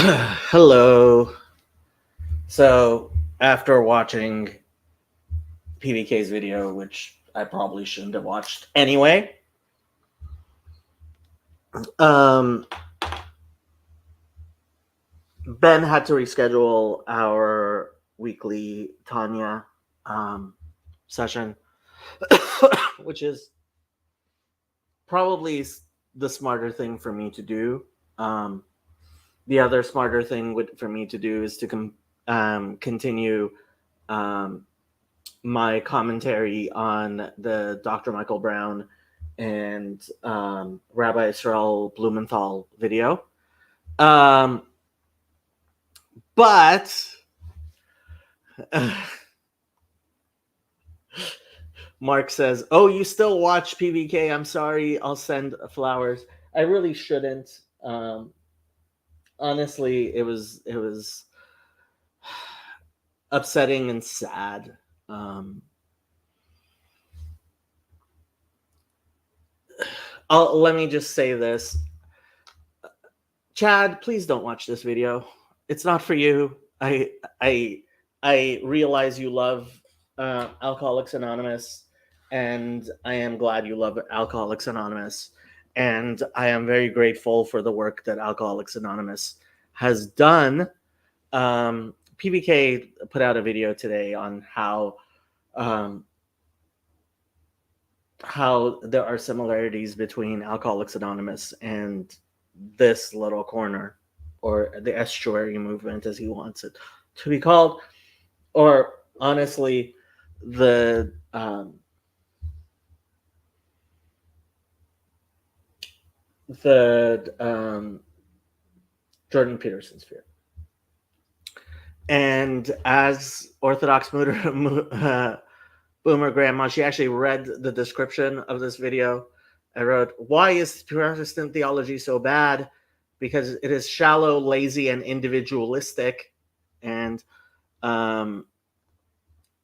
Hello. So, after watching PBK's video, which I probably shouldn't have watched anyway, Ben had to reschedule our weekly Tanya session, which is probably the smarter thing for me to do. The other smarter thing for me to do is to continue my commentary on the Dr. Michael Brown and Rabbi Israel Blumenthal video. But Mark says, "Oh, you still watch PBK? I'm sorry. I'll send flowers." I really shouldn't. Honestly, it was upsetting and sad. Let me just say this. Chad, please don't watch this video. It's not for you. I realize you love Alcoholics Anonymous, and I am glad you love Alcoholics Anonymous, and I am very grateful for the work that Alcoholics Anonymous has done. PBK put out a video today on how there are similarities between Alcoholics Anonymous and this little corner, or the estuary movement, as he wants it to be called, or honestly, the Jordan Peterson sphere. And as Orthodox Boomer Grandma, she actually read the description of this video. I wrote, "Why is Protestant theology so bad? Because it is shallow, lazy, and individualistic." And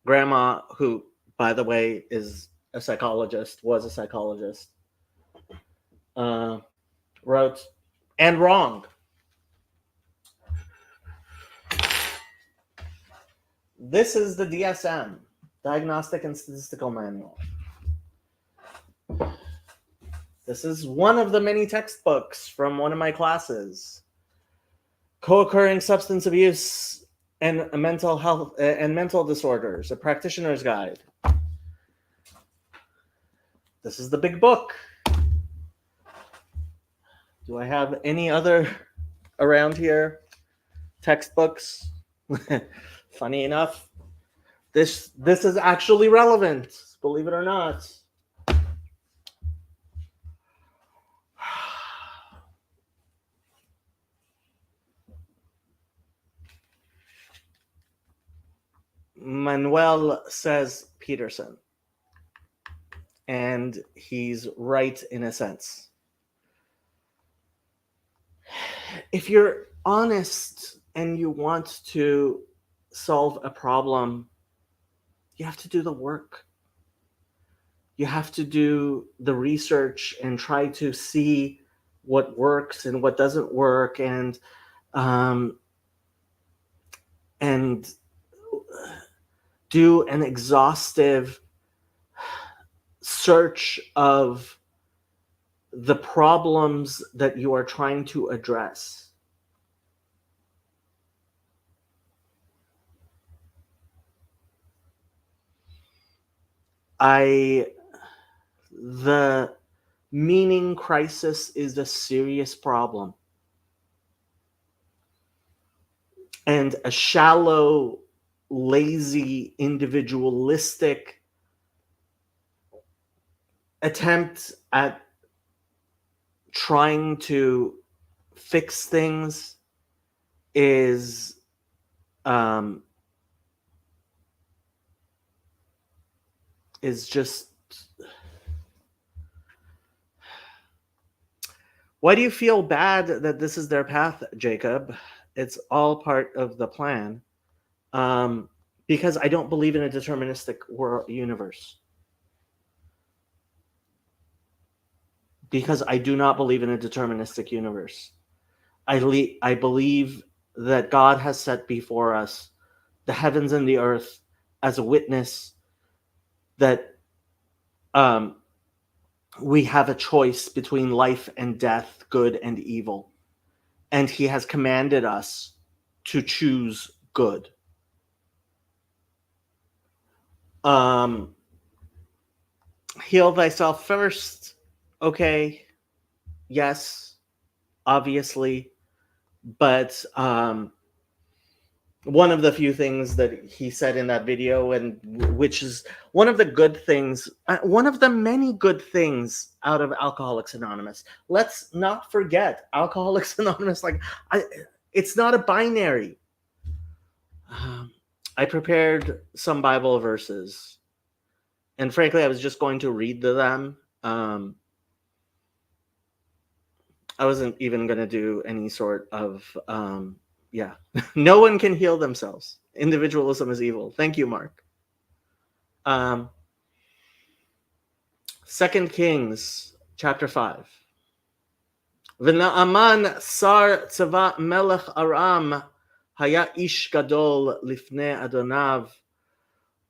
Grandma, who, by the way, was a psychologist, wrote, "And wrong. This is the DSM, Diagnostic and Statistical Manual. This is one of the many textbooks from one of my classes. Co-occurring substance abuse and mental health and mental disorders, a practitioner's guide. This is the big book. Do I have any other around here? Textbooks? Funny enough, this is actually relevant, believe it or not. Manuel says Peterson, and he's right in a sense. If you're honest and you want to solve a problem, you have to do the work. You have to do the research and try to see what works and what doesn't work, and do an exhaustive search of the problems that you are trying to address. The meaning crisis is a serious problem. And a shallow, lazy, individualistic attempt at trying to fix things is just... Why do you feel bad that this is their path, Jacob? It's all part of the plan. Because I don't believe in a deterministic universe. Because I do not believe in a deterministic universe. I believe that God has set before us, the heavens and the earth, as a witness that we have a choice between life and death, good and evil. And he has commanded us to choose good. Heal thyself first. Okay. Yes, obviously. But one of the few things that he said in that video, and which is one of the good things, one of the many good things out of Alcoholics Anonymous. Let's not forget Alcoholics Anonymous. It's not a binary. I prepared some Bible verses, and frankly, I was just going to read them. I wasn't even going to do any sort of no one can heal themselves. Individualism is evil. Thank you, Mark. 2 Kings chapter 5. V'Naaman sar tzava melech Aram haya ish gadol lifnei Adonav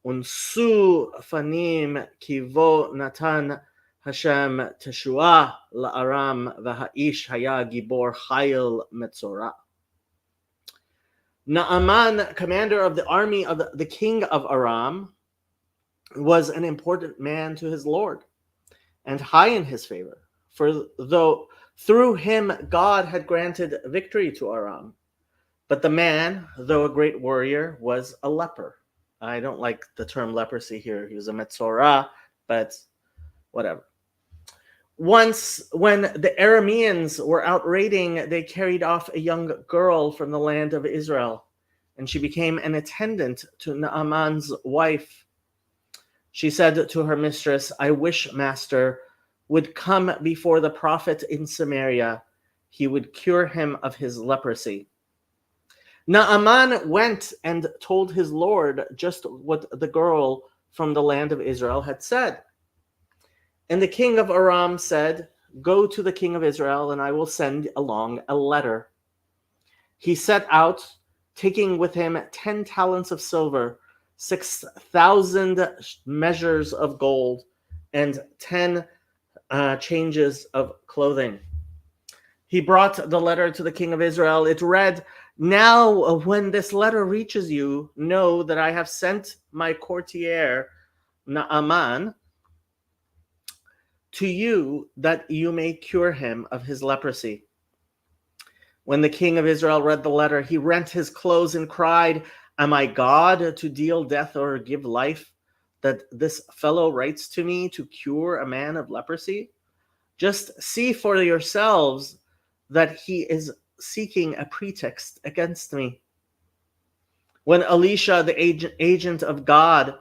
unsu fanim kivo natan Hashem teshua la'aram v'ha'ish haya gibor chayil metzora. Naaman, commander of the army of the king of Aram, was an important man to his Lord and high in his favor, for though through him God had granted victory to Aram. But the man, though a great warrior, was a leper. I don't like the term leprosy here. He was a metzora, but whatever. Once, when the Arameans were out raiding, they carried off a young girl from the land of Israel, and she became an attendant to Naaman's wife. She said to her mistress, "I wish, master, would come before the prophet in Samaria. He would cure him of his leprosy." Naaman went and told his Lord just what the girl from the land of Israel had said. And the king of Aram said, "Go to the king of Israel, and I will send along a letter." He set out, taking with him 10 talents of silver, 6,000 measures of gold, and 10 changes of clothing. He brought the letter to the king of Israel. It read, "Now, when this letter reaches you, know that I have sent my courtier, Naaman, to you that you may cure him of his leprosy." When the king of Israel read the letter, he rent his clothes and cried, "Am I God to deal death or give life, that this fellow writes to me to cure a man of leprosy? Just see for yourselves that he is seeking a pretext against me." When Elisha, the agent of God,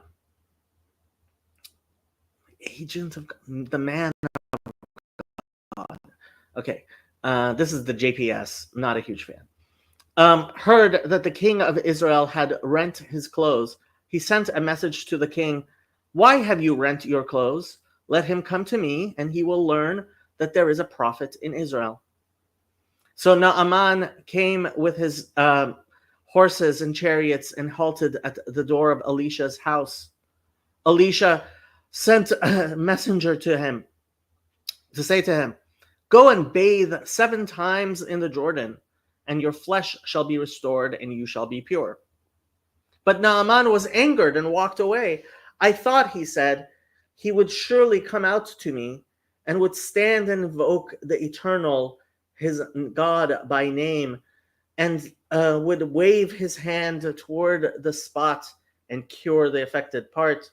the man of God. Okay, this is the JPS, not a huge fan. Heard that the king of Israel had rent his clothes, he sent a message to the king, "Why have you rent your clothes? Let him come to me, and he will learn that there is a prophet in Israel." So Naaman came with his horses and chariots and halted at the door of Elisha's house. Elisha sent a messenger to him to say to him, "Go and bathe 7 times in the Jordan, and your flesh shall be restored, and you shall be pure." But Naaman was angered and walked away. "I thought," he said, "he would surely come out to me and would stand and invoke the eternal, his God by name, and would wave his hand toward the spot and cure the affected part.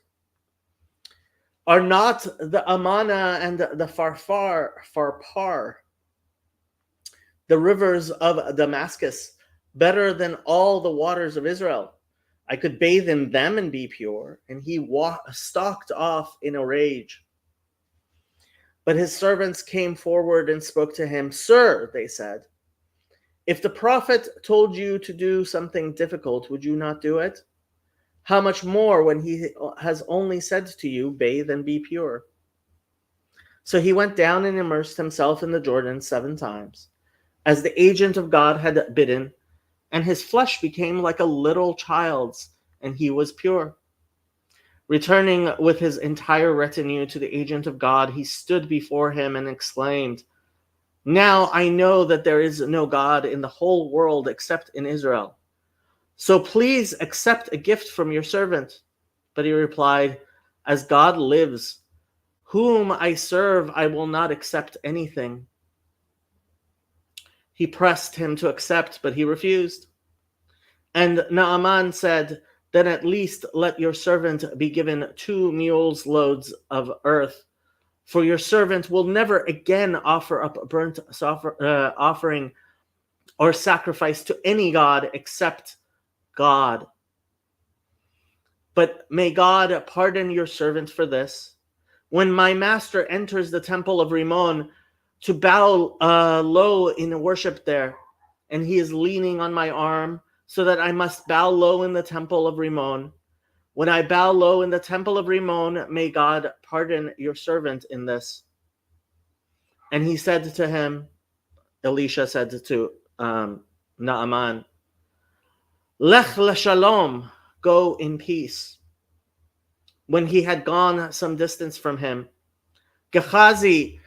Are not the Amana and the Farpar, the rivers of Damascus, better than all the waters of Israel? I could bathe in them and be pure." And he stalked off in a rage. But his servants came forward and spoke to him. "Sir," they said, "if the prophet told you to do something difficult, would you not do it? How much more when he has only said to you, 'Bathe and be pure'?" So he went down and immersed himself in the Jordan 7 times, as the agent of God had bidden, and his flesh became like a little child's, and he was pure. Returning with his entire retinue to the agent of God, he stood before him and exclaimed, "Now I know that there is no God in the whole world except in Israel. So please accept a gift from your servant." But he replied, "As God lives, whom I serve, I will not accept anything." He pressed him to accept, but he refused. And Naaman said, "Then at least let your servant be given 2 mules loads of earth, for your servant will never again offer up a burnt offering or sacrifice to any god except God. But may God pardon your servant for this. When my master enters the temple of Rimmon to bow low in worship there, and he is leaning on my arm, so that I must bow low in the temple of Rimmon. When I bow low in the temple of Rimmon, may God pardon your servant in this." And he said to him, Elisha said to Naaman, "Lech l'shalom, go in peace." When he had gone some distance from him, Gehazi,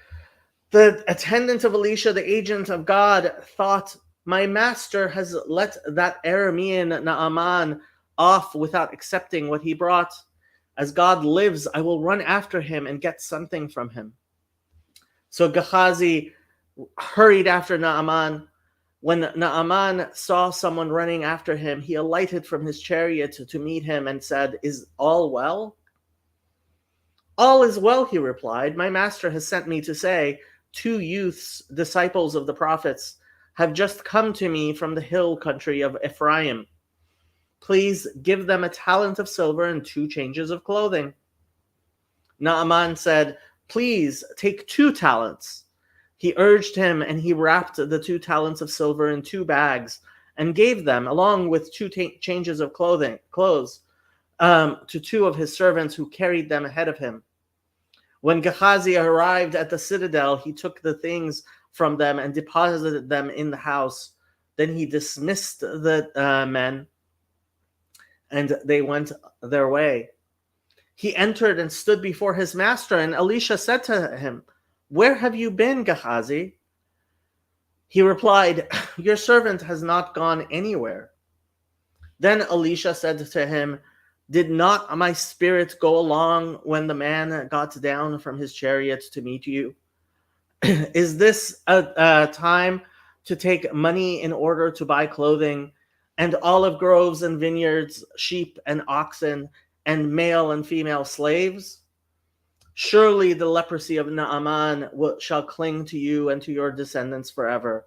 the attendant of Elisha, the agent of God, thought, "My master has let that Aramean Naaman off without accepting what he brought. As God lives, I will run after him and get something from him." So Gehazi hurried after Naaman. When Naaman saw someone running after him, he alighted from his chariot to meet him and said, "Is all well?" "All is well," he replied. "My master has sent me to say, 2 youths, disciples of the prophets, have just come to me from the hill country of Ephraim. Please give them a talent of silver and 2 changes of clothing." Naaman said, "Please take 2 talents." He urged him, and he wrapped the 2 talents of silver in 2 bags and gave them, along with 2 changes of clothes, to 2 of his servants who carried them ahead of him. When Gehazi arrived at the citadel, he took the things from them and deposited them in the house. Then he dismissed the men, and they went their way. He entered and stood before his master, and Elisha said to him, "Where have you been, Gehazi?" He replied, "Your servant has not gone anywhere." Then Elisha said to him, "Did not my spirit go along when the man got down from his chariot to meet you? Is this a time to take money in order to buy clothing, and olive groves and vineyards, sheep and oxen, and male and female slaves? Surely the leprosy of Naaman shall cling to you and to your descendants forever."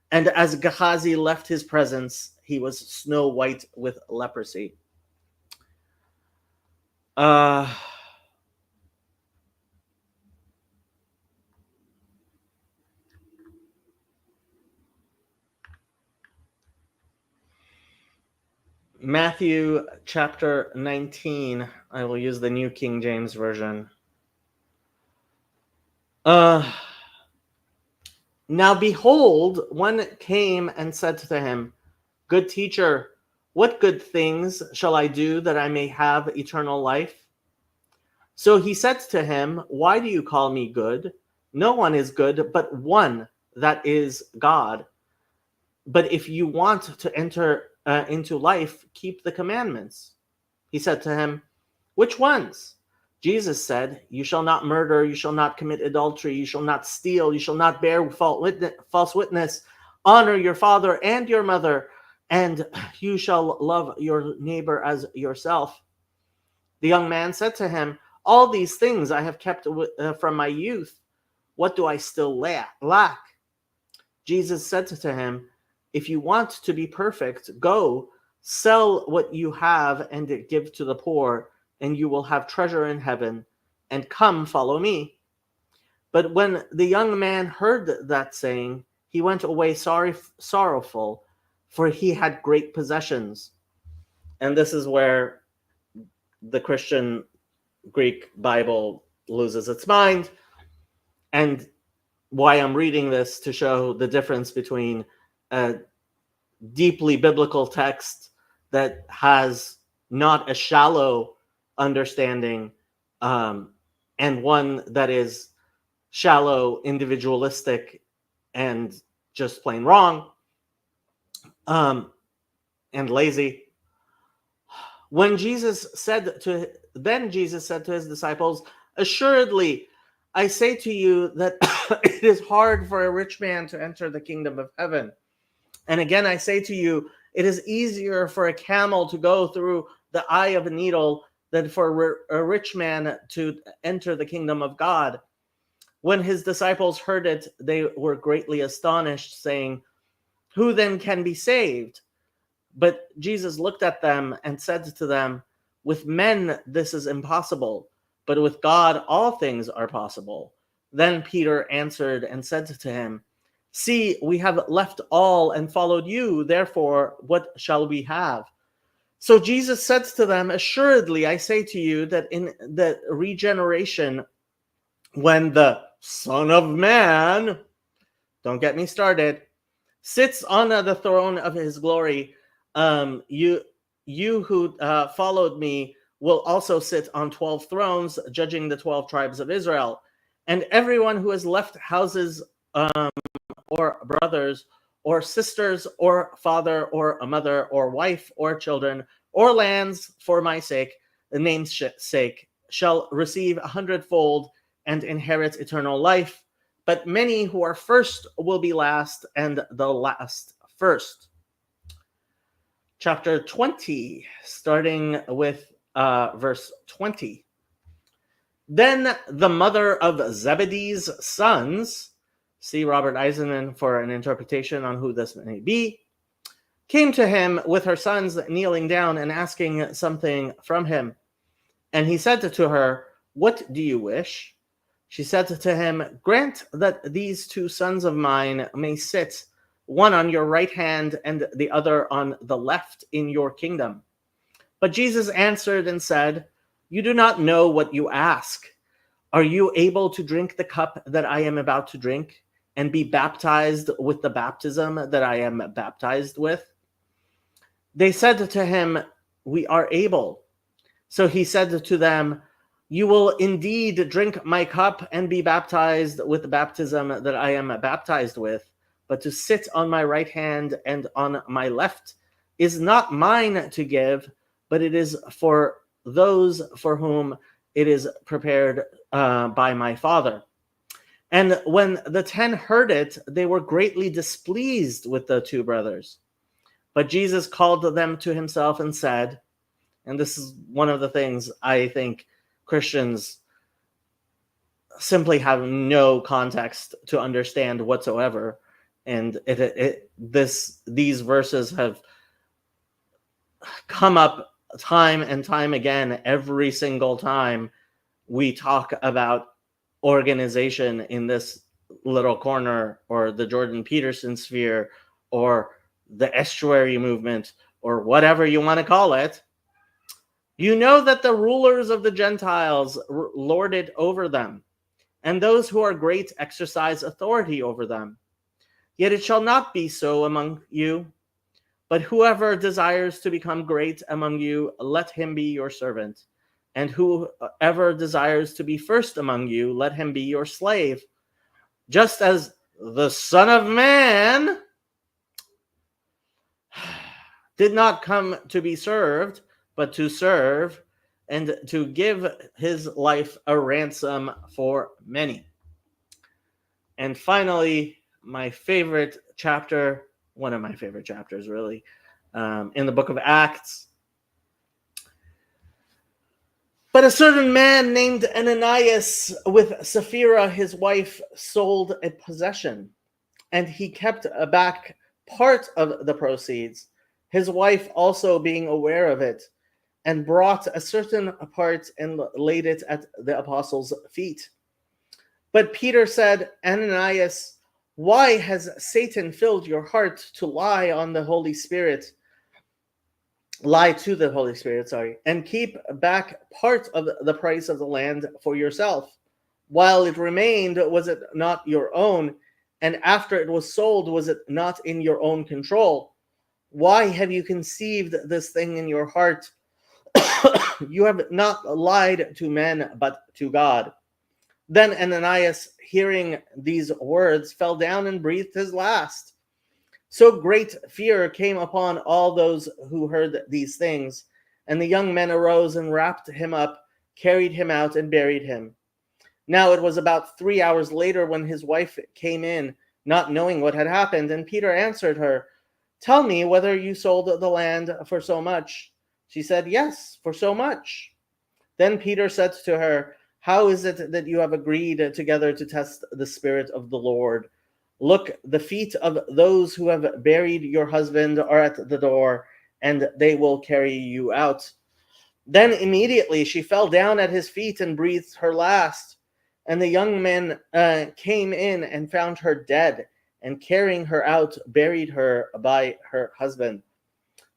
And as Gehazi left his presence, he was snow white with leprosy. Matthew chapter 19. I will use the New King James Version. Now behold, one came and said to him, "Good teacher, what good things shall I do that I may have eternal life?" So he said to him, "Why do you call me good? No one is good but one, that is God. But if you want to enter into life, keep the commandments." He said to him, "Which ones?" Jesus said, "You shall not murder, you shall not commit adultery, you shall not steal, you shall not bear false witness, honor your father and your mother, and you shall love your neighbor as yourself." The young man said to him, "All these things I have kept from my youth. What do I still lack?" Jesus said to him, "If you want to be perfect, go, sell what you have and give to the poor, and you will have treasure in heaven, and come follow me." But when the young man heard that saying, he went away sorrowful, for he had great possessions. And this is where the Christian Greek Bible loses its mind, and why I'm reading this, to show the difference between deeply biblical text that has not a shallow understanding, and one that is shallow, individualistic, and just plain wrong, and lazy. Then Jesus said to his disciples, "Assuredly, I say to you that it is hard for a rich man to enter the kingdom of heaven. And again, I say to you, it is easier for a camel to go through the eye of a needle than for a rich man to enter the kingdom of God." When his disciples heard it, they were greatly astonished, saying, "Who then can be saved?" But Jesus looked at them and said to them, "With men this is impossible, but with God all things are possible." Then Peter answered and said to him, "See, we have left all and followed you. Therefore, what shall we have?" So Jesus said to them, "Assuredly, I say to you that in the regeneration, when the Son of Man, don't get me started, sits on the throne of his glory, you who followed me will also sit on 12 thrones, judging the 12 tribes of Israel. And everyone who has left houses, or brothers or sisters or father or a mother or wife or children or lands for my sake, the name's sake, shall receive 100-fold and inherit eternal life. But many who are first will be last, and the last first. Chapter 20, starting with verse 20. Then the mother of Zebedee's sons, see Robert Eisenman for an interpretation on who this may be, came to him with her sons, kneeling down and asking something from him. And he said to her, "What do you wish?" She said to him, "Grant that these 2 sons of mine may sit, one on your right hand and the other on the left, in your kingdom." But Jesus answered and said, "You do not know what you ask. Are you able to drink the cup that I am about to drink, and be baptized with the baptism that I am baptized with?" They said to him, "We are able." So he said to them, "You will indeed drink my cup and be baptized with the baptism that I am baptized with, but to sit on my right hand and on my left is not mine to give, but it is for those for whom it is prepared by my Father." And when the 10 heard it, they were greatly displeased with the 2 brothers. But Jesus called them to himself and said, and this is one of the things I think Christians simply have no context to understand whatsoever, and these verses have come up time and time again every single time we talk about organization in this little corner, or the Jordan Peterson sphere, or the estuary movement, or whatever you want to call it. You know that the rulers of the Gentiles lord it over them, and those who are great exercise authority over them. Yet it shall not be so among you. But whoever desires to become great among you, let him be your servant. And whoever desires to be first among you, let him be your slave. Just as the Son of Man did not come to be served, but to serve, and to give his life a ransom for many. And finally, my favorite chapter, one of my favorite chapters, really, in the book of Acts. But a certain man named Ananias, with Sapphira his wife, sold a possession, and he kept back part of the proceeds, his wife also being aware of it, and brought a certain part and laid it at the apostles' feet. But Peter said, "Ananias, why has Satan filled your heart to lie to the Holy Spirit, and keep back part of the price of the land for yourself? While it remained, was it not your own? And after it was sold, was it not in your own control? Why have you conceived this thing in your heart? You have not lied to men, but to God." Then Ananias, hearing these words, fell down and breathed his last. So great fear came upon all those who heard these things. And the young men arose and wrapped him up, carried him out, and buried him. Now it was about 3 hours later when his wife came in, not knowing what had happened. And Peter answered her, "Tell me whether you sold the land for so much." She said, "Yes, for so much." Then Peter said to her, "How is it that you have agreed together to test the Spirit of the Lord? Look, the feet of those who have buried your husband are at the door, and they will carry you out." Then immediately she fell down at his feet and breathed her last. And the young men came in and found her dead, and carrying her out, buried her by her husband.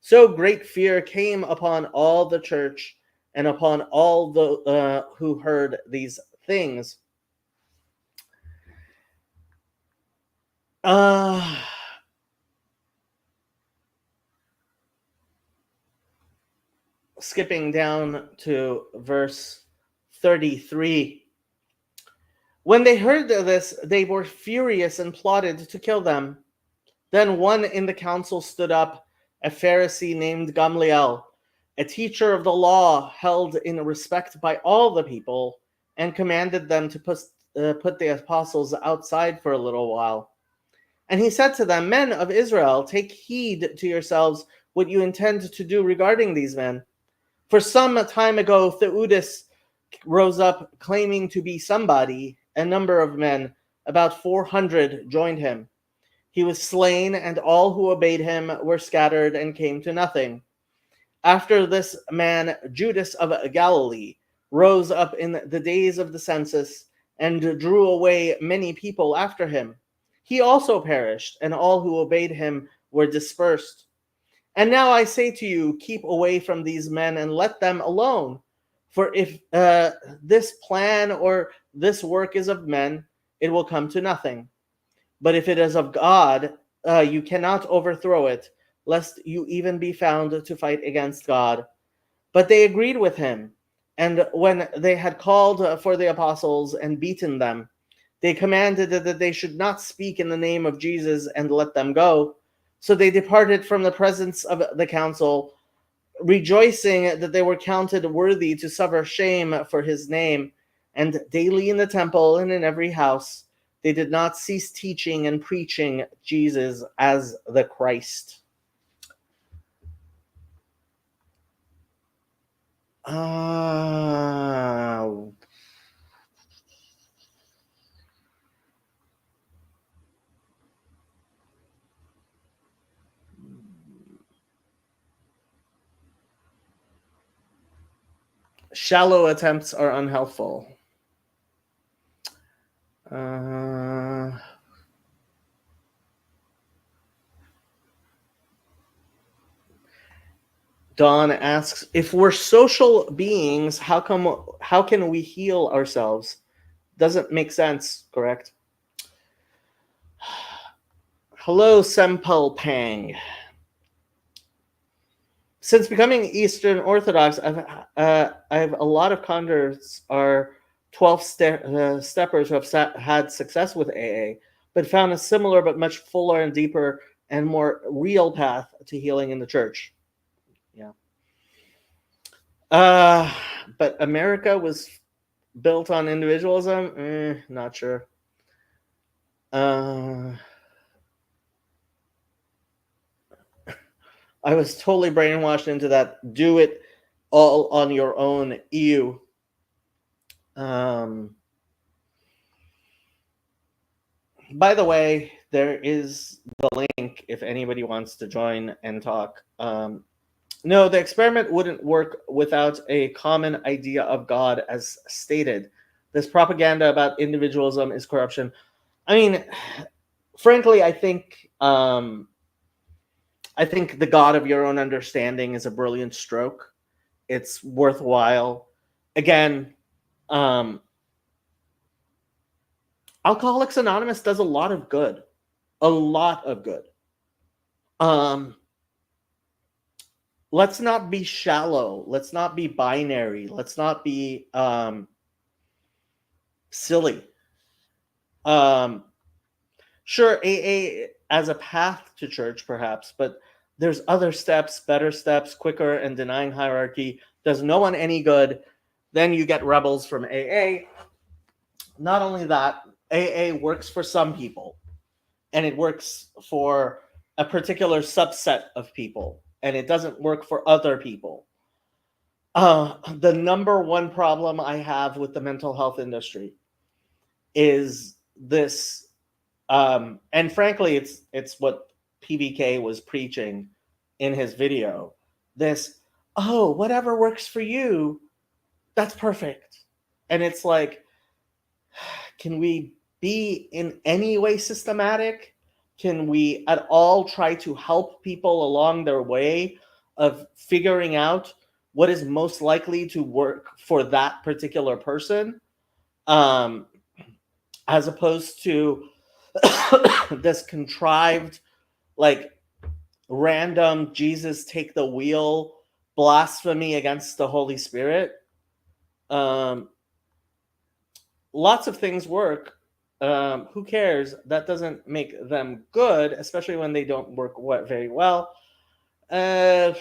So great fear came upon all the church and upon all the who heard these things. Skipping down to verse 33. When they heard this, they were furious and plotted to kill them. Then one in the council stood up, a Pharisee named Gamaliel, a teacher of the law held in respect by all the people, and commanded them to put the apostles outside for a little while. And he said to them, "Men of Israel, take heed to yourselves what you intend to do regarding these men. For some time ago, Theudas rose up claiming to be somebody. A number of men, about 400, joined him. He was slain, and all who obeyed him were scattered and came to nothing. After this man, Judas of Galilee, rose up in the days of the census and drew away many people after him. He also perished, and all who obeyed him were dispersed. And now I say to you, keep away from these men and let them alone. For if this plan or this work is of men, it will come to nothing. But if it is of God, you cannot overthrow it, lest you even be found to fight against God." But they agreed with him. And when they had called for the apostles and beaten them, they commanded that they should not speak in the name of Jesus and let them go. So they departed from the presence of the council, rejoicing that they were counted worthy to suffer shame for his name. And daily in the temple and in every house, they did not cease teaching and preaching Jesus as the Christ. Shallow attempts are unhelpful. Dawn asks, if we're social beings, how can we heal ourselves? Doesn't make sense, correct? Hello, Sempel Pang. Since becoming Eastern Orthodox, I have a lot of converts are 12 steppers who have had success with AA, but found a similar but much fuller and deeper and more real path to healing in the church. Yeah. But America was built on individualism? Not sure. I was totally brainwashed into that. Do it all on your own. Ew. By the way, there is the link if anybody wants to join and talk. No, the experiment wouldn't work without a common idea of God as stated. This propaganda about individualism is corruption. I mean, frankly, I think the God of your own understanding is a brilliant stroke. It's worthwhile. Again, Alcoholics Anonymous does a lot of good. A lot of good. let's not be shallow. Let's not be binary. Let's not be silly. Um, sure, AA as a path to church, perhaps, but there's other steps, better steps, quicker, and denying hierarchy does no one any good. Then you get rebels from AA. Not only that, AA works for some people, and it works for a particular subset of people, and it doesn't work for other people. The number one problem I have with the mental health industry is this, and frankly, it's what PBK was preaching in his video. This, oh, whatever works for you, that's perfect. And it's like, can we be in any way systematic? Can we at all try to help people along their way of figuring out what is most likely to work for that particular person, um, as opposed to this contrived, like, random Jesus take the wheel blasphemy against the Holy Spirit? Um, Lots of things work. Who cares? That doesn't make them good, especially when they don't work very well. This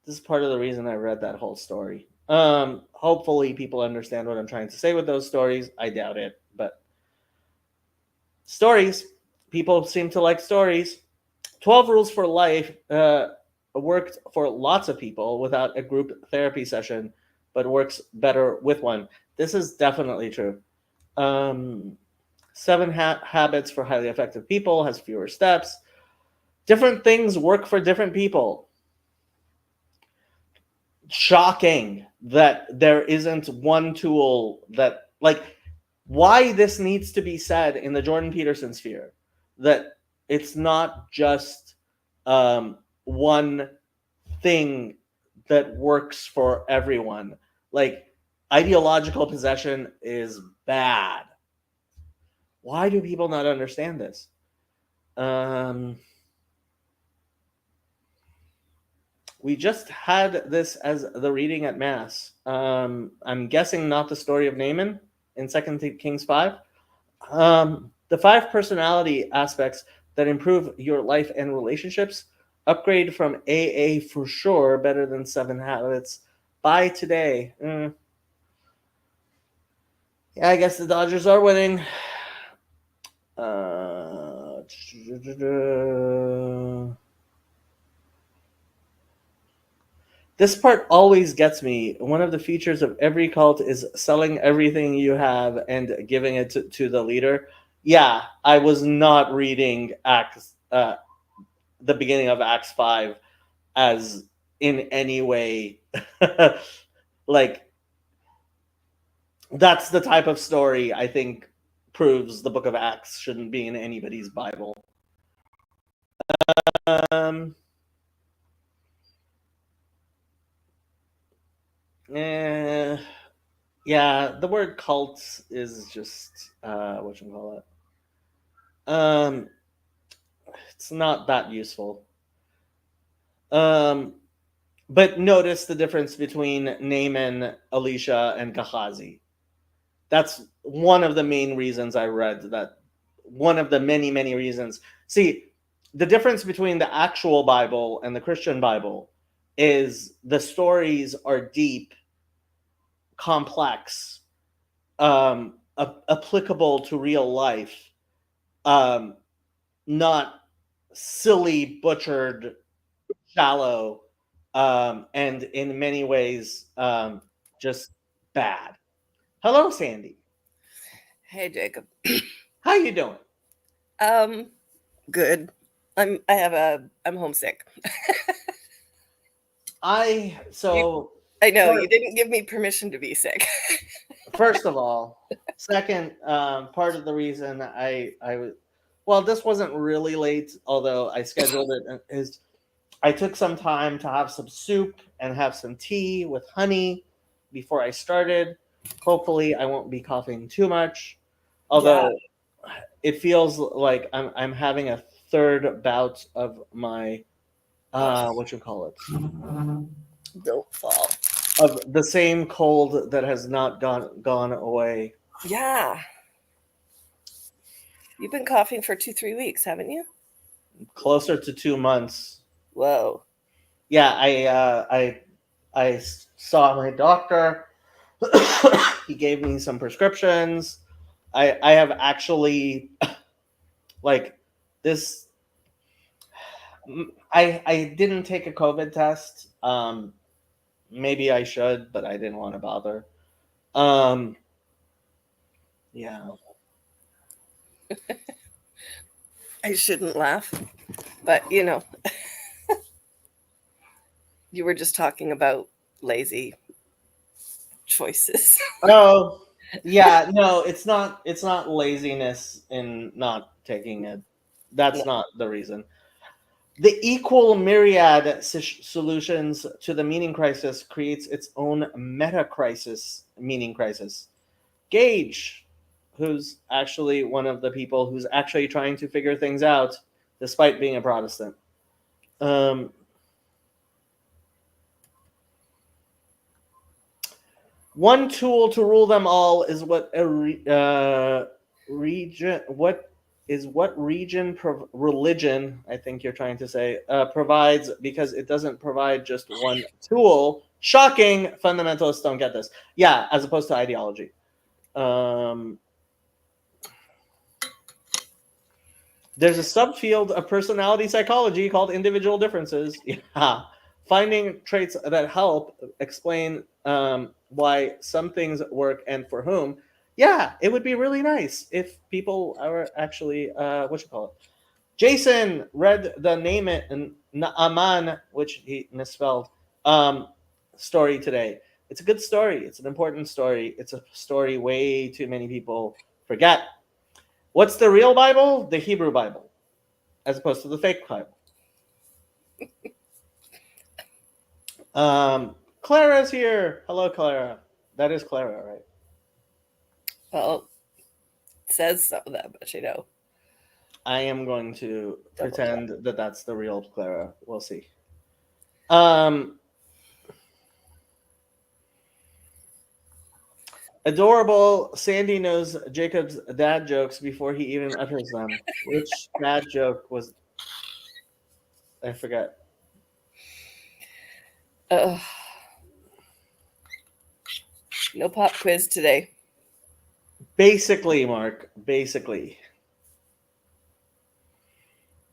is part of the reason I read that whole story. Hopefully, people understand what I'm trying to say with those stories. I doubt it, but stories. People seem to like stories. 12 Rules for Life worked for lots of people without a group therapy session, but works better with one. This is definitely true. 7 Habits for Highly Effective People has fewer steps. Different things work for different people. Shocking that there isn't one tool that, like, why this needs to be said in the Jordan Peterson sphere, that it's not just one thing that works for everyone. Like, ideological possession is bad. Why do people not understand this? We just had this as the reading at Mass. I'm guessing not the story of Naaman in 2 Kings 5. The 5 personality aspects that improve your life and relationships. Upgrade from AA for sure, better than 7 Habits. Buy today. Yeah, I guess the Dodgers are winning. This part always gets me. One of the features of every cult is selling everything you have and giving it to the leader. Yeah, I was not reading Acts, the beginning of Acts 5 as in any way like, that's the type of story I think proves the book of Acts shouldn't be in anybody's Bible. Yeah, the word cult is just whatchamacallit. It's not that useful. But notice the difference between Naaman, Elisha, and Gehazi. That's one of the main reasons I read that. One of the many, many reasons. See, the difference between the actual Bible and the Christian Bible is the stories are deep, complex, applicable to real life, not silly, butchered, shallow, and in many ways just bad. Hello, Sandy. Hey, Jacob. How you doing? Good. I'm homesick. I know you didn't give me permission to be sick. First of all, second, part of the reason I was, well, this wasn't really late, although I scheduled it, is I took some time to have some soup and have some tea with honey before I started. Hopefully, I won't be coughing too much, although it feels like I'm having a third bout of my what you call it, Don't fall. of the same cold that has not gone away. Yeah. You've been coughing for 2-3 weeks, haven't you? Closer to 2 months. Whoa. Yeah, I saw my doctor. He gave me some prescriptions. I have actually like this. I didn't take a COVID test. Maybe I should, but I didn't want to bother. Yeah. I shouldn't laugh, but you know, you were just talking about lazy choices. Oh, yeah. No, it's not. It's not laziness in not taking it. That's No. not the reason. The equal myriad solutions to the meaning crisis creates its own meta crisis, meaning crisis. Gage, who's actually one of the people who's actually trying to figure things out despite being a Protestant. One tool to rule them all is what a region. Religion, I think you're trying to say, provides, because it doesn't provide just one tool. Shocking! Fundamentalists don't get this. Yeah, as opposed to ideology. There's a subfield of personality psychology called individual differences. Yeah. Finding traits that help explain why some things work and for whom. Yeah, it would be really nice if people are actually, what you call it? Jason read the Naaman, which he misspelled, story today. It's a good story. It's an important story. It's a story way too many people forget. What's the real Bible? The Hebrew Bible, as opposed to the fake Bible. Clara's here. Hello, Clara. That is Clara, right? Well, it says so that much, you know. I am going to Double pretend that that's the real Clara. We'll see. Adorable. Sandy knows Jacob's dad jokes before he even utters them. Which dad joke was? I forget. No pop quiz today. Basically, Mark. Basically.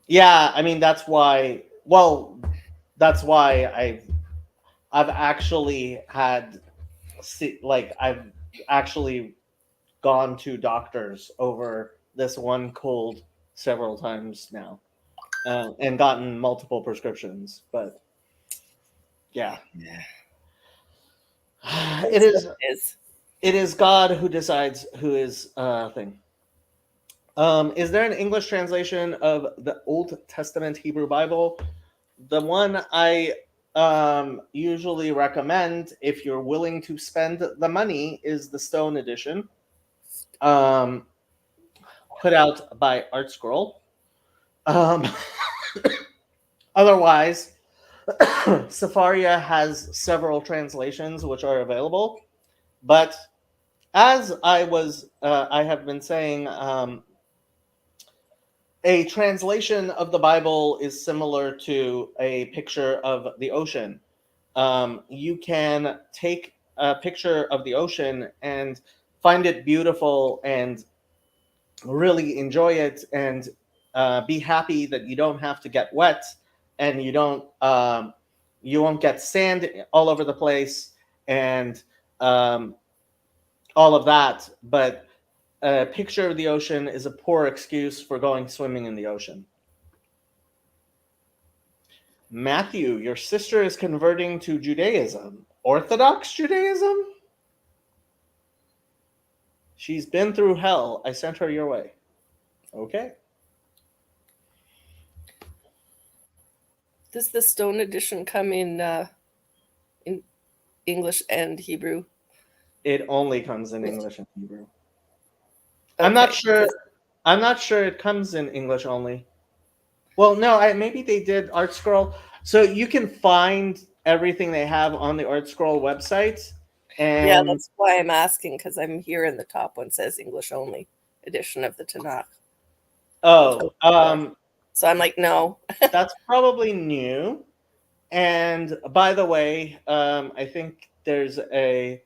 Yeah, I mean that's why. Well, that's why I've actually had, like, I've actually gone to doctors over this one cold several times now, and gotten multiple prescriptions. But yeah, it is. It is God who decides who is thing. Is there an English translation of the Old Testament Hebrew Bible? The one I usually recommend, if you're willing to spend the money, is the Stone Edition, put out by Art Scroll. Otherwise, Safaria has several translations which are available. But as I have been saying, a translation of the Bible is similar to a picture of the ocean. You can take a picture of the ocean and find it beautiful and really enjoy it, and be happy that you don't have to get wet, and you won't get sand all over the place, and all of that. But a picture of the ocean is a poor excuse for going swimming in the ocean. Matthew, your sister is converting to Judaism. Orthodox Judaism? She's been through hell. I sent her your way. Okay. Does the Stone Edition come in English and Hebrew? It only comes in English and Hebrew. Okay. I'm not sure it comes in English only. Well, no, maybe they did Art Scroll. So you can find everything they have on the Art Scroll website. Yeah, And that's why I'm asking, because I'm here in the top one says English only edition of the Tanakh. oh, So I'm like, no. that's probably new. And by the way, I think there's a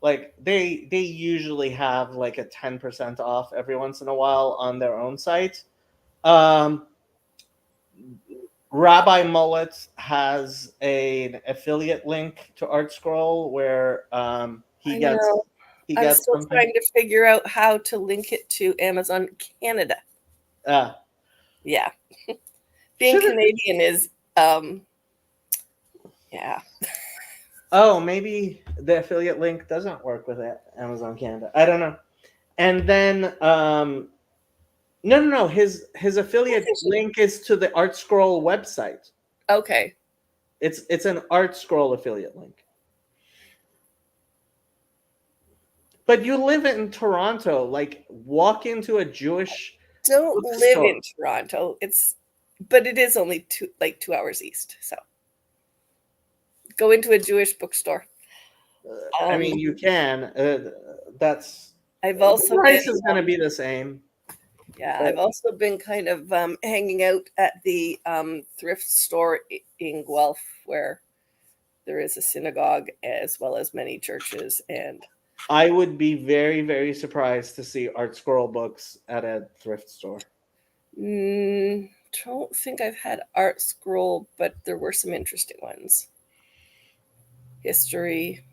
like they usually have like a 10% off every once in a while on their own site. Um, Rabbi Mullet has an affiliate link to ArtScroll where I know. he I'm gets still something. trying to figure out how to link it to Amazon Canada. Uh, Yeah. Being should it? Canadian is, yeah. Oh, maybe the affiliate link doesn't work with Amazon Canada. I don't know. And then no. His affiliate link is to the ArtScroll website. Okay. It's an ArtScroll affiliate link. But you live in Toronto. Like, walk into a Jewish Don't live bookstore. in Toronto. But it is only 2 hours east. So go into a Jewish bookstore. I mean, you can. That's I've the also price been, is going to be the same. yeah, But I've also been kind of hanging out at the thrift store in Guelph, where there is a synagogue as well as many churches. And I would be very, very surprised to see Art Scroll books at a thrift store. Don't think I've had Art Scroll, but there were some interesting ones. History,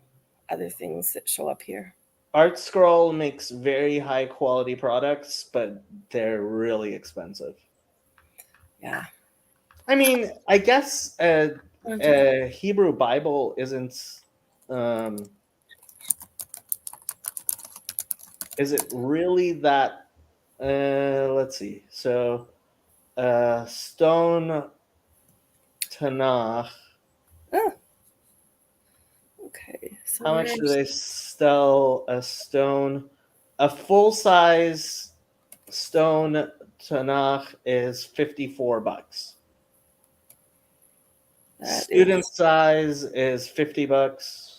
other things that show up here. Art Scroll makes very high quality products, but they're really expensive. Yeah. I mean, I guess a Hebrew Bible isn't. Um, is it really that? Let's see. So, stone Tanakh. Oh, okay. So How much do they sell a stone? A full size stone Tanakh is $54. Student size is $50.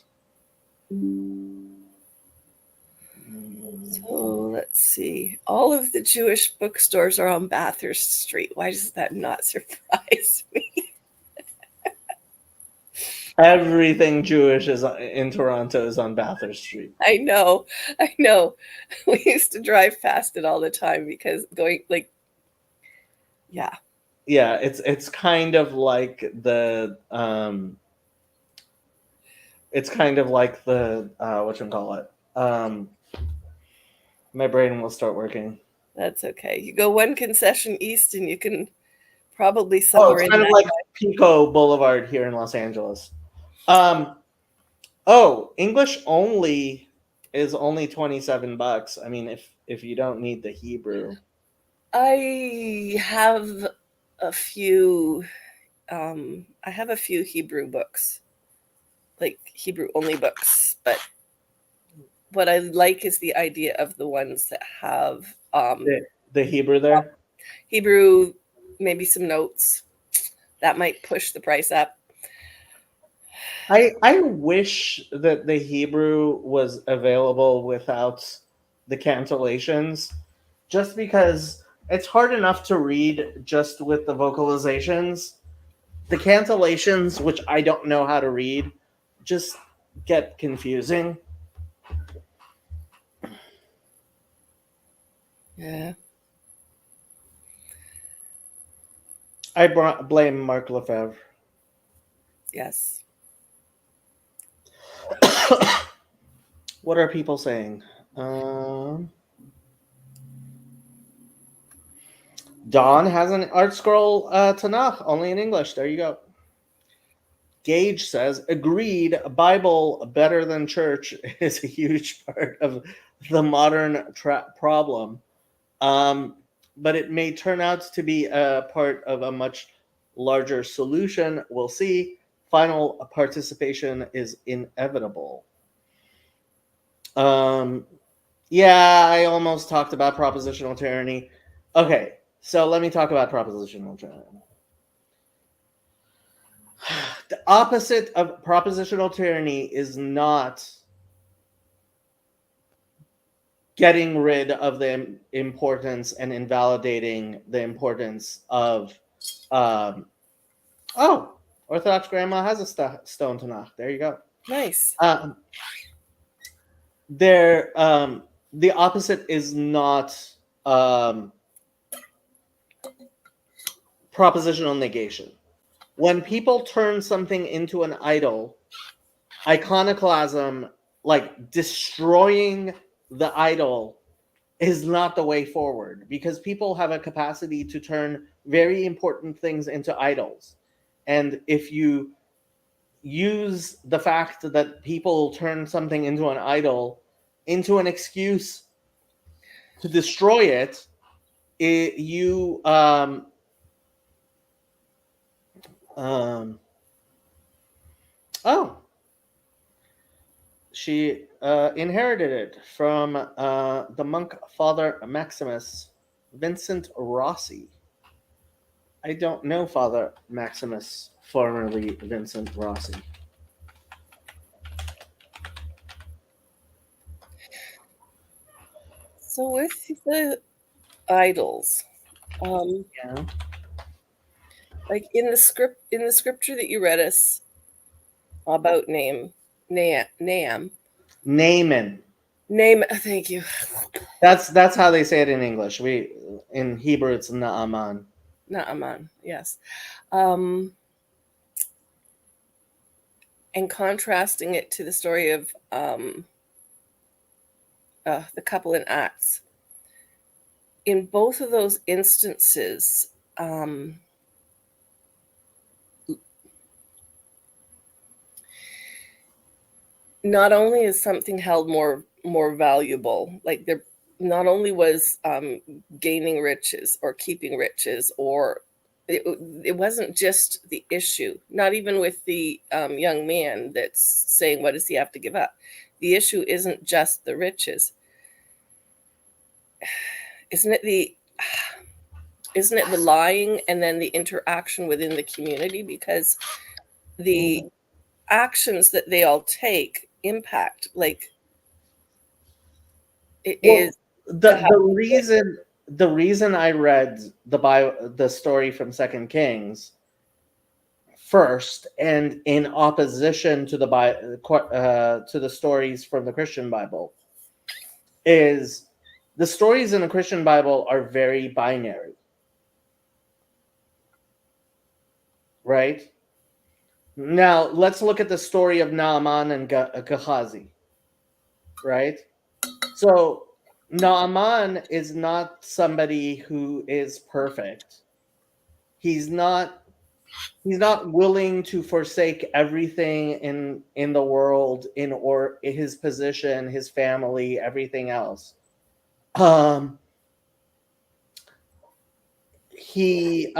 So let's see. All of the Jewish bookstores are on Bathurst Street. Why does that not surprise me? Everything Jewish is in Toronto is on Bathurst Street. I know. We used to drive past it all the time because going like, yeah. Yeah, it's kind of like the whatchamacallit. My brain will start working. That's okay. You go one concession east and you can probably Oh, somewhere it's in kind of that. like Pico Boulevard here in Los Angeles. English only is only $27. I mean, if you don't need the Hebrew. I have a few Hebrew books, like Hebrew only books, but what I like is the idea of the ones that have The Hebrew there. Hebrew, maybe some notes that might push the price up. I wish that the Hebrew was available without the cancellations, just because it's hard enough to read just with the vocalizations. The cancellations, which I don't know how to read, just get confusing. Yeah. I blame Mark Lefebvre. Yes. What are people saying? Dawn has an art scroll Tanakh, only in English. There you go. Gage says, agreed, Bible better than church is a huge part of the modern problem. But it may turn out to be a part of a much larger solution. We'll see. Final participation is inevitable. Yeah, I almost talked about propositional tyranny. Okay, So let me talk about propositional tyranny. The opposite of propositional tyranny is not getting rid of the importance and invalidating the importance of Orthodox grandma has a stone Tanakh. There you go. Nice. The opposite is not propositional negation. When people turn something into an idol, iconoclasm, like destroying the idol, is not the way forward, because people have a capacity to turn very important things into idols. And if you use the fact that people turn something into an idol into an excuse to destroy it, you she inherited it from the monk Father Maximus Vincent Rossi. I don't know Father Maximus, formerly Vincent Rossi. So with the idols, Yeah. like in the scripture that you read us about Naaman. Naaman. Thank you. That's how they say it in English. In Hebrew it's Naaman. Naaman, yes. And contrasting it to the story of the couple in Acts. In both of those instances, not only is something held more valuable, like there not only was gaining riches or keeping riches, or it wasn't just the issue, not even with the young man that's saying, what does he have to give up? The issue isn't just the riches. Isn't it the lying and then the interaction within the community? Because the actions that they all take impact, like it is the reason I read the story from Second Kings first, and in opposition to the stories from the Christian Bible, is the stories in the Christian Bible are very binary, right? Now let's look at the story of Naaman and Gehazi, right? So Naaman is not somebody who is perfect. He's not willing to forsake everything in the world or his position, his family, everything else. He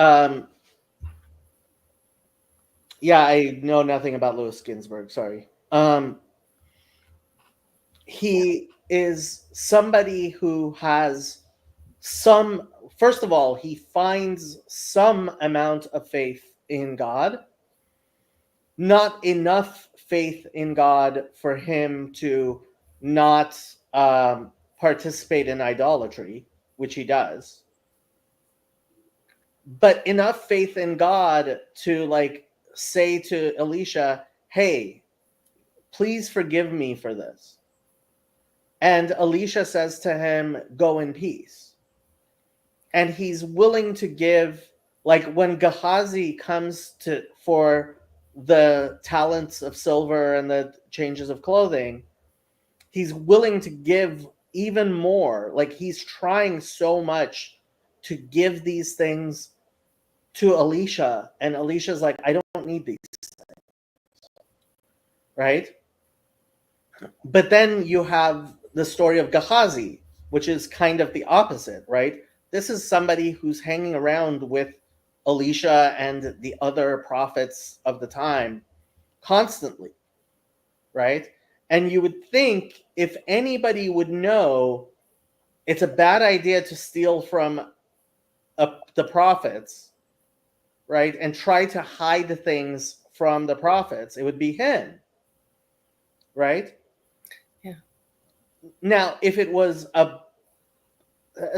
yeah, I know nothing about Louis Ginsburg, sorry. He is somebody who has first of all, he finds some amount of faith in God, not enough faith in God for him to not participate in idolatry, which he does, but enough faith in God to like say to Elisha, hey, please forgive me for this. And Elisha says to him, go in peace. And he's willing to give, like when Gehazi comes for the talents of silver and the changes of clothing, he's willing to give even more. Like he's trying so much to give these things to Elisha, and Elisha's like, I don't need these things, right? But then you have the story of Gehazi, which is kind of the opposite, right? This is somebody who's hanging around with Elisha and the other prophets of the time constantly, right? And you would think if anybody would know it's a bad idea to steal from the prophets, right, and try to hide things from the prophets, it would be him, right? Yeah. Now, if it was a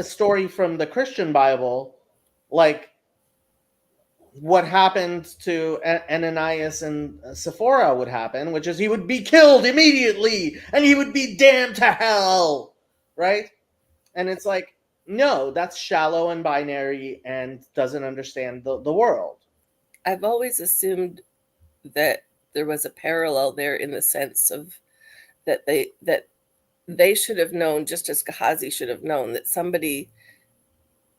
story from the Christian Bible, like what happened to Ananias and Sapphira would happen, which is he would be killed immediately and he would be damned to hell, right? And it's like, no, that's shallow and binary and doesn't understand the world. I've always assumed that there was a parallel there in the sense of that they should have known, just as Gehazi should have known, that somebody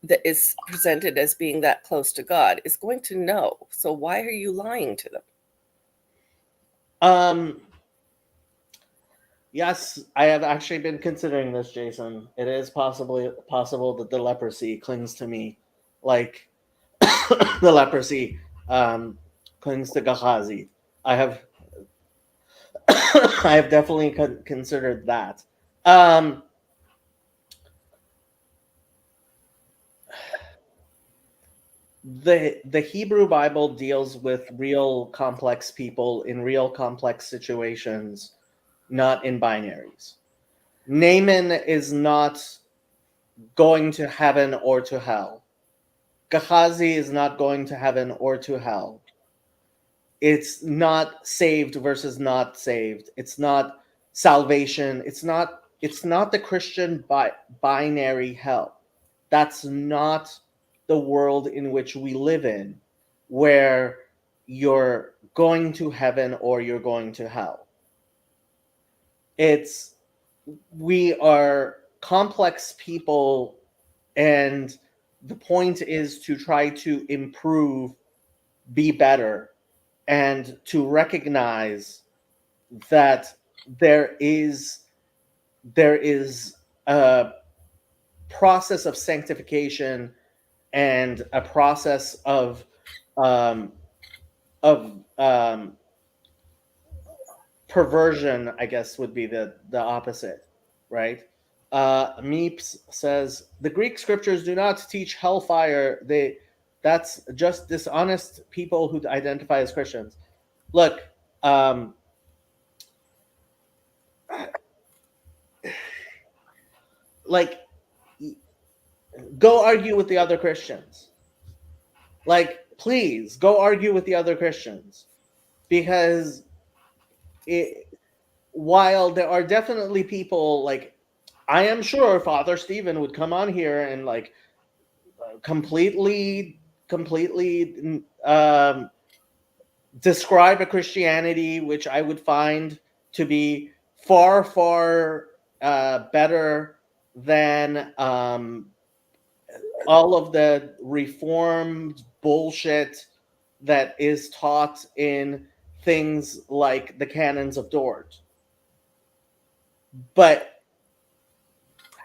that is presented as being that close to God is going to know. So why are you lying to them? Yes, I have actually been considering this, Jason. It is possible that the leprosy clings to me, like the leprosy clings to Gehazi. I have I have definitely considered that. The Hebrew Bible deals with real complex people in real complex situations, not in binaries. Naaman is not going to heaven or to hell. Gehazi is not going to heaven or to hell. It's not saved versus not saved. It's not salvation. It's not the Christian binary hell. That's not the world in which we live in, where you're going to heaven or you're going to hell. It's we are complex people, and the point is to try to improve, be better, and to recognize that there is a process of sanctification and a process um, of perversion, I guess, would be the opposite, right? Meeps says the Greek scriptures do not teach hellfire. That's just dishonest people who identify as Christians. Look, like, go argue with the other Christians. Like, please go argue with the other Christians, because while there are definitely people, like, I am sure Father Stephen would come on here and like completely describe a Christianity which I would find to be far better than all of the reformed bullshit that is taught in things like the canons of Dort. But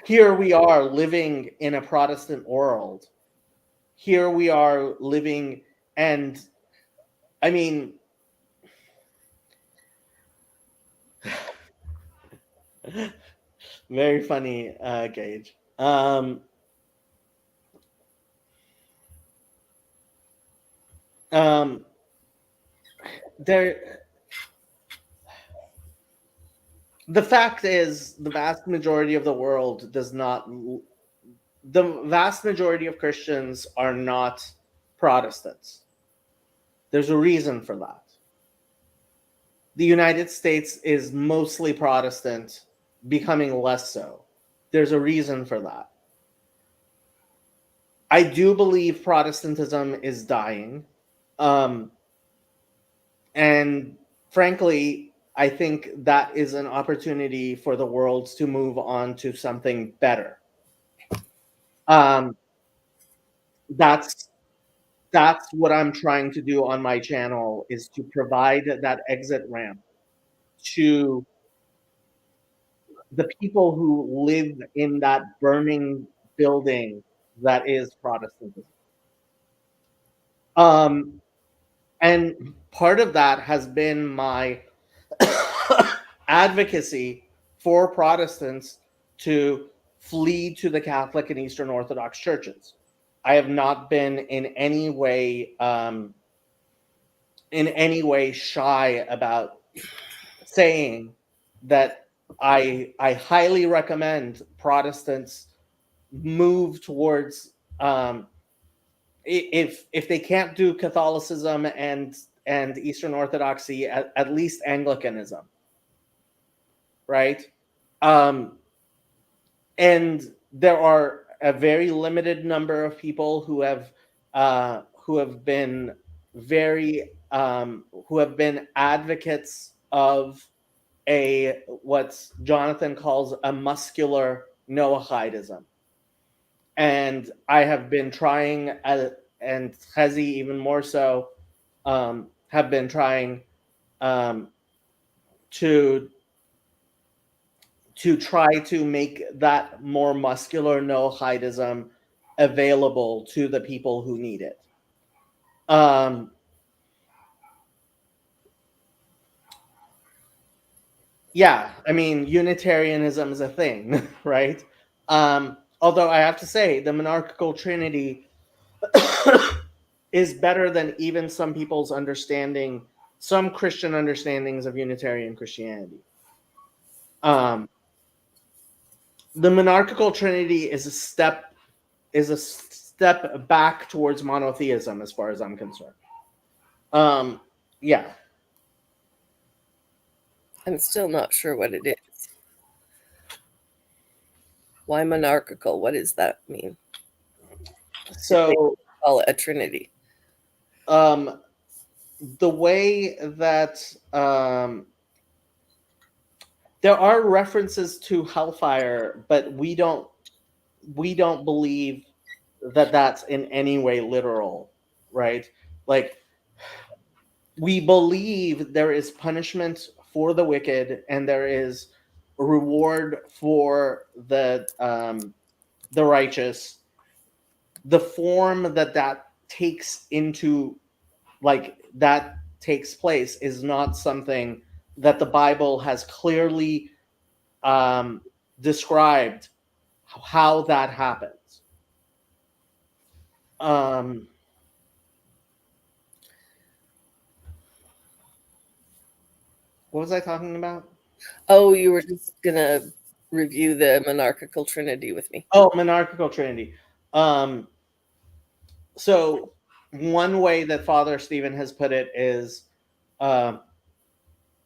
here we are living in a Protestant world. Here we are living, and I mean, very funny, Gage. There, the fact is, the vast majority of the world does not. The vast majority of Christians are not Protestants. There's a reason for that. The United States is mostly Protestant, becoming less so. There's a reason for that. I do believe Protestantism is dying. And frankly, I think that is an opportunity for the world to move on to something better. That's what I'm trying to do on my channel, is to provide that exit ramp to the people who live in that burning building that is Protestantism. And part of that has been my advocacy for Protestants to flee to the Catholic and Eastern Orthodox churches. I have not been in any way shy about saying that I highly recommend Protestants move towards, if they can't do Catholicism and Eastern Orthodoxy, at least Anglicanism, right? And there are a very limited number of people who have been who have been advocates of what Jonathan calls a muscular Noahidism. And I have been trying, and Chezi even more so, have been trying to try to make that more muscular Noahidism available to the people who need it. Yeah, I mean, Unitarianism is a thing, right? Although I have to say, the monarchical Trinity is better than even some people's understanding, some Christian understandings of Unitarian Christianity. The monarchical Trinity is a step back towards monotheism, as far as I'm concerned. Yeah. I'm still not sure what it is. Why monarchical? What does that mean? So Call it a trinity. The way that there are references to hellfire, but we don't believe that that's in any way literal, right? Like, we believe there is punishment for the wicked and there is a reward for the righteous. The form that takes into, like, that takes place is not something that the Bible has clearly described how that happens. What was I talking about? Oh, you were just gonna review the monarchical trinity with me. Oh, monarchical Trinity. So one way that Father Stephen has put it is, the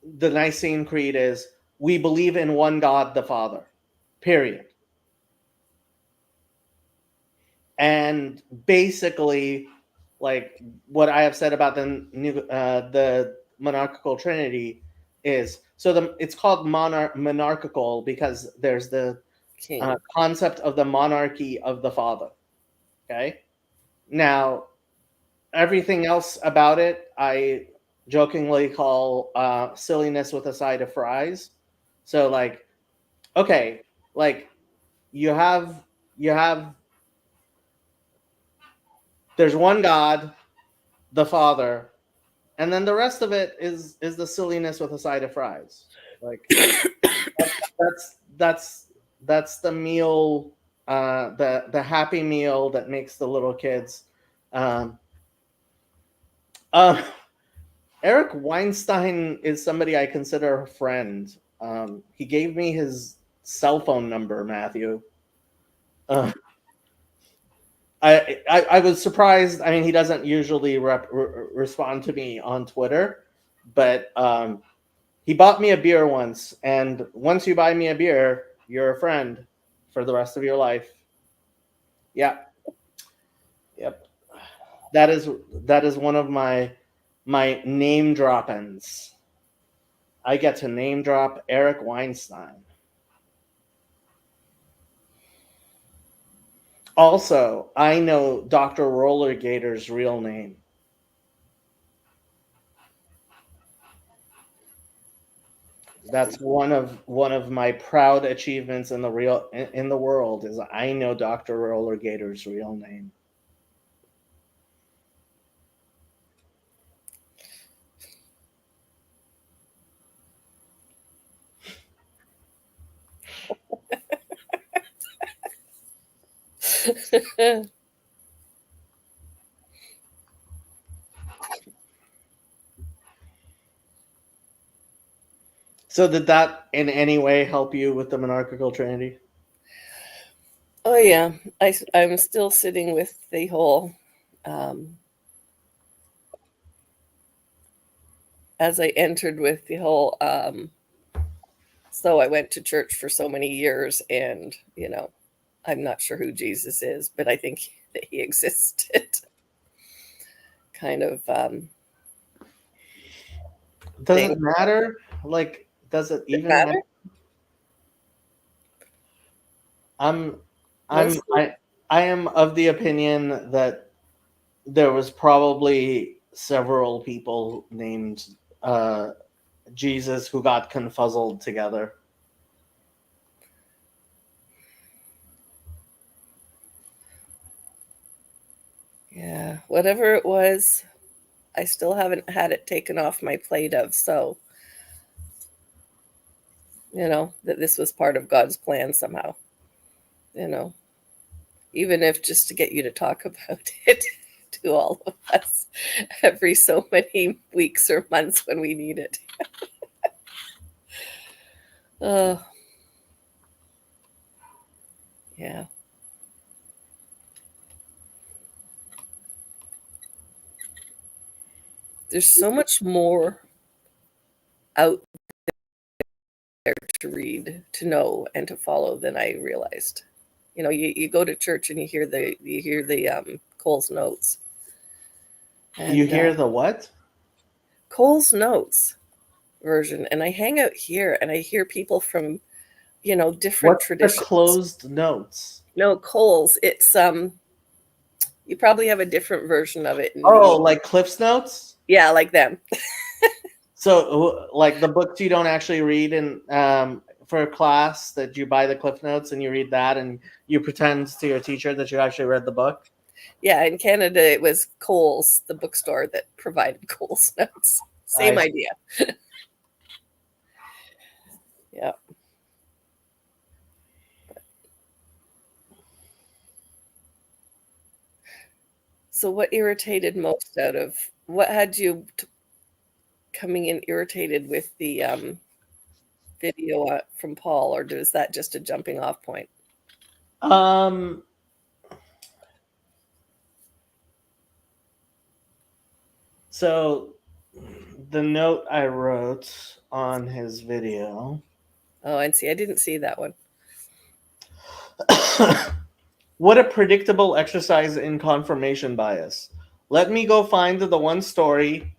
Nicene Creed is, we believe in one God the Father, period. And basically, like, what I have said about the monarchical Trinity is, so it's called monarchical because there's the concept of the monarchy of the Father. Okay, now everything else about it, I jokingly call silliness with a side of fries. So, like, okay, like, you have there's one God, the Father, and then the rest of it is the silliness with a side of fries. Like, that's the meal, the happy meal that makes the little kids. Eric Weinstein is somebody I consider a friend. He gave me his cell phone number, Matthew. I was surprised. I mean, he doesn't usually respond to me on Twitter, but he bought me a beer once, and once you buy me a beer, you're a friend for the rest of your life. Yeah. Yep. That is one of my name droppings. I get to name drop Eric Weinstein. Also, I know Dr. Rollergator's real name. That's one of my proud achievements in the world, is I know Dr. Rollergator's real name. So did that in any way help you with the monarchical Trinity? Oh yeah, I'm still sitting with the whole. As I entered with the whole. So I went to church for so many years, and I'm not sure who Jesus is, but I think that he existed. Kind of Does thing. it matter? Like, does it Does it even matter? matter? I'm I'm Mostly, I am of the opinion that there was probably several people named Jesus who got confuzzled together. yeah. Whatever it was, I still haven't had it taken off my plate of. So, that this was part of God's plan somehow. You know, even if just to get you to talk about it to all of us every so many weeks or months when we need it. Oh, yeah. There's so much more out there to read, to know, and to follow than I realized. You go to church and you hear the Cole's notes, You and hear the what? Cole's notes version, and I hang out here and I hear people from different What's the traditions. closed notes? No, Cole's. It's you probably have a different version of it in Oh, the like Cliff's Notes? yeah, like them. So, like the books you don't actually read in for a class, that you buy the Cliff Notes and you read that and you pretend to your teacher that you actually read the book. Yeah, in Canada it was Cole's, the bookstore that provided Cole's notes. Same I idea. Yeah. So what had you coming in irritated with the video from Paul, or is that just a jumping off point? um so the note I wrote on his video. Oh, and see, I didn't see that one. What a predictable exercise in confirmation bias. Let me go find the one story,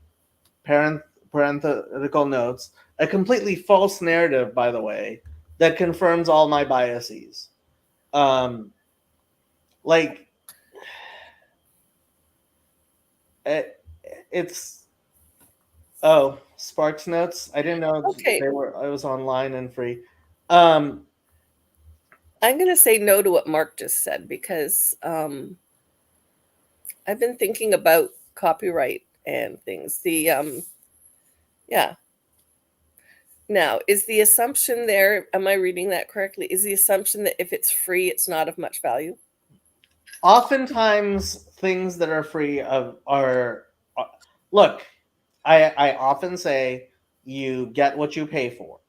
parenthetical notes, a completely false narrative, by the way, that confirms all my biases. Um, like, it's Sparks Notes. I didn't know Okay, they were. I was online and free. Um, I'm going to say no to what Mark just said because I've been thinking about copyright and things. Yeah. Now, is the assumption there, am I reading that correctly? Is the assumption that if it's free, it's not of much value? Oftentimes, things that are free are look. I often say you get what you pay for.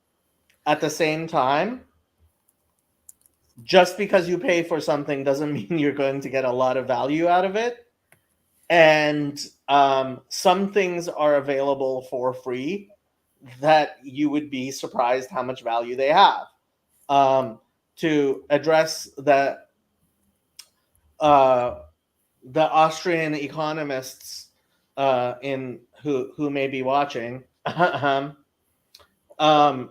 At the same time, just because you pay for something doesn't mean you're going to get a lot of value out of it. And some things are available for free that you would be surprised how much value they have. To address uh, the Austrian economists in who may be watching, um,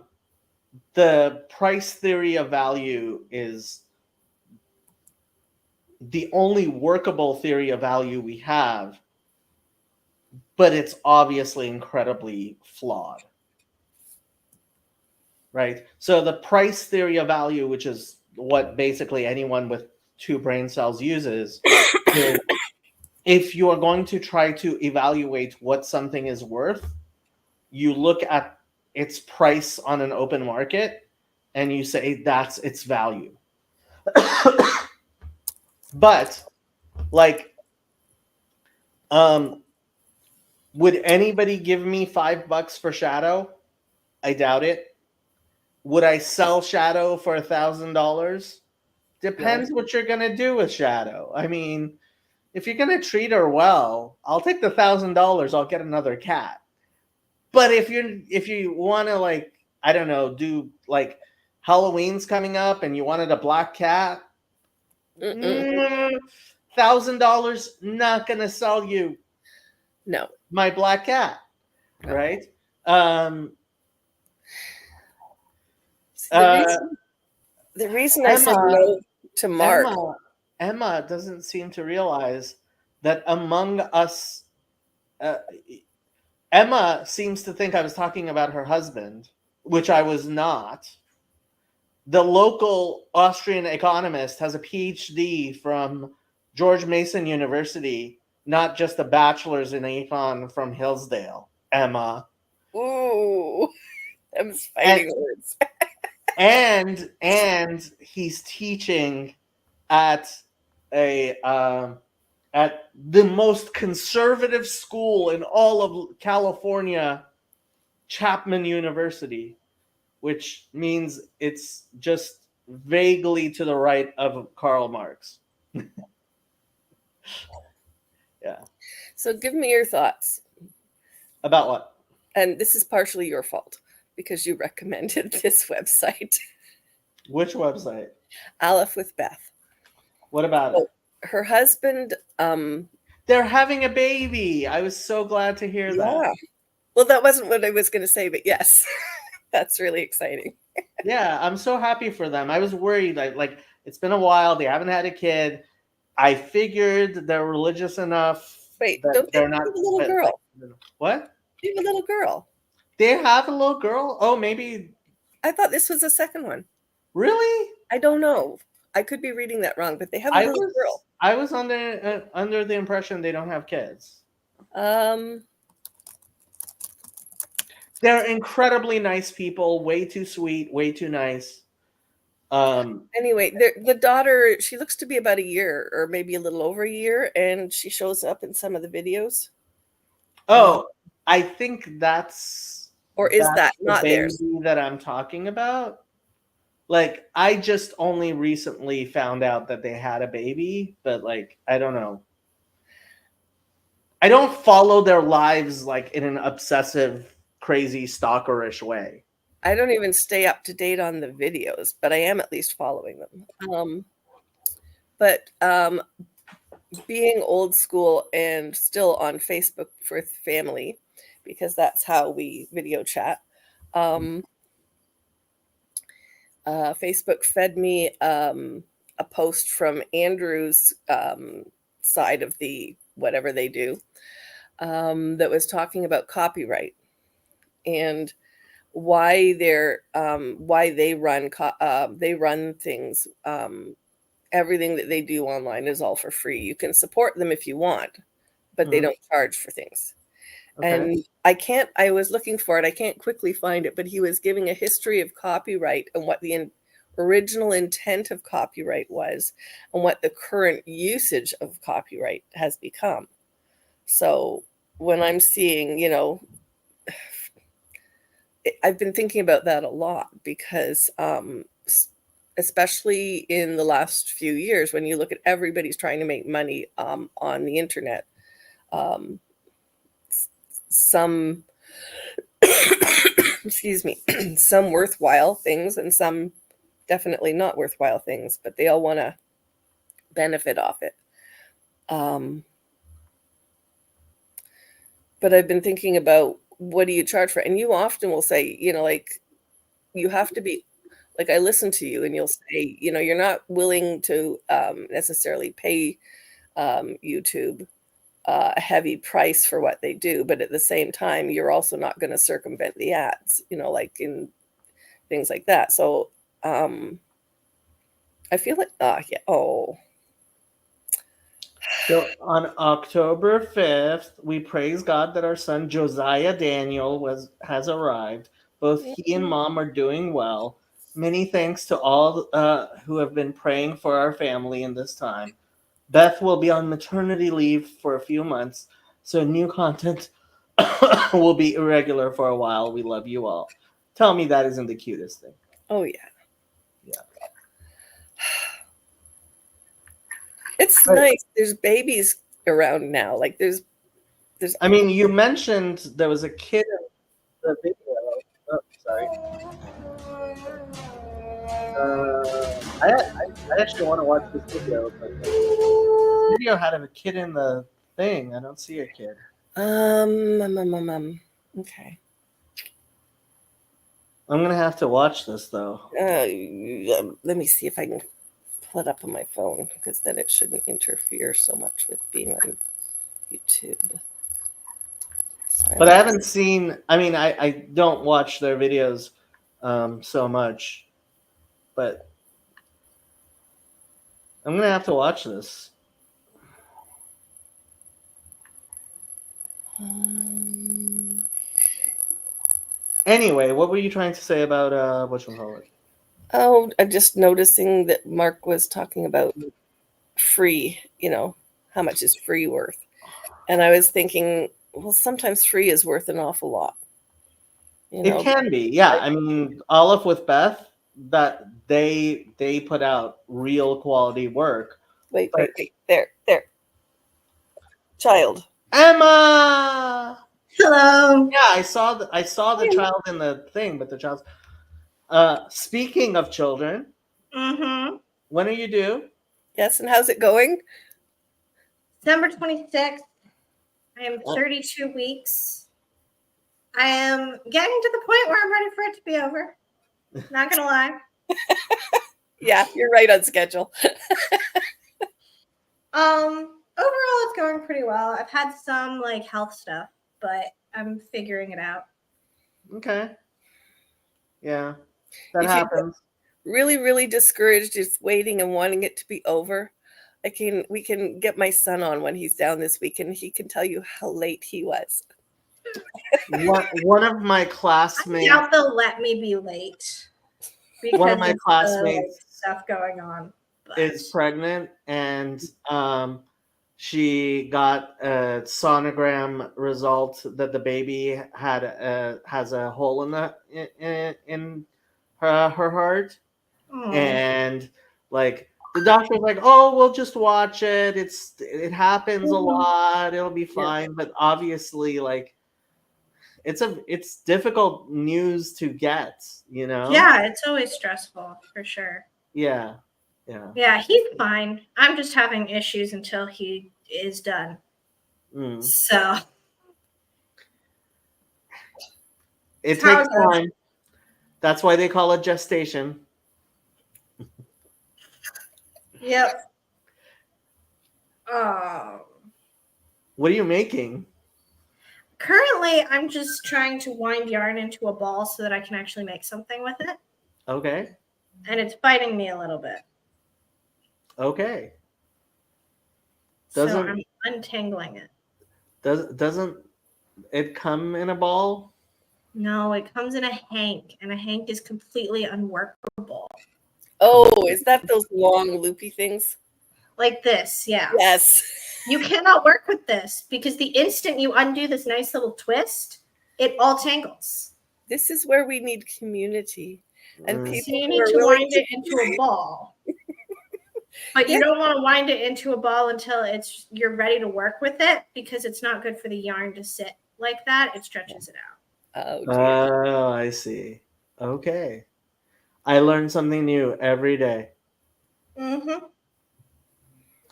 the price theory of value is the only workable theory of value we have, but it's obviously incredibly flawed. Right? So the price theory of value, which is what basically anyone with two brain cells uses, is if you are going to try to evaluate what something is worth, you look at its price on an open market and you say that's its value. But like, would anybody give me $5 for Shadow? I doubt it. Would I sell Shadow for $1,000? Depends what you're gonna do with Shadow. I mean, if you're gonna treat her well, I'll take the $1,000. I'll get another cat. But if you want to, like, I don't know, do like Halloween's coming up and you wanted a black cat, $1,000 not gonna sell you No. my black cat, No. right? The reason I said no to Mark. Emma doesn't seem to realize that among us, Emma seems to think I was talking about her husband, which I was not. The local Austrian economist has a PhD from George Mason University, not just a bachelor's in econ from Hillsdale. Emma. Ooh, I'm fighting words. and he's teaching at the most conservative school in all of California, Chapman University, which means it's just vaguely to the right of Karl Marx. Yeah. So give me your thoughts. About what? And this is partially your fault because you recommended this website. Which website? Aleph with Beth. What about it? Her husband. They're having a baby. I was so glad to hear that. Well, that wasn't what I was going to say, but yes, that's really exciting. Yeah, I'm so happy for them. I was worried. Like it's been a while. They haven't had a kid. I figured they're religious enough. Wait, don't they have a little girl? What? They have a little girl. They have a little girl? Oh, maybe. I thought this was the second one. Really? I don't know. I could be reading that wrong, but they have a little girl. I was under the impression they don't have kids. They're incredibly nice people. Way too sweet. Way too nice. Anyway, the daughter, she looks to be about a year or maybe a little over a year, and she shows up in some of the videos. Oh, I think that's... Or is that not theirs? That I'm talking about? Like, I just only recently found out that they had a baby, but, like, I don't know. I don't follow their lives, like, in an obsessive, crazy, stalkerish way. I don't even stay up to date on the videos, but I am at least following them. But being old school and still on Facebook for family, because that's how we video chat. Facebook fed me a post from Andrew's side of the whatever they do that was talking about copyright and why they run things. Everything that they do online is all for free. You can support them if you want, but they don't charge for things. Okay. And I was looking for it. I can't quickly find it, but he was giving a history of copyright and what the original intent of copyright was and what the current usage of copyright has become. So when I'm seeing, I've been thinking about that a lot because, especially in the last few years, when you look at everybody's trying to make money on the internet, some excuse me, some worthwhile things and some definitely not worthwhile things, but they all want to benefit off it. But I've been thinking about what do you charge for? And you often will say, like you have to be like, I listen to you and you'll say, you're not willing to necessarily pay YouTube a heavy price for what they do, but at the same time, you're also not going to circumvent the ads, like in things like that. So I feel like, So on October 5th, we praise God that our son Josiah Daniel has arrived. Both he and mom are doing well. Many thanks to all who have been praying for our family in this time. Beth will be on maternity leave for a few months, so new content will be irregular for a while. We love you all. Tell me that isn't the cutest thing. Oh yeah. Yeah. It's But, nice. There's babies around now. Like there's I mean, you mentioned there was a kid in the video. Oh, sorry. I actually want to watch this video, but this video had a kid in the thing. I don't see a kid. Okay. I'm gonna have to watch this though. Let me see if I can pull it up on my phone, because then it shouldn't interfere so much with being on YouTube. Sorry, But I haven't seen. I mean, I don't watch their videos so much, but I'm gonna have to watch this. Anyway, what were you trying to say about whatchamacallit? Oh, I'm just noticing that Mark was talking about free, how much is free worth? And I was thinking, well, sometimes free is worth an awful lot. It can be, yeah. I mean, Olive with Beth, that they put out real quality work. Wait, there. Child. Emma! Hello. Yeah, I saw the child in the thing, but the child's speaking of children, Mm-hmm. when are you due? Yes, and how's it going? December 26th. I am 32 weeks. I am getting to the point where I'm ready for it to be over. Not gonna lie. Yeah, you're right on schedule. Overall it's going pretty well. I've had some like health stuff, but I'm figuring it out. Okay. Yeah. That happens. Really, really discouraged, just waiting and wanting it to be over. We can get my son on when he's down this week, and he can tell you how late he was. One of my classmates. I doubt they'll let me be late. One of my classmates stuff going on is pregnant, and she got a sonogram result that the baby has a hole in her heart. Aww. And like the doctor's like, oh, we'll just watch it. It happens a lot. It'll be fine. Yeah. But obviously, like, it's difficult news to get, Yeah, it's always stressful for sure. Yeah. He's fine. I'm just having issues until he is done. So it takes time. That's why they call it gestation. Yep. What are you making? Currently, I'm just trying to wind yarn into a ball so that I can actually make something with it. Okay. And it's biting me a little bit. Okay. So I'm untangling it. Doesn't it come in a ball? No, it comes in a hank, and a hank is completely unworkable. Oh, is that those long loopy things? Like this, yeah. Yes. You cannot work with this because the instant you undo this nice little twist, it all tangles. This is where we need community. And people so you need to wind it into a ball. But you don't want to wind it into a ball until you're ready to work with it, because it's not good for the yarn to sit like that. It stretches it out. Oh, I see. Okay. I learn something new every day. Mm-hmm.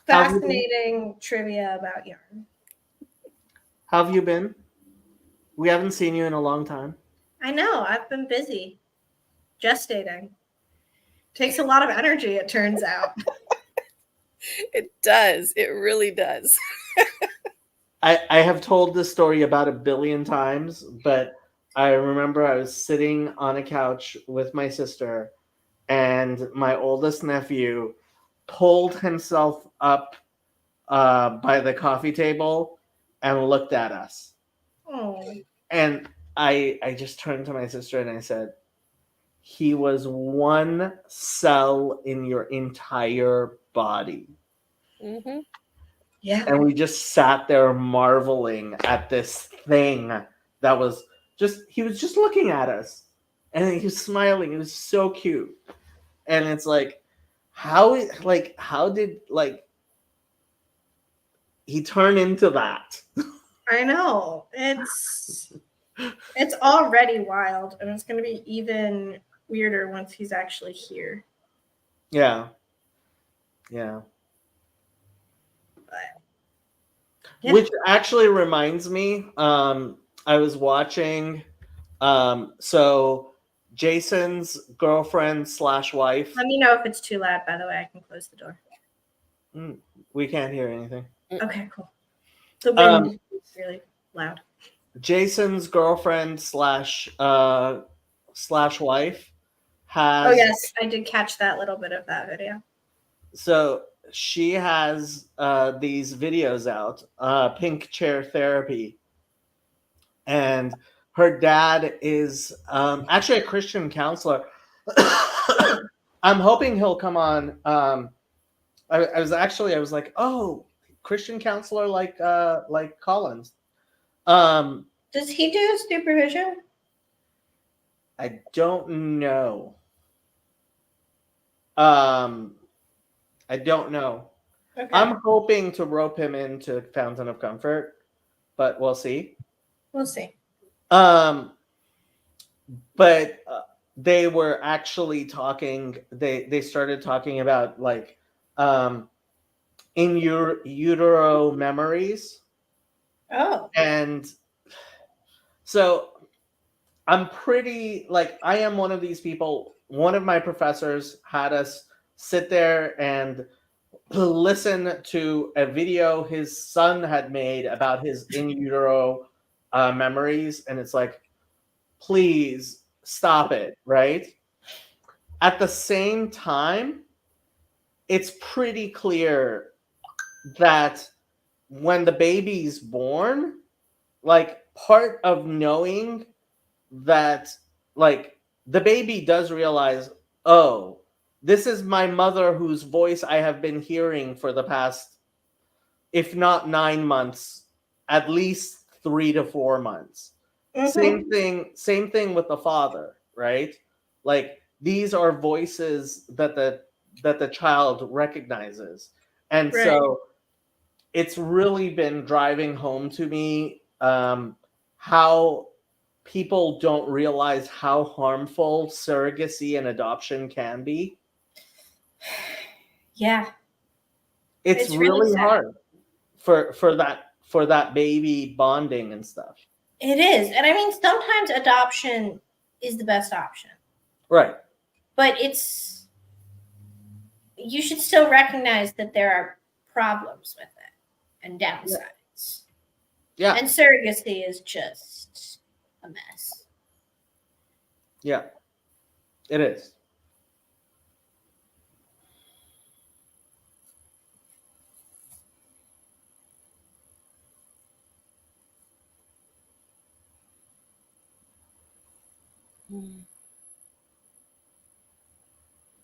Fascinating trivia about yarn. How have you been? We haven't seen you in a long time. I know. I've been busy gestating. Takes a lot of energy, it turns out. It does. It really does. I have told this story about 1 billion times, but I remember I was sitting on a couch with my sister, and my oldest nephew pulled himself up by the coffee table and looked at us. Oh. And I just turned to my sister and I said, he was one cell in your entire body. Mm-hmm. Yeah. And we just sat there marveling at this thing that was he was just looking at us. and he was smiling. It was so cute. And it's like, how did he turn into that? I know. It's already wild, and it's going to be even weirder once he's actually here. Yeah. Yeah. Which actually reminds me, I was watching, so Jason's girlfriend / wife. Let me know if it's too loud, by the way. I can close the door. We can't hear anything. Okay, cool. The wind is really loud. Jason's girlfriend / wife has. Oh yes, I did catch that little bit of that video. So she has these videos out, Pink Chair Therapy, and her dad is actually a Christian counselor. I'm hoping he'll come on. I was like, oh, Christian counselor like Collins. Does he do supervision? I don't know. I don't know. Okay. I'm hoping to rope him into Fountain of Comfort, but we'll see. We'll see. But they were actually talking. They started talking about like in utero memories. Oh. And so I'm pretty like, I am one of these people. One of my professors had us sit there and listen to a video his son had made about his in utero memories, and it's like, please stop it, right? At the same time, it's pretty clear that when the baby's born, like, part of knowing that, like, the baby does realize, oh, this is my mother whose voice I have been hearing for the past, if not 9 months, at least 3 to 4 months. Mm-hmm. Same thing with the father, right? Like, these are voices that the child recognizes. And Right. so it's really been driving home to me how people don't realize how harmful surrogacy and adoption can be. Yeah. It's really sad. hard for that baby bonding and stuff. It is. And I mean, sometimes adoption is the best option. Right. But you should still recognize that there are problems with it and downsides. Yeah. And surrogacy is just a mess. Yeah. It is.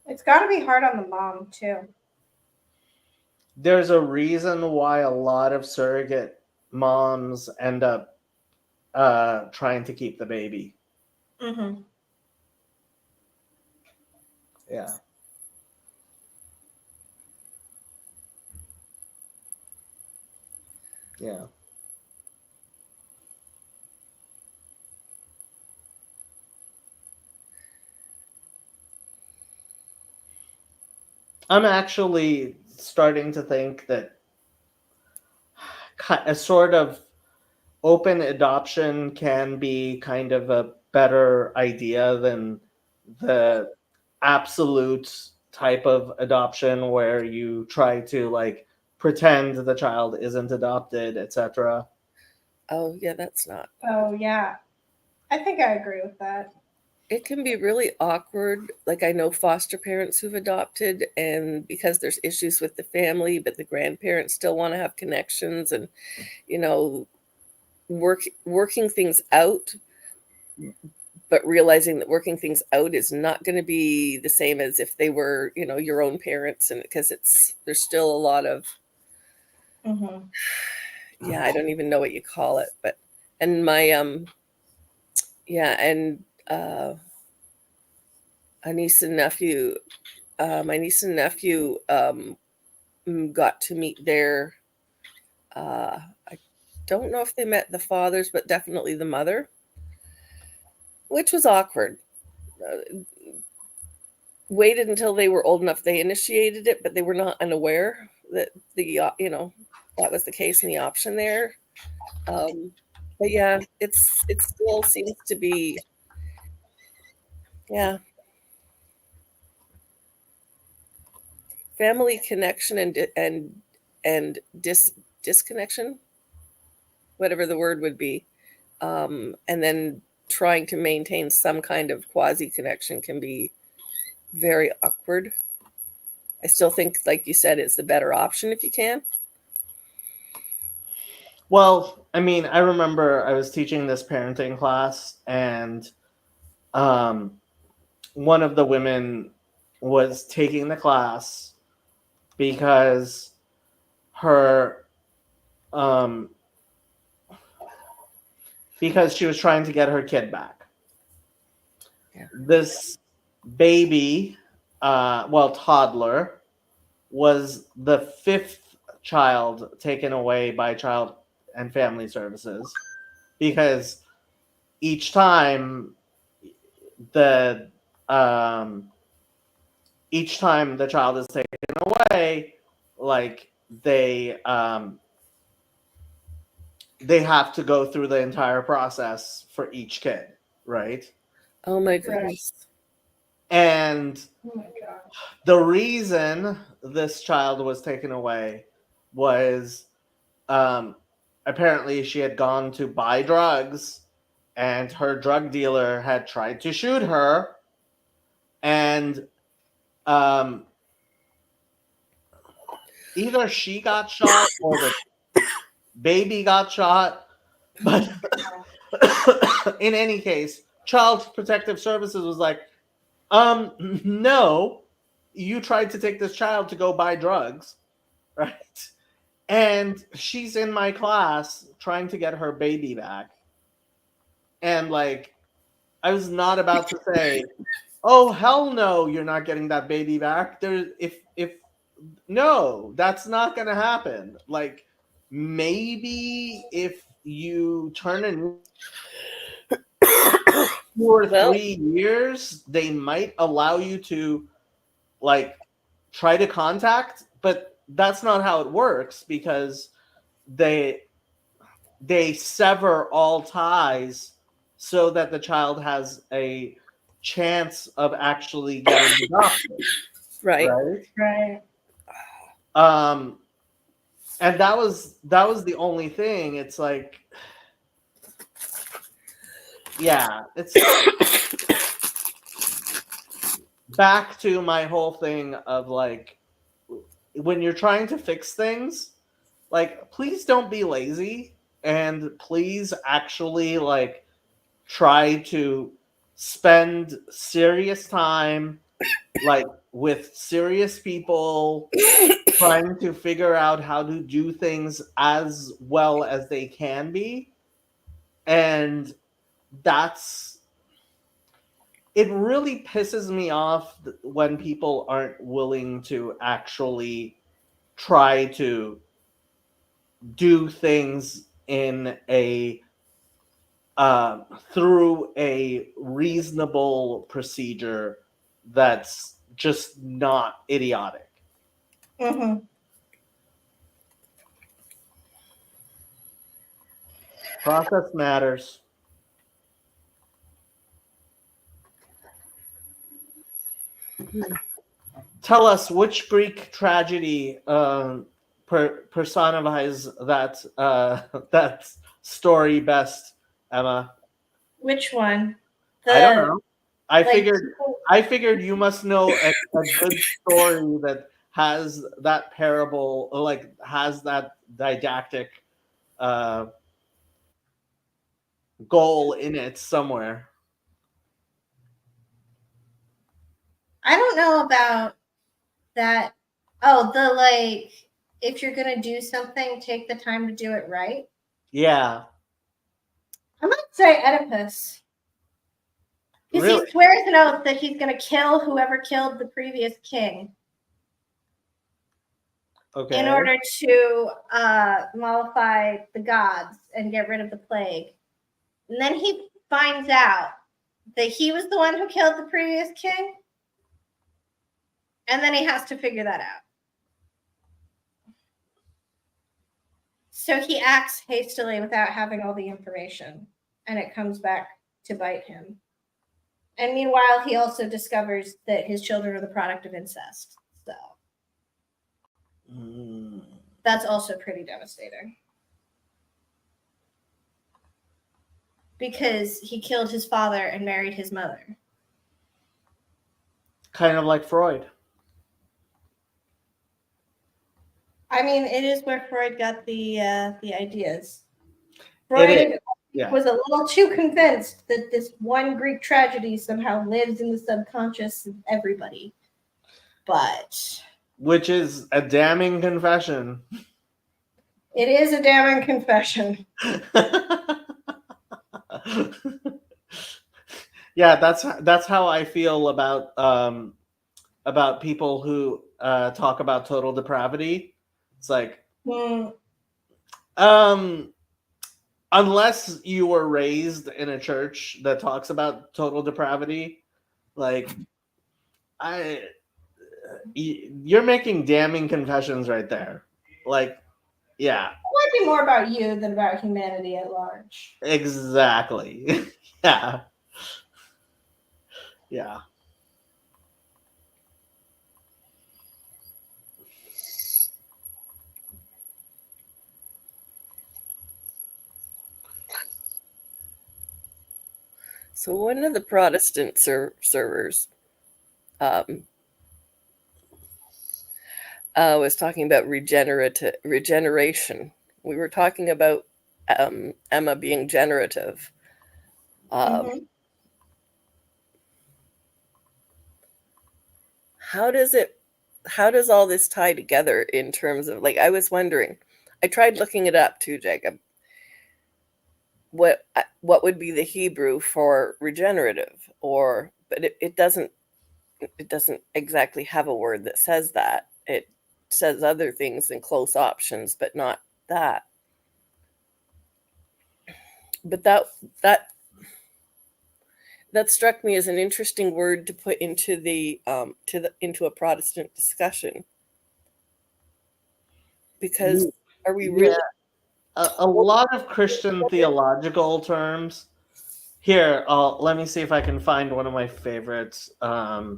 It's got to be hard on the mom, too. There's a reason why a lot of surrogate moms end up trying to keep the baby. Mm-hmm. Yeah. Yeah. I'm actually starting to think that a sort of open adoption can be kind of a better idea than the absolute type of adoption where you try to like pretend the child isn't adopted, etc. Oh, yeah, that's not. Oh, yeah. I think I agree with that. It can be really awkward. Like, I know foster parents who've adopted, and because there's issues with the family, but the grandparents still want to have connections and, you know, working things out, but realizing that working things out is not going to be the same as if they were, you know, your own parents. And because there's still a lot of, yeah, I don't even know what you call it, but, and my, yeah. And, my niece and nephew got to meet their, I don't know if they met the fathers, but definitely the mother, which was awkward. Waited until they were old enough. They initiated it, but they were not unaware that that was the case in the option there. But yeah, it still seems to be, yeah, family connection and disconnection, whatever the word would be, and then trying to maintain some kind of quasi connection can be very awkward. I still think, like you said, it's the better option if you can. Well, I mean, I remember I was teaching this parenting class, and one of the women was taking the class because because she was trying to get her kid back. Yeah. This baby, toddler, was the fifth child taken away by Child and Family Services, because each time the child is taken away, like they have to go through the entire process for each kid, right? Oh my goodness. And Oh my God. the reason this child was taken away was apparently she had gone to buy drugs, and her drug dealer had tried to shoot her, and either she got shot or the baby got shot. But in any case, Child Protective Services was like, no, you tried to take this child to go buy drugs, right? And she's in my class trying to get her baby back. And like, I was not about to say, oh, hell no, you're not getting that baby back. No, that's not going to happen. Like, maybe if you turn in 2 or 3 years, they might allow you to like try to contact, but that's not how it works, because they sever all ties so that the child has a chance of actually getting adopted. Right. And that was the only thing. It's like, yeah, it's back to my whole thing of like, when you're trying to fix things, like, please don't be lazy, and please actually like try to spend serious time like with serious people trying to figure out how to do things as well as they can be. And it really pisses me off when people aren't willing to actually try to do things in a through a reasonable procedure that's just not idiotic. Mm-hmm. Process matters. Tell us which Greek tragedy personifies that that story best, Emma. Which one? I don't know. I people- figured you must know a good story that has that parable, like has that didactic goal in it somewhere. I don't know about that. Oh, the like, if you're gonna do something, take the time to do it right. Yeah. I might say Oedipus. Because Really? he swears an oath that he's going to kill whoever killed the previous king Okay. in order to mollify the gods and get rid of the plague. And then he finds out that he was the one who killed the previous king. And then he has to figure that out. So he acts hastily without having all the information. And it comes back to bite him. And meanwhile, he also discovers that his children are the product of incest. So that's also pretty devastating. Because he killed his father and married his mother. Kind of like Freud. I mean, it is where Freud got the ideas. Freud was a little too convinced that this one Greek tragedy somehow lives in the subconscious of everybody. But which is a damning confession. It is a damning confession. Yeah, that's how I feel about people who talk about total depravity. It's like, unless you were raised in a church that talks about total depravity, like you're making damning confessions right there. Like, yeah. It might be more about you than about humanity at large. Exactly. Yeah. Yeah. So one of the Protestant servers was talking about regeneration. We were talking about Emma being generative. How does all this tie together in terms of, like, I was wondering, I tried looking it up too, Jacob. What would be the Hebrew for regenerative? But it doesn't exactly have a word that says that. It says other things in close options, but not that. But that struck me as an interesting word to put into into a Protestant discussion. Because are we really? Yeah. A lot of Christian theological terms. Here, let me see if I can find one of my favorites. Articles.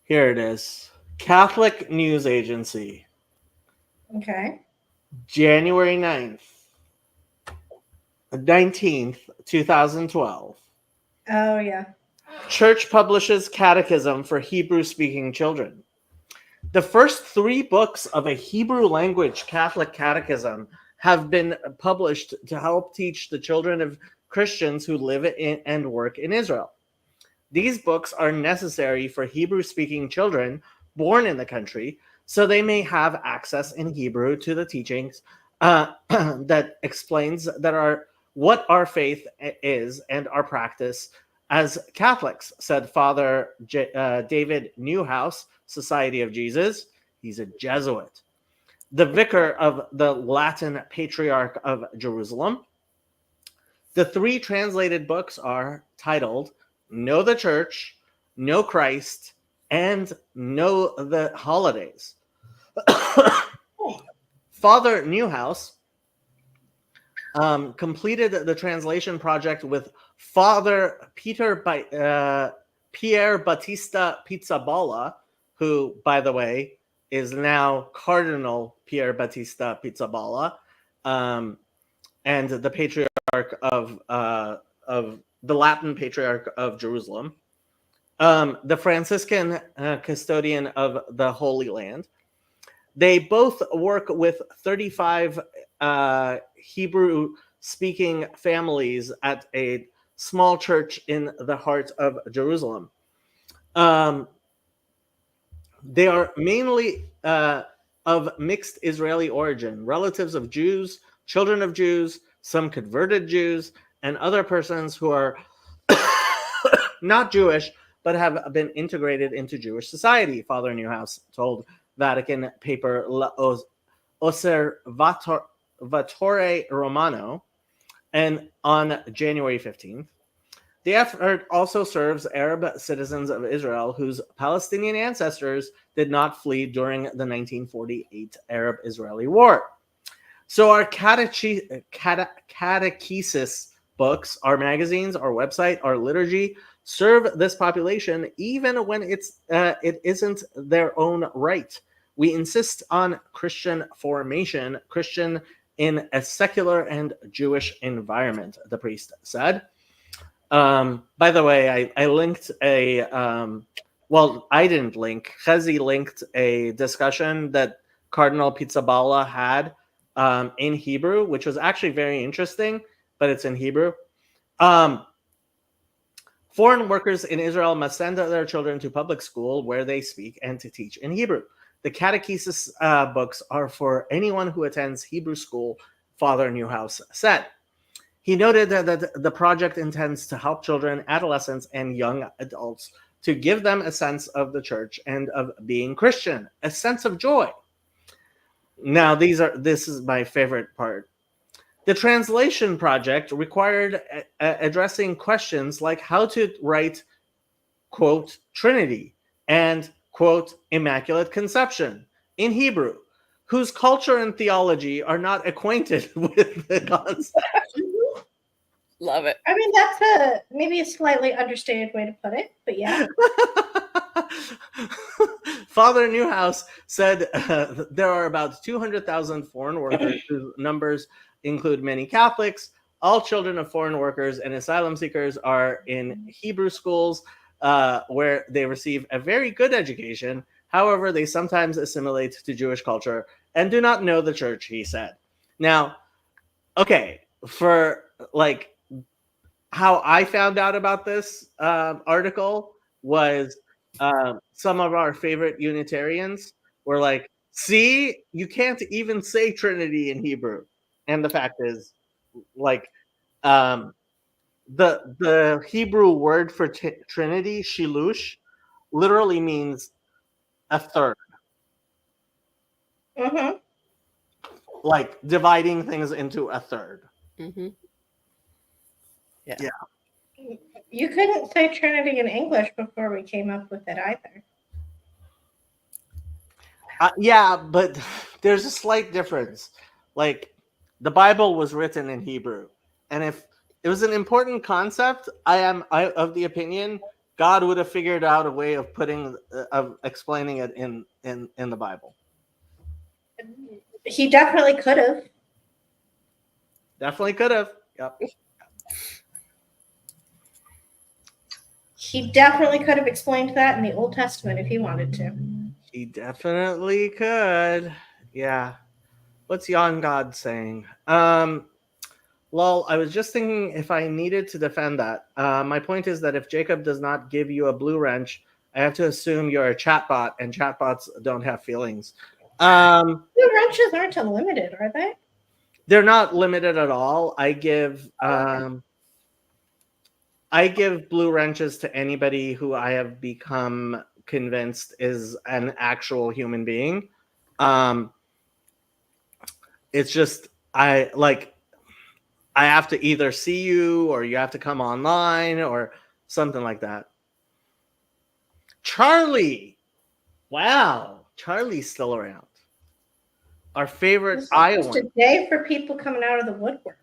Here it is. Catholic News Agency. Okay. January 19th, 2012. Oh, yeah. Church publishes Catechism for Hebrew-speaking children. The first 3 books of a Hebrew language Catholic catechism have been published to help teach the children of Christians who live in and work in Israel. These books are necessary for Hebrew-speaking children born in the country, so they may have access in Hebrew to the teachings that explains what our faith is and our practice as Catholics, said Father David Newhouse, Society of Jesus. He's a Jesuit. The vicar of the Latin Patriarch of Jerusalem. The 3 translated books are titled Know the Church, Know Christ, and Know the Holidays. Father Newhouse completed the translation project with Father Pierre Battista Pizzaballa, who, by the way, is now Cardinal Pierre Battista Pizzaballa, and the Patriarch of the Latin Patriarch of Jerusalem, the Franciscan custodian of the Holy Land. They both work with 35 Hebrew-speaking families at a small church in the heart of Jerusalem. They are mainly of mixed Israeli origin, relatives of Jews, children of Jews, some converted Jews, and other persons who are not Jewish but have been integrated into Jewish society, Father Newhouse told Vatican paper Osservatore Romano, and on January 15th. The effort also serves Arab citizens of Israel whose Palestinian ancestors did not flee during the 1948 Arab-Israeli War. So our catechesis books, our magazines, our website, our liturgy serve this population even when it isn't their own right. We insist on Christian formation, Christian in a secular and Jewish environment, the priest said. By the way, I linked a well, I didn't link. Chezi linked a discussion that Cardinal Pizzaballa had in Hebrew, which was actually very interesting, but it's in Hebrew. Foreign workers in Israel must send their children to public school where they speak and to teach in Hebrew. The catechesis books are for anyone who attends Hebrew school, Father Newhouse said. He noted that the project intends to help children, adolescents, and young adults to give them a sense of the church and of being Christian, a sense of joy. Now, this is my favorite part. The translation project required addressing questions like how to write, quote, Trinity and, quote, Immaculate Conception in Hebrew, whose culture and theology are not acquainted with the concept. Love it. I mean, that's maybe a slightly understated way to put it, but yeah. Father Newhouse said there are about 200,000 foreign workers whose numbers include many Catholics. All children of foreign workers and asylum seekers are in Hebrew schools where they receive a very good education. However, they sometimes assimilate to Jewish culture and do not know the church, he said. Now, okay, for like how I found out about this article was some of our favorite Unitarians were like, see, you can't even say Trinity in Hebrew. And the fact is, like, the Hebrew word for Trinity, shilush, literally means a third. Mm-hmm. Like dividing things into a third. Mm-hmm. Yeah. You couldn't say Trinity in English before we came up with it either. Yeah, but there's a slight difference. Like, the Bible was written in Hebrew, and if it was an important concept, I am of the opinion God would have figured out a way of explaining it in the Bible. He definitely could have. Definitely could have. Yep. He definitely could have explained that in the Old Testament if he wanted to. He definitely could. Yeah. What's yon God saying? Lol, I was just thinking if I needed to defend that. My point is that if Jacob does not give you a blue wrench, I have to assume you're a chatbot, and chatbots don't have feelings. Blue wrenches aren't unlimited, are they? They're not limited at all. I give blue wrenches to anybody who I have become convinced is an actual human being. It's just I have to either see you or you have to come online or something like that. Charlie. Wow. Charlie's still around. Our favorite This is Iowan. just a day for people coming out of the woodwork.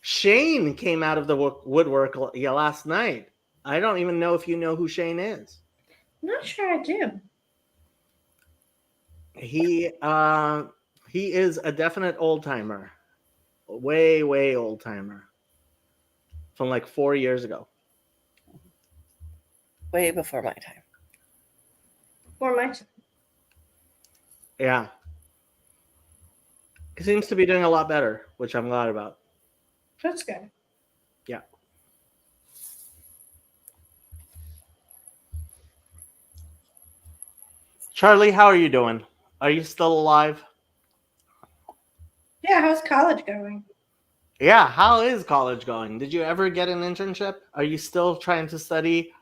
Shane came out of the woodwork last night. I don't even know if you know who Shane is. I'm not sure I do. He is a definite old timer. Way old timer. From like 4 years ago. Way before my time. Or my time. Yeah. He seems to be doing a lot better, which I'm glad about. That's good. Yeah. Charlie, how are you doing? Are you still alive? Yeah, how's college going? Yeah, how is college going? Did you ever get an internship? Are you still trying to study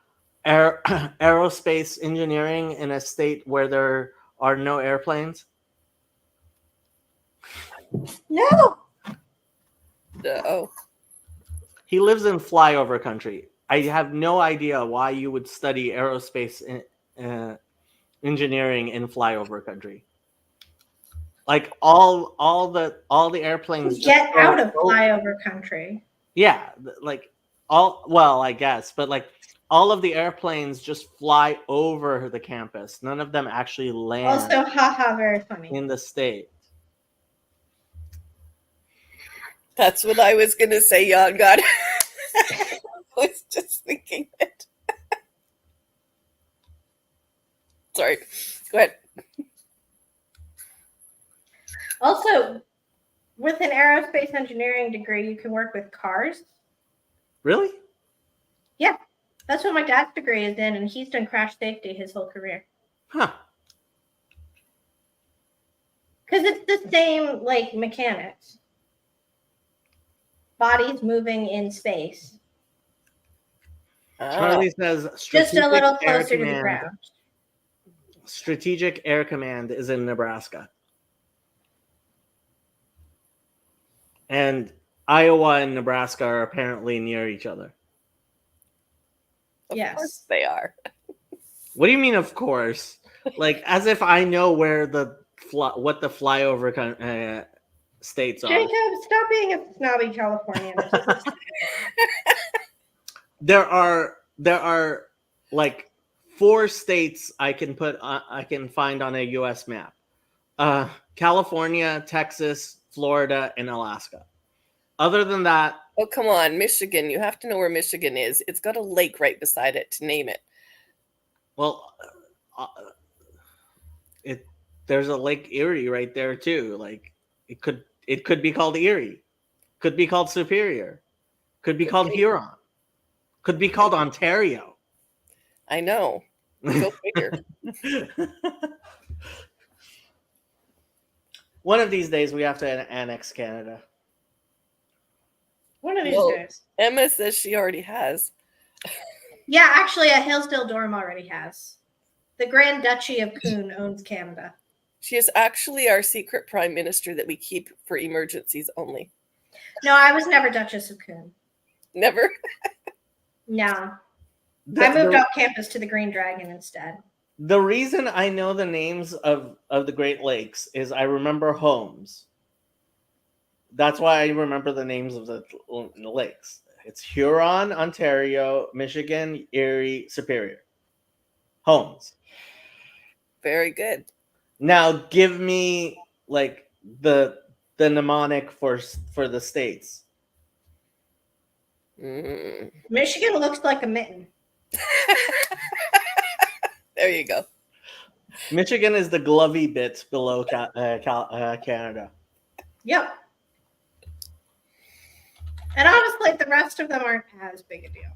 aerospace engineering in a state where there are no airplanes? No. Oh, He lives in flyover country. I have no idea why you would study aerospace engineering in flyover country. Like all the airplanes just Get go out of flyover country. Yeah, like I guess, but like all of the airplanes just fly over the campus. None of them actually land Also, haha, very funny. in the state. that's what I was going to say, Jan God. I was just thinking it. Sorry. Go ahead. Also, with an aerospace engineering degree, you can work with cars. Really? Yeah, that's what my dad's degree is in, and he's done crash safety his whole career. Huh. Because it's the same, like, mechanics. Bodies moving in space. Charlie says Just a little Air closer to the Command- ground. Strategic Air Command is in Nebraska. And Iowa and Nebraska are apparently near each other. Of Yes. course they are. What do you mean, of course? Like, as if I know where what the flyover states are. Jacob, stop being a snobby Californian. There are like 4 states I can find on a U.S. map: California, Texas, Florida, and Alaska. Other than that, Oh, come on. Michigan. You have to know where Michigan is. It's got a lake right beside it to name it. well, there's a Lake Erie right there too. Like it could be called Erie, could be called Superior, could be called Huron, could be called Ontario. I know. Go figure. One of these days we have to annex Canada. One of these Well, days. Emma says she already has. Yeah, actually, a Hillsdale Durham already has. The Grand Duchy of Coon owns Canada. She is actually our secret prime minister that we keep for emergencies only. No, I was never Duchess of Coon. Never. No. I moved off campus to the Green Dragon instead. The reason I know the names of the Great Lakes is I remember Holmes. That's why I remember the names of the lakes. It's Huron, Ontario, Michigan, Erie, Superior. Holmes. Very good. Now give me like the mnemonic for the states. Michigan looks like a mitten. There you go. Michigan is the glovey bit below Canada. Yep. And honestly, the rest of them aren't as big a deal.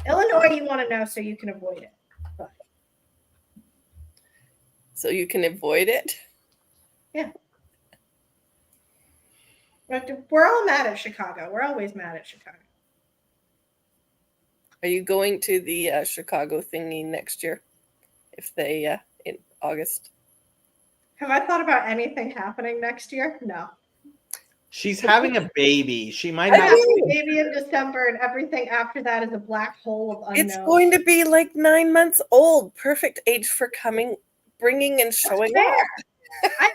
Illinois, you want to know so you can avoid it. But So you can avoid it? we're all mad at Chicago. We're always mad at Chicago. Are you going to the Chicago thingy next year? If they, in August? Have I thought about anything happening next year? No. She's having a baby. She might I have. have a baby in December, and everything after that is a black hole of unknown. It's going to be like 9 months old. Perfect age for bringing and showing fair. off. I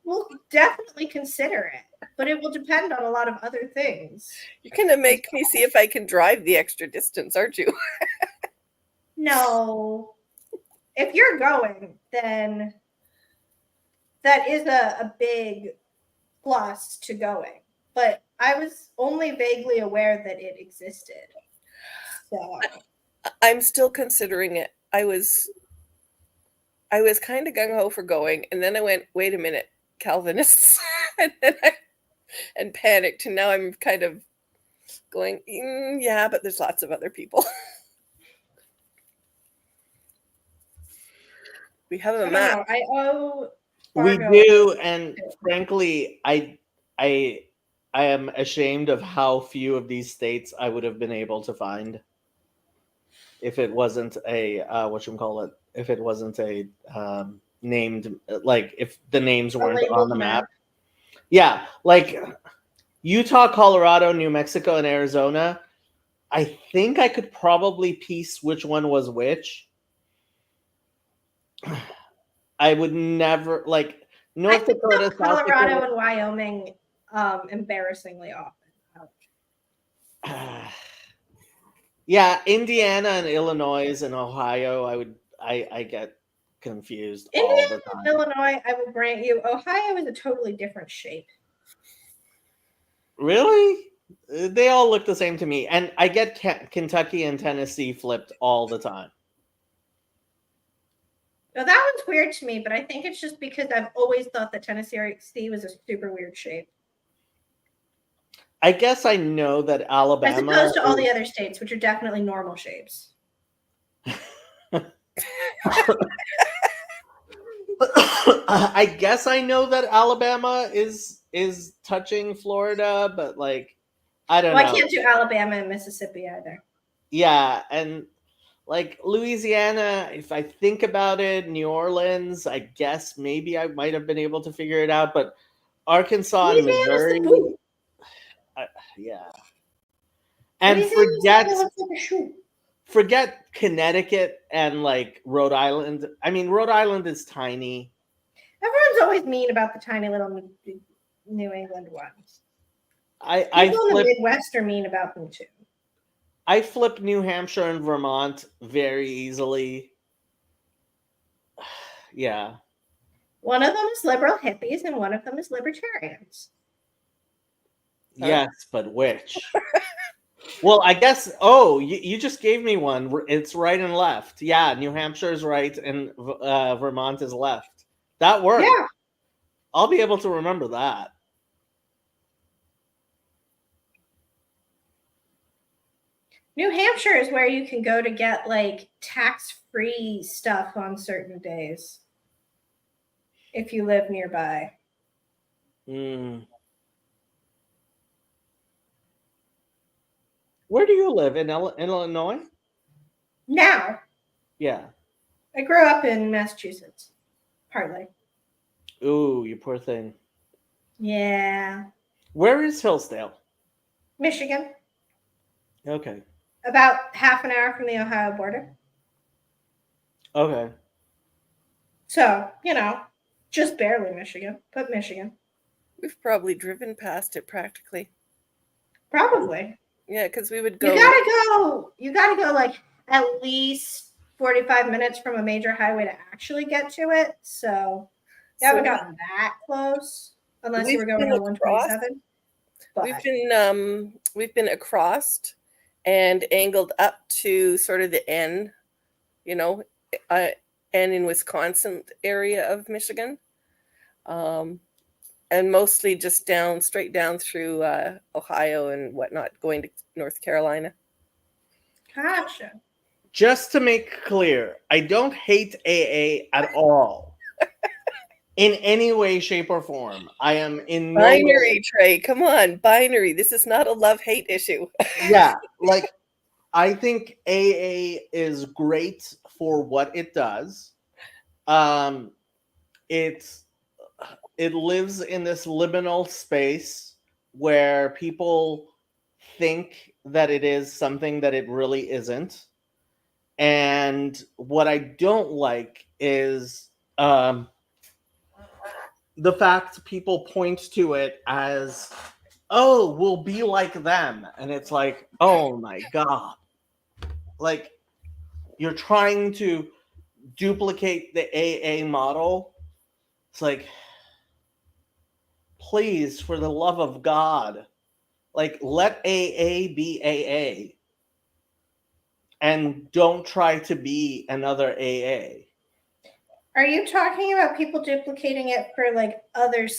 will definitely consider it, but it will depend on a lot of other things. You're going to make me see if I can drive the extra distance, aren't you? No. If you're going, then that is a big plus to going. But I was only vaguely aware that it existed. So I'm still considering it. I was kind of gung-ho for going, and then I went, wait a minute, Calvinists, and panicked, and now I'm kind of going, yeah, but there's lots of other people. We have I a don't map. know. I owe We Fargo. do, and frankly, I am ashamed of how few of these states I would have been able to find if it wasn't a whatchamacallit, if it wasn't a named, like if the names A weren't on labeled the map. map. Yeah, like Utah, Colorado, New Mexico, and Arizona. I think I could probably piece which one was which. I would never like I North think Dakota, of South Colorado Dakota. and Wyoming embarrassingly often. Yeah, Indiana and Illinois and Ohio, I get confused all Indiana the and time. Illinois, I will grant you. Ohio is a totally different shape. Really? They all look the same to me. And I get Kentucky and Tennessee flipped all the time. Now that one's weird to me, but I think it's just because I've always thought that Tennessee was a super weird shape. I guess I know that Alabama. As opposed to all the other states, which are definitely normal shapes. I guess I know that Alabama is touching Florida, but like I don't know. I can't do Alabama and Mississippi either. Yeah, and like Louisiana, if I think about it, New Orleans, I guess maybe I might have been able to figure it out, but Arkansas and Missouri, yeah. And forget Connecticut and like Rhode Island. I mean, Rhode Island is tiny. Everyone's always mean about the tiny little New England ones. People in the Midwest are mean about them too. I flip New Hampshire and Vermont very easily. Yeah. One of them is liberal hippies and one of them is libertarians. Yes, but which? Well, I guess, you just gave me one. It's right and left. Yeah, New Hampshire is right and Vermont is left. That works. Yeah. I'll be able to remember that. New Hampshire is where you can go to get like tax-free stuff on certain days if you live nearby. Where do you live? In Illinois? Now. Yeah. I grew up in Massachusetts, partly. Ooh, you poor thing. Yeah. Where is Hillsdale? Michigan. Okay. About half an hour from the Ohio border. Okay. So, just barely Michigan, but Michigan. We've probably driven past it practically. Probably. Yeah, because we would go. You gotta go like at least 45 minutes from a major highway to actually get to it. So you haven't gotten that close unless you were going on 127. We've been across and angled up to sort of the end, and in Wisconsin area of Michigan. And mostly just straight down through Ohio and whatnot, going to North Carolina. Gotcha. Just to make clear, I don't hate AA at all. In any way, shape, or form. I am in no binary, Trey. Come on, binary. This is not a love-hate issue. Yeah, like I think AA is great for what it does. It lives in this liminal space where people think that it is something that it really isn't. And what I don't like is the fact people point to it as, oh, we'll be like them. And it's like, oh my God. Like, you're trying to duplicate the AA model. It's like, please, for the love of God, like, let AA be AA. And don't try to be another AA. Are you talking about people duplicating it for like other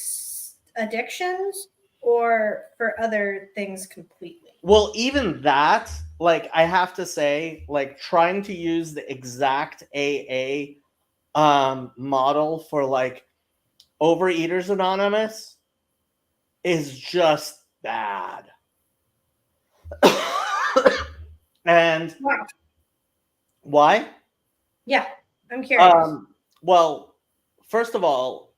addictions or for other things completely? Well, even that, like, I have to say, like, trying to use the exact AA model for like Overeaters Anonymous is just bad. And Wow. why? Yeah, I'm curious. Well, first of all,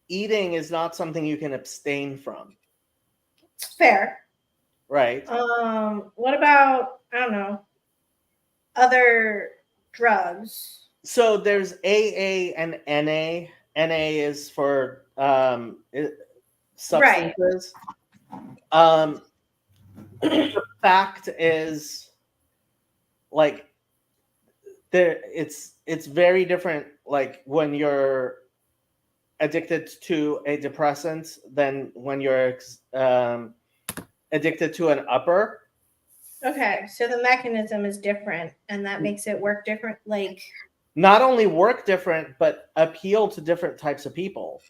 eating is not something you can abstain from, It's fair. right? What about, I don't know, other drugs? So there's AA and NA. NA is for substances. The fact is, like, it's very different. Like when you're addicted to a depressant than when you're addicted to an upper. Okay, so the mechanism is different, and that makes it work different. Like, not only work different, but appeal to different types of people.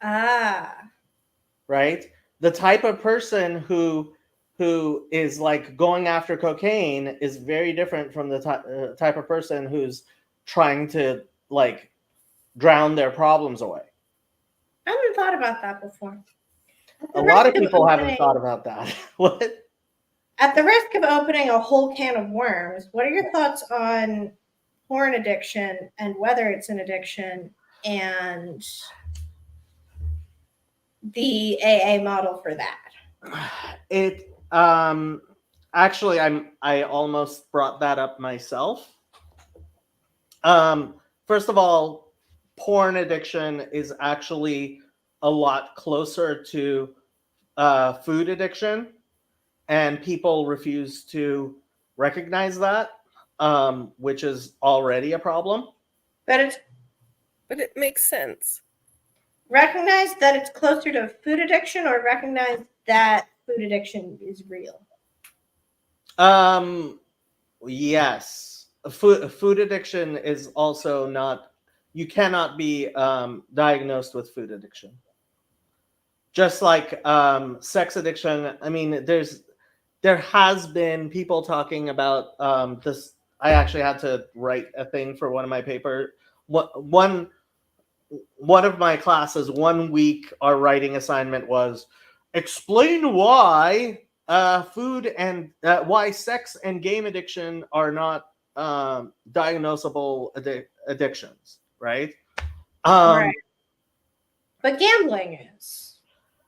Right? The type of person who is like going after cocaine is very different from the type of person who's trying to like drown their problems away. I haven't thought about that before. A lot of people haven't thought about that. What? At the risk of opening a whole can of worms, what are your thoughts on porn addiction and whether it's an addiction and the AA model for that? It actually I almost brought that up myself. First of all, porn addiction is actually a lot closer to food addiction, and people refuse to recognize that, which is already a problem. But it makes sense. Recognize that it's closer to food addiction, or recognize that food addiction is real? Yes. Food addiction is also not, you cannot be diagnosed with food addiction. Just like sex addiction. I mean, there has been people talking about this. I actually had to write a thing for one of my papers. One of my classes, 1 week, our writing assignment was explain why food and why sex and game addiction are not diagnosable addictions, right? Right. But gambling is.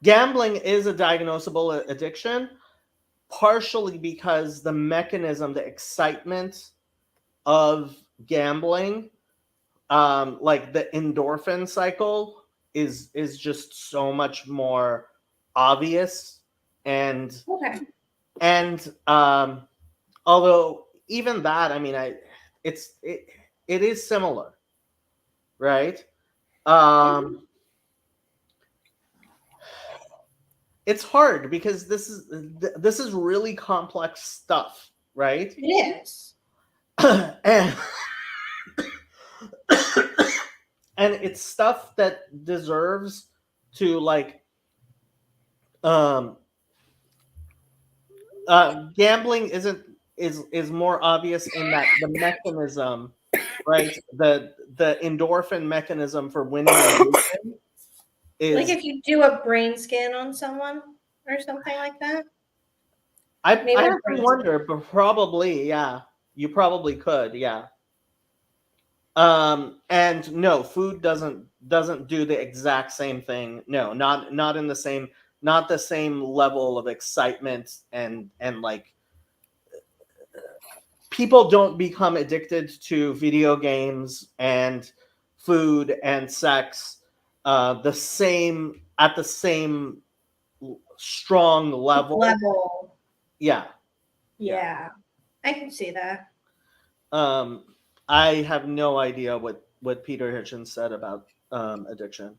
Gambling is a diagnosable addiction, partially because the mechanism, the excitement of gambling, like the endorphin cycle, is just so much more obvious, and Okay. and although even that, I mean, it is similar, right? It's hard because this is really complex stuff, right? It is. and and it's stuff that deserves to like gambling is more obvious in that the mechanism, right? The endorphin mechanism for winning and losing is Like if you do a brain scan on someone or something like that. I often wonder, but probably, yeah, you probably could, yeah. And no, food doesn't do the exact same thing. No, not in the same, not the same level of excitement, and like people don't become addicted to video games and food and sex the same at the same strong level. Yeah. I can see that. I have no idea what Peter Hitchens said about addiction.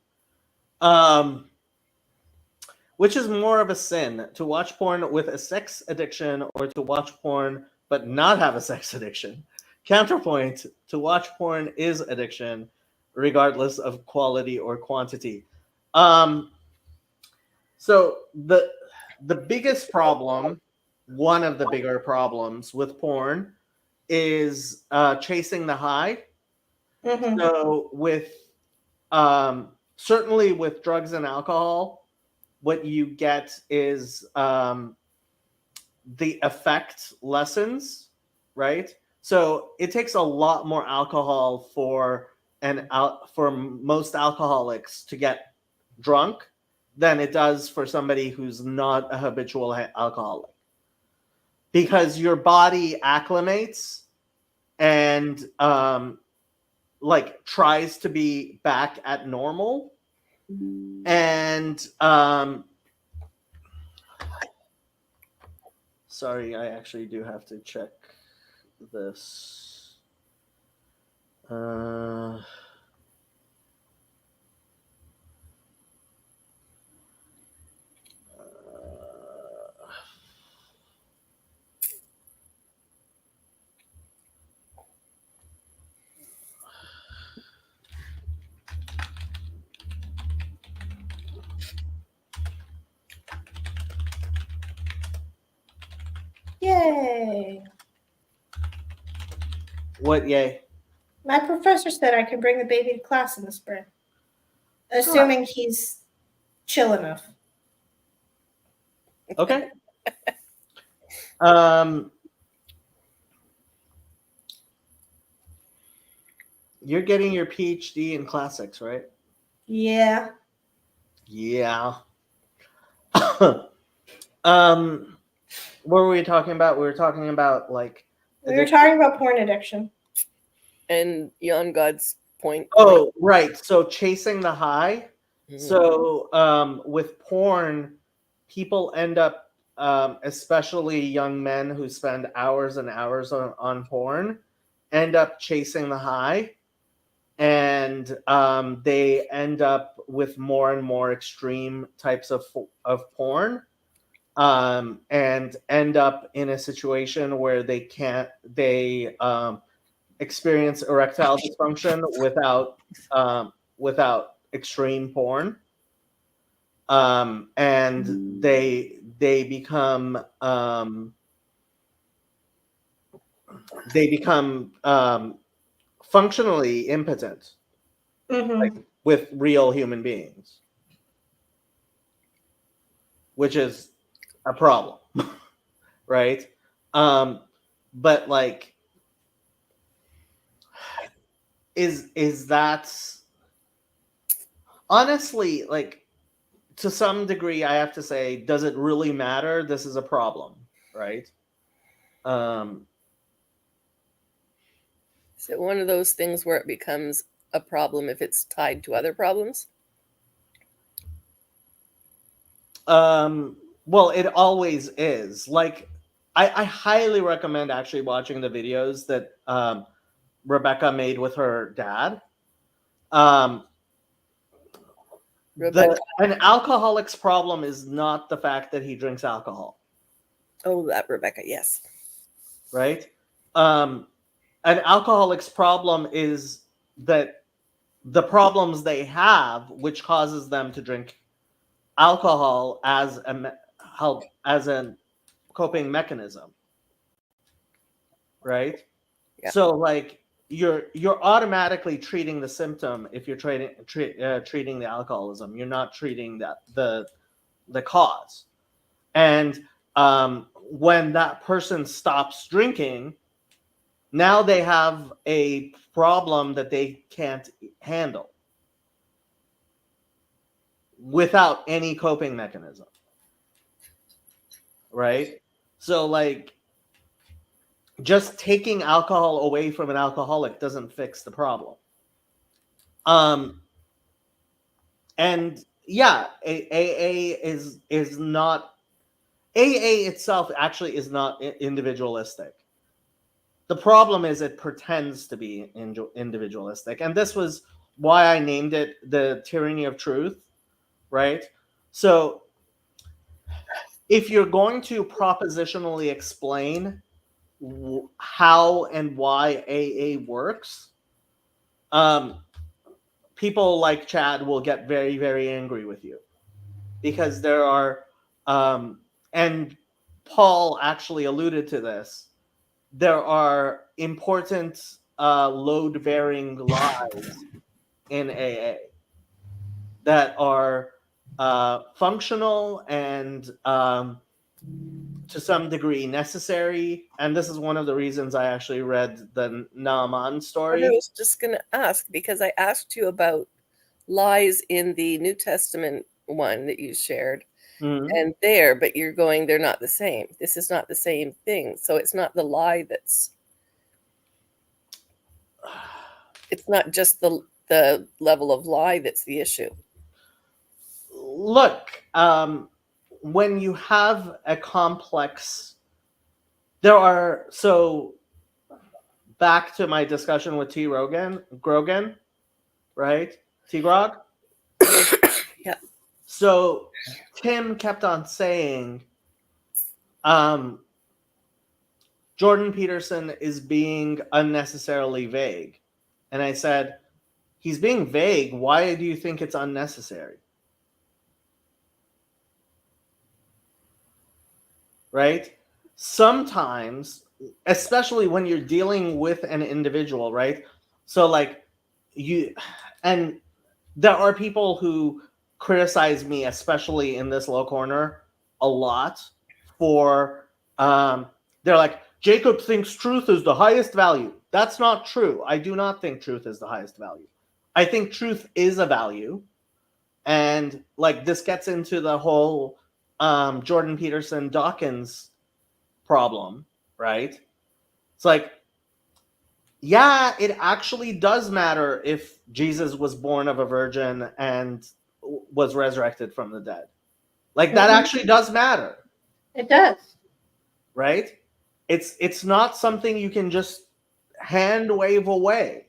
Which is more of a sin, to watch porn with a sex addiction or to watch porn but not have a sex addiction? Counterpoint, to watch porn is addiction, regardless of quality or quantity. So the biggest problem, one of the bigger problems with porn, is chasing the high. Mhm. So with certainly with drugs and alcohol, what you get is the effect lessens, right? So it takes a lot more alcohol for most alcoholics to get drunk than it does for somebody who's not a habitual alcoholic, because your body acclimates and like tries to be back at normal, and sorry, I actually do have to check this. Yay. What? Yay. My professor said I could bring the baby to class in the spring, assuming he's chill enough. Okay. You're getting your PhD in classics, right? Yeah. Yeah. What were we talking about? We were talking about like We were talking about porn addiction. And Jan God's point. Oh, right. So chasing the high. Mhm. So with porn, people end up, especially young men who spend hours and hours on porn, end up chasing the high, and they end up with more and more extreme types of porn, and end up in a situation where they experience erectile dysfunction without extreme porn, and they become functionally impotent, like with real human beings, which is a problem, right? But like, is that honestly, like, to some degree, I have to say, does it really matter? This is a problem, right? Is it one of those things where it becomes a problem if it's tied to other problems? Well, it always is. Like, I highly recommend actually watching the videos that Rebecca made with her dad. An alcoholic's problem is not the fact that he drinks alcohol. Oh, that Rebecca, yes. Right? An alcoholic's problem is that the problems they have, which causes them to drink alcohol as a coping mechanism, right? Yeah. So like you're automatically treating the symptom if you're treating the alcoholism. You're not treating the cause. And when that person stops drinking, now they have a problem that they can't handle without any coping mechanism, right? So like, just taking alcohol away from an alcoholic doesn't fix the problem. And yeah, AA is not, AA itself actually is not individualistic. The problem is it pretends to be individualistic, and this was why I named it the Tyranny of Truth, right? So if you're going to propositionally explain how and why AA works, people like Chad will get very, very angry with you, because there are, and Paul actually alluded to this, there are important load-bearing lies in AA that are functional and to some degree necessary. And this is one of the reasons I actually read the Naaman story. I was just going to ask, because I asked you about lies in the New Testament one that you shared. Mhm. And but you're going, they're not the same. This is not the same thing. So it's not the lie it's not just the level of lie that's the issue. Look, when you have a complex, so back to my discussion with Grogan, right? T. Grog? Yeah. So Tim kept on saying, Jordan Peterson is being unnecessarily vague. And I said, he's being vague. Why do you think it's unnecessary? Right? Sometimes, especially when you're dealing with an individual, right? So like and there are people who criticize me, especially in this low corner, a lot for they're like, Jacob thinks truth is the highest value. That's not true. I do not think truth is the highest value. I think truth is a value. And like this gets into the whole Jordan Peterson Dawkins problem, right? It's like, yeah, it actually does matter if Jesus was born of a virgin and was resurrected from the dead. Like that actually does matter. It does. Right? It's not something you can just hand wave away.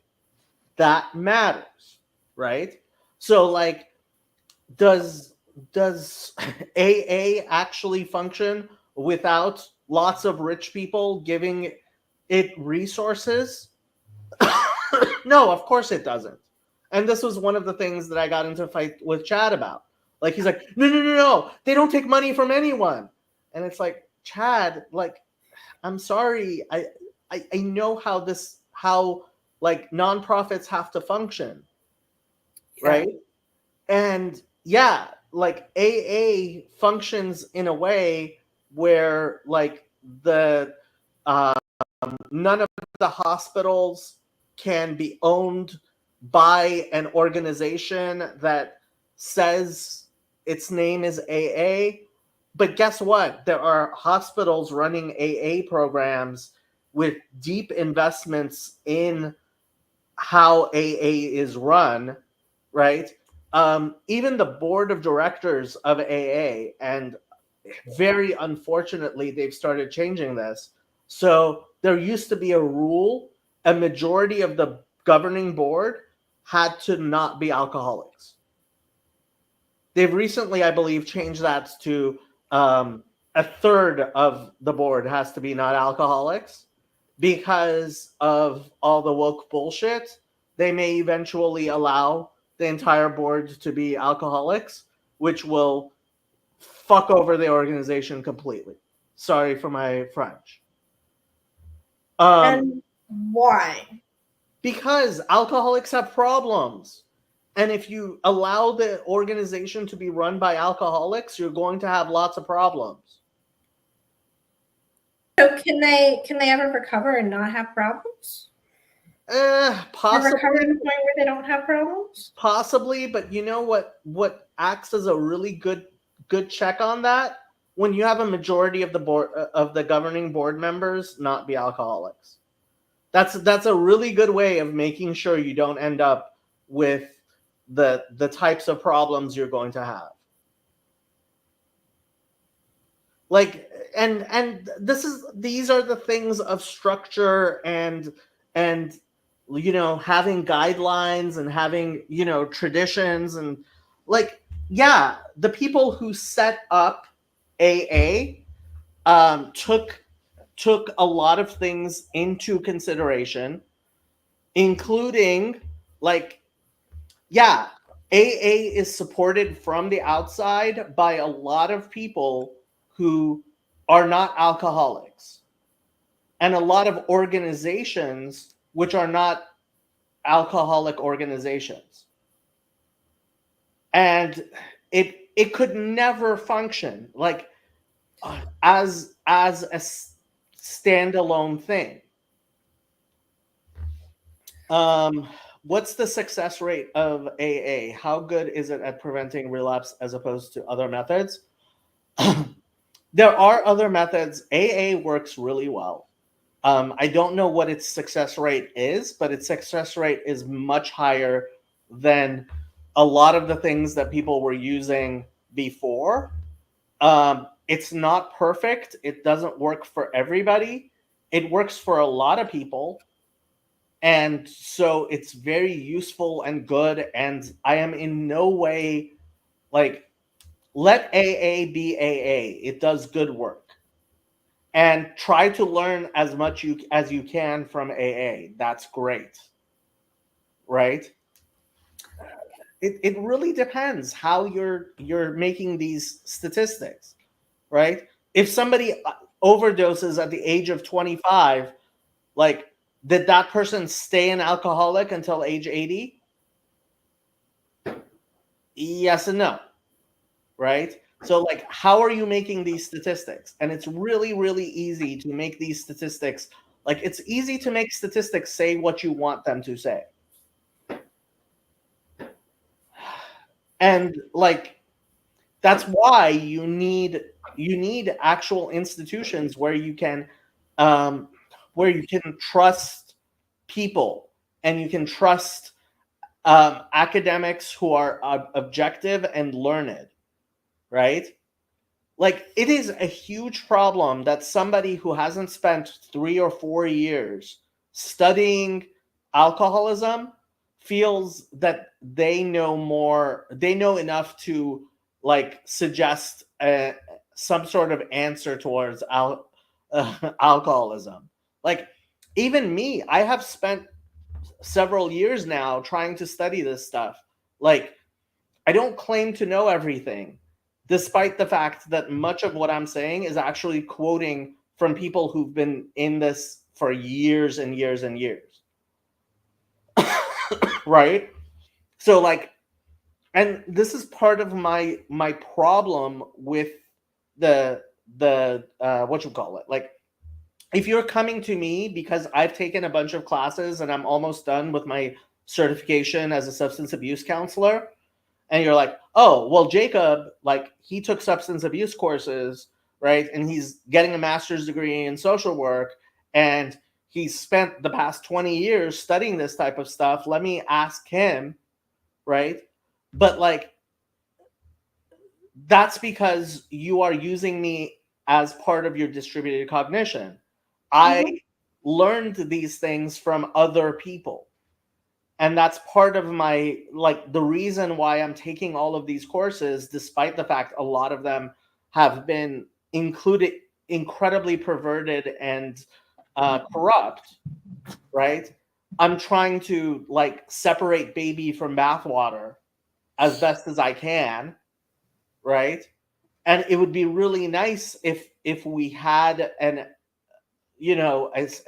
That matters, right? So like does AA actually function without lots of rich people giving it resources? No, of course it doesn't. And this was one of the things that I got into a fight with Chad about. Like he's like, no, they don't take money from anyone. And it's like, Chad, like, I'm sorry, I know how like nonprofits have to function, right? And yeah, like AA functions in a way where like the none of the hospitals can be owned by an organization that says its name is AA. But guess what? There are hospitals running AA programs with deep investments in how AA is run, right? Even the board of directors of AA, and very unfortunately, they've started changing this. So there used to be a rule, a majority of the governing board had to not be alcoholics. They've recently, I believe, changed that to a third of the board has to be not alcoholics because of all the woke bullshit. They may eventually allow the entire board to be alcoholics, which will fuck over the organization completely. Sorry for my French. And why? Because alcoholics have problems. And if you allow the organization to be run by alcoholics, you're going to have lots of problems. So can they ever recover and not have problems? Possibly. Recover to the point where they don't have problems? Possibly, but you know what acts as a really good check on that? When you have a majority of the board of the governing board members not be alcoholics. That's a really good way of making sure you don't end up with the types of problems you're going to have. Like and these are the things of structure and you know, having guidelines and having, you know, traditions and like, yeah, the people who set up AA took a lot of things into consideration, including like, yeah, AA is supported from the outside by a lot of people who are not alcoholics. And a lot of organizations which are not alcoholic organizations. And it could never function like as a standalone thing. What's the success rate of AA? How good is it at preventing relapse as opposed to other methods? There are other methods. AA works really well. I don't know what its success rate is, but its success rate is much higher than a lot of the things that people were using before. It's not perfect. It doesn't work for everybody. It works for a lot of people. And so it's very useful and good. And I am in no way like, let AA be AA. It does good work. And try to learn as much as you can from AA. That's great. Right? It really depends how you're making these statistics. Right? If somebody overdoses at the age of 25, like, did that person stay an alcoholic until age 80? Yes and no. Right? So, like, how are you making these statistics? And it's really, really easy to make these statistics. Like, it's easy to make statistics say what you want them to say. And, like, that's why you need actual institutions where you can trust people and you can trust academics who are objective and learned. Right? Like, it is a huge problem that somebody who hasn't spent 3 or 4 years studying alcoholism feels that they know enough to like suggest some sort of answer towards alcoholism. Like, even me, I have spent several years now trying to study this stuff. Like, I don't claim to know everything, despite the fact that much of what I'm saying is actually quoting from people who've been in this for years and years and years. Right? So, like, and this is part of my problem with the what you call it. Like, if you're coming to me because I've taken a bunch of classes and I'm almost done with my certification as a substance abuse counselor, and you're like, oh, well, Jacob, like, he took substance abuse courses, right? And he's getting a master's degree in social work, and he's spent the past 20 years studying this type of stuff. Let me ask him, right? But, like, that's because you are using me as part of your distributed cognition. I learned these things from other people. And that's part of my, like, the reason why I'm taking all of these courses, despite the fact a lot of them have been incredibly perverted and corrupt, right? I'm trying to, like, separate baby from bathwater as best as I can, right? And it would be really nice if we had a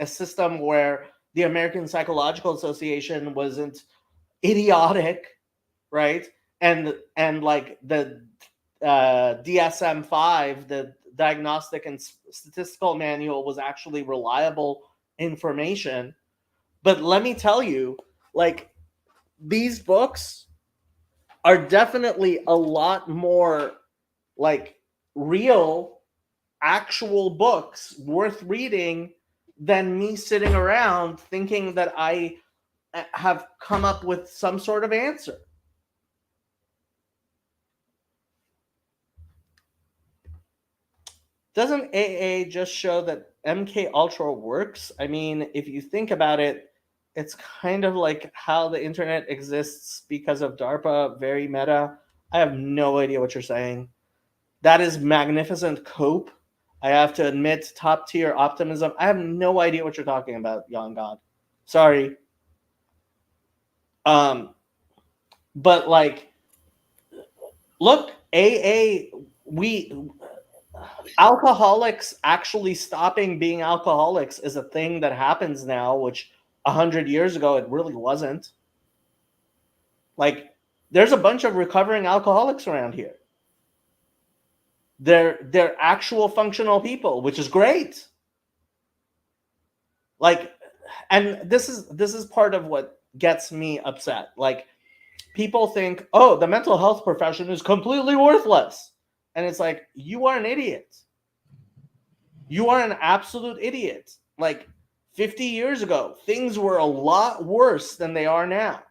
system where the American Psychological Association wasn't idiotic, right? And like the DSM-5, the Diagnostic and Statistical Manual, was actually reliable information. But let me tell you, like, these books are definitely a lot more like real, actual books worth reading than me sitting around thinking that I have come up with some sort of answer. Doesn't AA just show that MK Ultra works? I mean, if you think about it, it's kind of like how the internet exists because of DARPA, very meta. I have no idea what you're saying. That is magnificent cope. I have to admit, top tier optimism. I have no idea what you're talking about, young God. Sorry. But, like, look, alcoholics actually stopping being alcoholics is a thing that happens now, which 100 years ago, it really wasn't. Like, there's a bunch of recovering alcoholics around here. They're actual functional people, which is great. Like, and this is part of what gets me upset. Like, people think, oh, the mental health profession is completely worthless. And it's like, you are an idiot. You are an absolute idiot. Like, 50 years ago, things were a lot worse than they are now.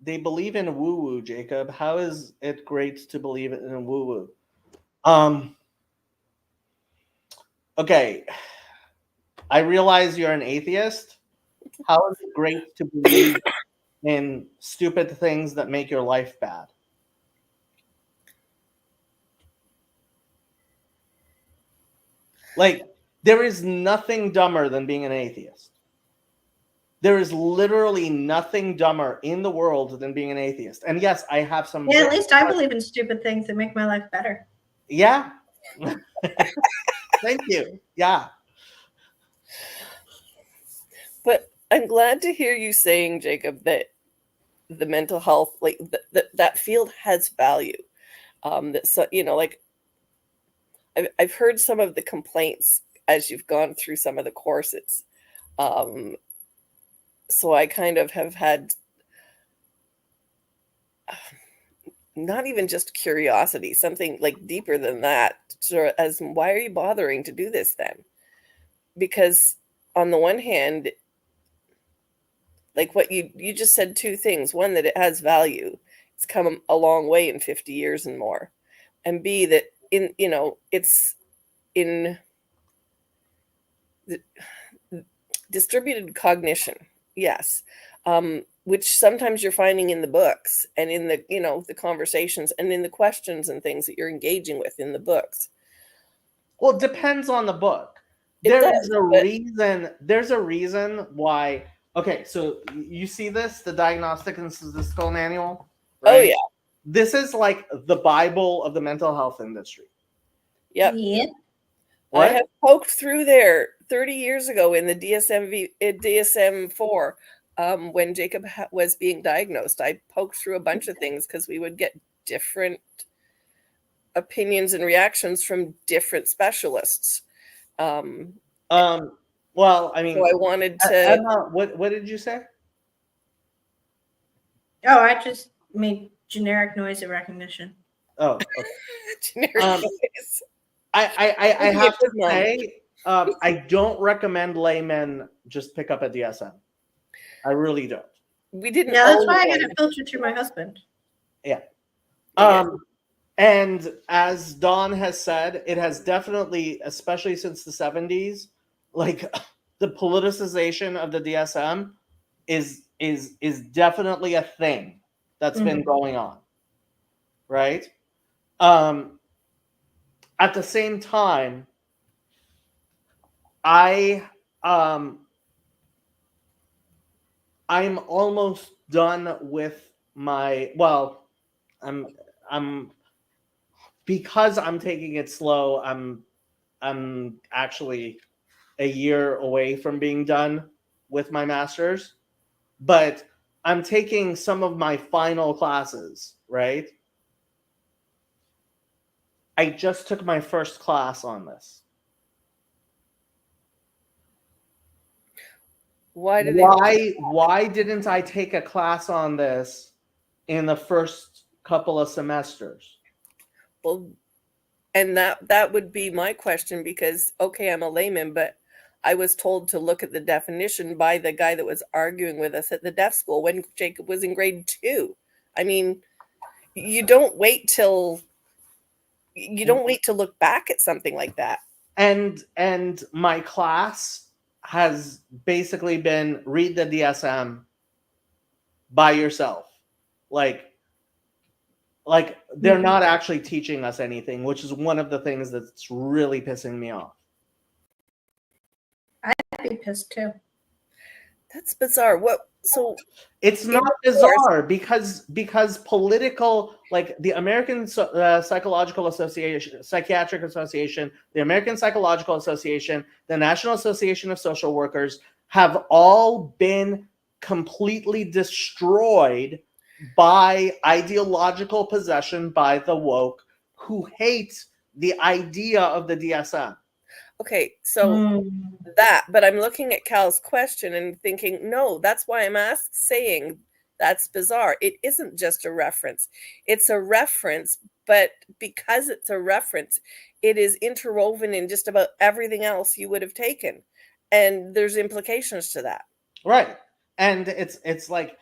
They believe in woo-woo, Jacob. How is it great to believe in woo-woo? Okay. I realize you're an atheist. How is it great to believe in stupid things that make your life bad? Like, there is nothing dumber than being an atheist. There is literally nothing dumber in the world than being an atheist. And yes, I have some... Yeah, at least I believe in stupid things that make my life better. Yeah. Thank you. Yeah. But I'm glad to hear you saying, Jacob, that the mental health, like that field has value. That, so, you know, like I've heard some of the complaints as you've gone through some of the courses. So I kind of have had not even just curiosity, something like deeper than that, as why are you bothering to do this then? Because on the one hand, like what you just said, two things. One, that it has value. It's come a long way in 50 years and more. And B, that it's in the distributed cognition. Yes. Which sometimes you're finding in the books and in the, the conversations and in the questions and things that you're engaging with in the books. Well, it depends on the book. There's a reason why. Okay, so you see this, the Diagnostic and Statistical Manual, right? Oh, yeah. This is like the Bible of the mental health industry. Yep. Yeah. What? I have poked through there 30 years ago in the DSM-4 when Jacob was being diagnosed. I poked through a bunch of things because we would get different opinions and reactions from different specialists. Well, I mean, so I wanted to. Emma, what did you say? Oh, I just made generic noise of recognition. Oh, okay. Generic noise. I have to say, I don't recommend laymen just pick up a DSM. I really don't. We didn't. Yeah, that's why I got it filtered through my husband. Yeah. And as Dawn has said, it has definitely, especially since the 70s, like the politicization of the DSM is definitely a thing that's been going on. Right? At the same time, I'm almost done with my, well, I'm because I'm taking it slow, I'm actually a year away from being done with my master's, but I'm taking some of my final classes, right? I just took my first class on this. Why didn't I take a class on this in the first couple of semesters? Well, and that would be my question, because, okay, I'm a layman, but I was told to look at the definition by the guy that was arguing with us at the deaf school when Jacob was in grade 2. I mean, you don't wait to look back at something like that. And my class has basically been read the DSM by yourself. Like they're not actually teaching us anything, which is one of the things that's really pissing me off. I'd be pissed too. That's bizarre. What? So It's in not the course, bizarre because political, like the American Psychological Association, Psychiatric Association, the American Psychological Association, the National Association of Social Workers have all been completely destroyed by ideological possession by the woke who hate the idea of the DSM. okay, so that, but I'm looking at Cal's question and thinking, no, that's why I'm saying that's bizarre. It isn't just a reference. It's a reference, but because it's a reference, it is interwoven in just about everything else you would have taken. And there's implications to that. Right. And it's like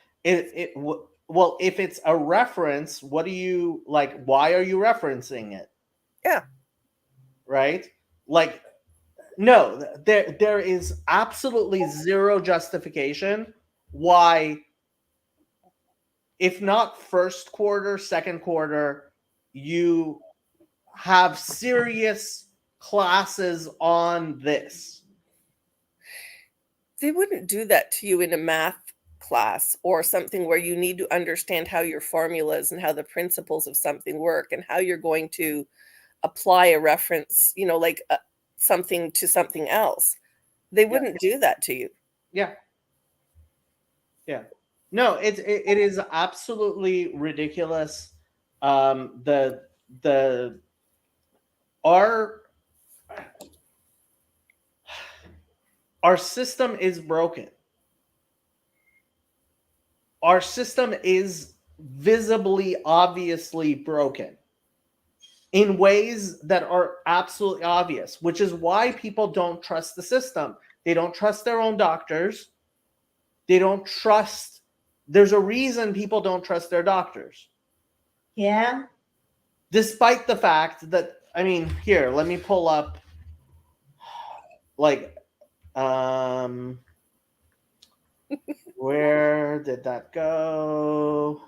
well, if it's a reference, what do you like, why are you referencing it? Yeah. Right? Like, no, there is absolutely zero justification why, if not first quarter, second quarter, you have serious classes on this. They wouldn't do that to you in a math class or something where you need to understand how your formulas and how the principles of something work and how you're going to apply a reference, like something to something else. They wouldn't do that to you. Yeah. Yeah. No, it is absolutely ridiculous. The our system is broken. Our system is visibly, obviously broken in ways that are absolutely obvious, which is why people don't trust the system. They don't trust their own doctors. They don't trust. There's a reason people don't trust their doctors. Yeah. Despite the fact that, I mean, here, let me pull up, like, where did that go?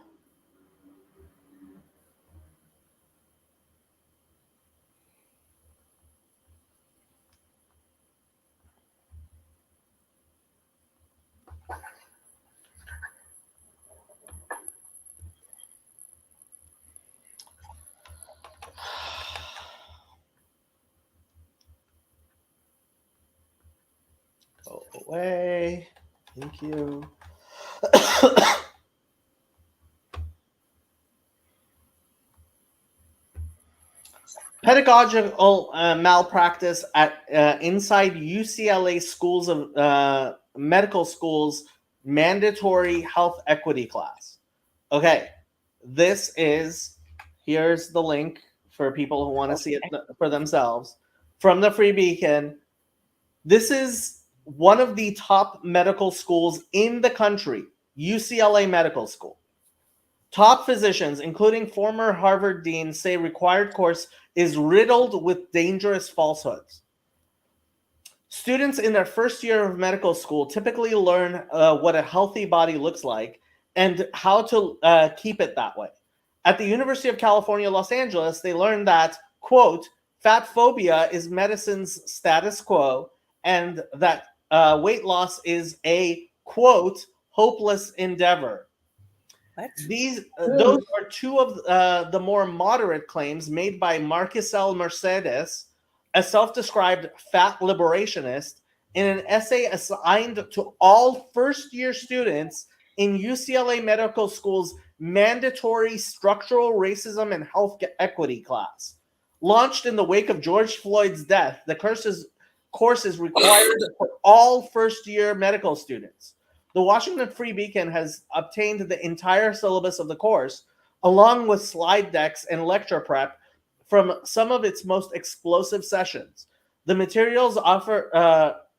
Go away. Thank you. Pedagogical malpractice at inside UCLA schools of medical schools mandatory health equity class. Okay, here's the link for people who want to see it for themselves from the Free Beacon. This is one of the top medical schools in the country, UCLA Medical School. Top physicians, including former Harvard dean, say required course is riddled with dangerous falsehoods. Students in their first year of medical school typically learn what a healthy body looks like and how to keep it that way. At the University of California, Los Angeles, they learn that, quote, fat phobia is medicine's status quo and that weight loss is a, quote, hopeless endeavor. Those are two of the more moderate claims made by Marquisel Mercedes, a self-described fat liberationist, in an essay assigned to all first-year students in UCLA Medical School's mandatory structural racism and health equity class. Launched in the wake of George Floyd's death, the course is required for all first-year medical students. The Washington Free Beacon has obtained the entire syllabus of the course, along with slide decks and lecture prep from some of its most explosive sessions. The materials offer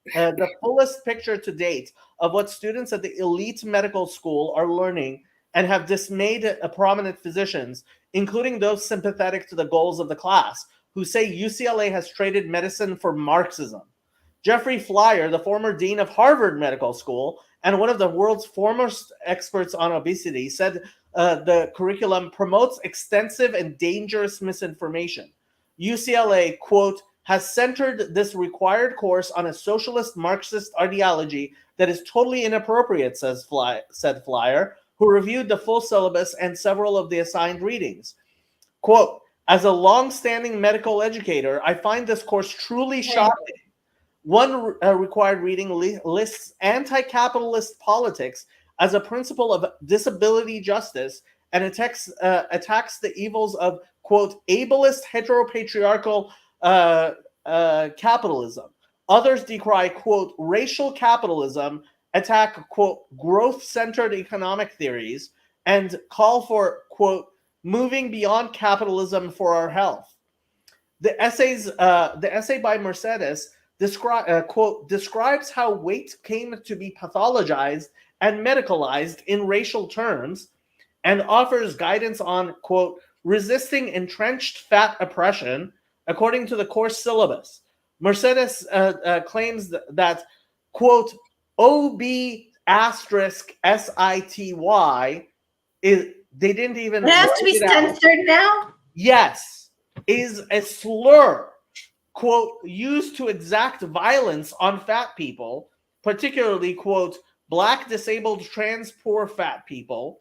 the fullest picture to date of what students at the elite medical school are learning and have dismayed prominent physicians, including those sympathetic to the goals of the class, who say UCLA has traded medicine for Marxism. Jeffrey Flyer, the former dean of Harvard Medical School and one of the world's foremost experts on obesity, said the curriculum promotes extensive and dangerous misinformation. UCLA, quote, has centered this required course on a socialist Marxist ideology that is totally inappropriate, said Flyer, who reviewed the full syllabus and several of the assigned readings. Quote, as a long-standing medical educator, I find this course truly shocking. One required reading lists anti-capitalist politics as a principle of disability justice and attacks the evils of, quote, ableist heteropatriarchal capitalism. Others decry, quote, racial capitalism, attack, quote, growth-centered economic theories, and call for, quote, moving beyond capitalism for our health. The essay by Mercedes quote, describes how weight came to be pathologized and medicalized in racial terms, and offers guidance on, quote, resisting entrenched fat oppression according to the course syllabus. Mercedes claims that, quote, OB asterisk SITY is, they didn't even. It has to be censored now? Yes, is a slur, quote, used to exact violence on fat people, particularly, quote, Black, disabled, trans, poor fat people,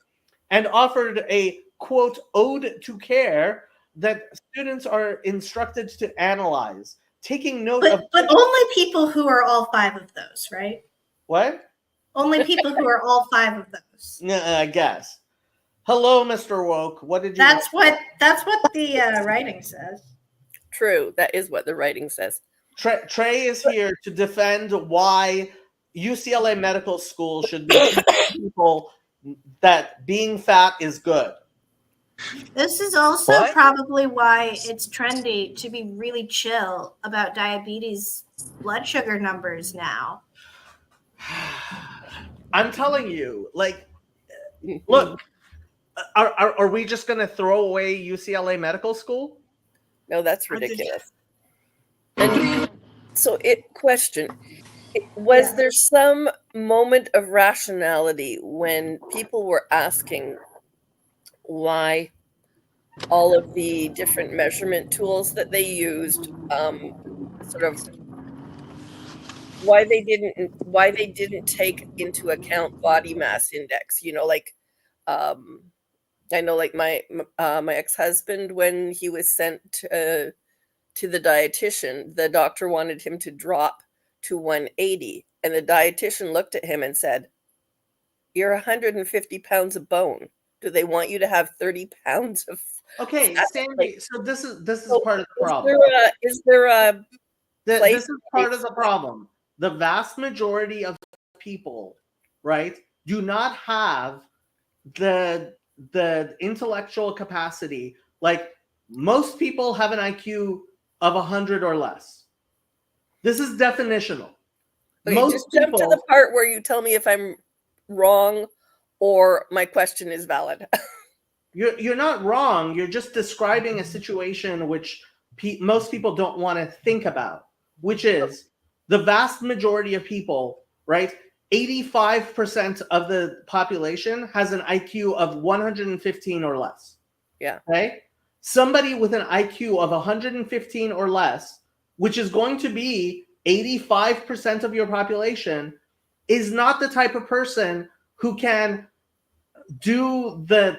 and offered a, quote, ode to care that students are instructed to analyze, taking note of... But only people who are all 5 of those, right? What? Only people who are all 5 of those. I guess. Hello, Mr. Woke. What did you... That's what the writing says. True. That is what the writing says. Trey is here to defend why UCLA Medical School should be teaching people that being fat is good. This is also probably why it's trendy to be really chill about diabetes blood sugar numbers now. I'm telling you, like, look, are we just going to throw away UCLA Medical School? No, that's ridiculous. And so was there some moment of rationality when people were asking why all of the different measurement tools that they used, sort of why they didn't take into account body mass index? You know, like I know, like my ex-husband, when he was sent to the dietitian, the doctor wanted him to drop to 180, and the dietitian looked at him and said, "You're 150 pounds of bone. Do they want you to have 30 pounds of?" Okay, Sandy. Like, so this is part of the problem. This is part of the problem. The vast majority of people, right, do not have the intellectual capacity. Like, most people have an IQ of 100 or less. This is definitional. Okay, most just jump to the part where you tell me if I'm wrong or my question is valid. You're not wrong. You're just describing a situation which most people don't want to think about, which is the vast majority of people, right? 85% of the population has an IQ of 115 or less. Yeah. Okay? Somebody with an IQ of 115 or less, which is going to be 85% of your population, is not the type of person who can do the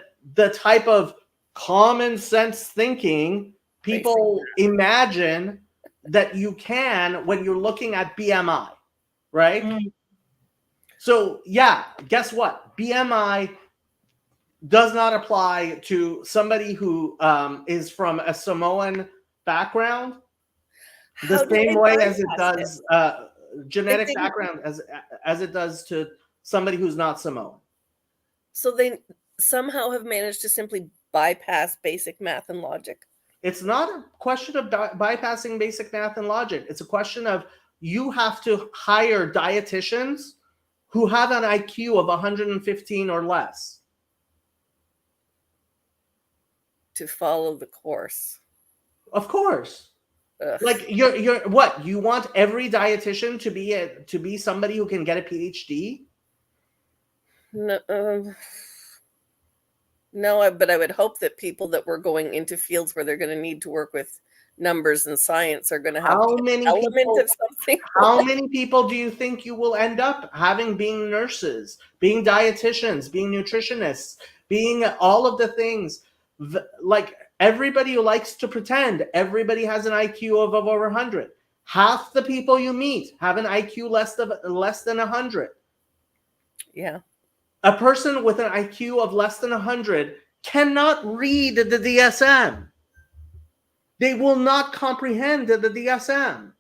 type of common sense thinking people imagine that you can when you're looking at BMI, right? Mm. So, yeah, guess what? BMI does not apply to somebody who is from a Samoan background the same way as it does genetic background as it does to somebody who's not Samoan. So they somehow have managed to simply bypass basic math and logic. It's not a question of bypassing basic math and logic. It's a question of you have to hire dietitians who have an IQ of 115 or less to follow the course. Of course. Ugh. Like you're what? You want every dietitian to be somebody who can get a PhD? No, but I would hope that people that were going into fields where they're going to need to work with numbers and science are going to have How an many element people? of something. How many people do you think you will end up having being nurses, being dietitians, being nutritionists, being all of the things? Like everybody who likes to pretend everybody has an IQ of over 100. Half the people you meet have an IQ less than 100. Yeah. A person with an IQ of less than 100 cannot read the DSM. They will not comprehend the DSM.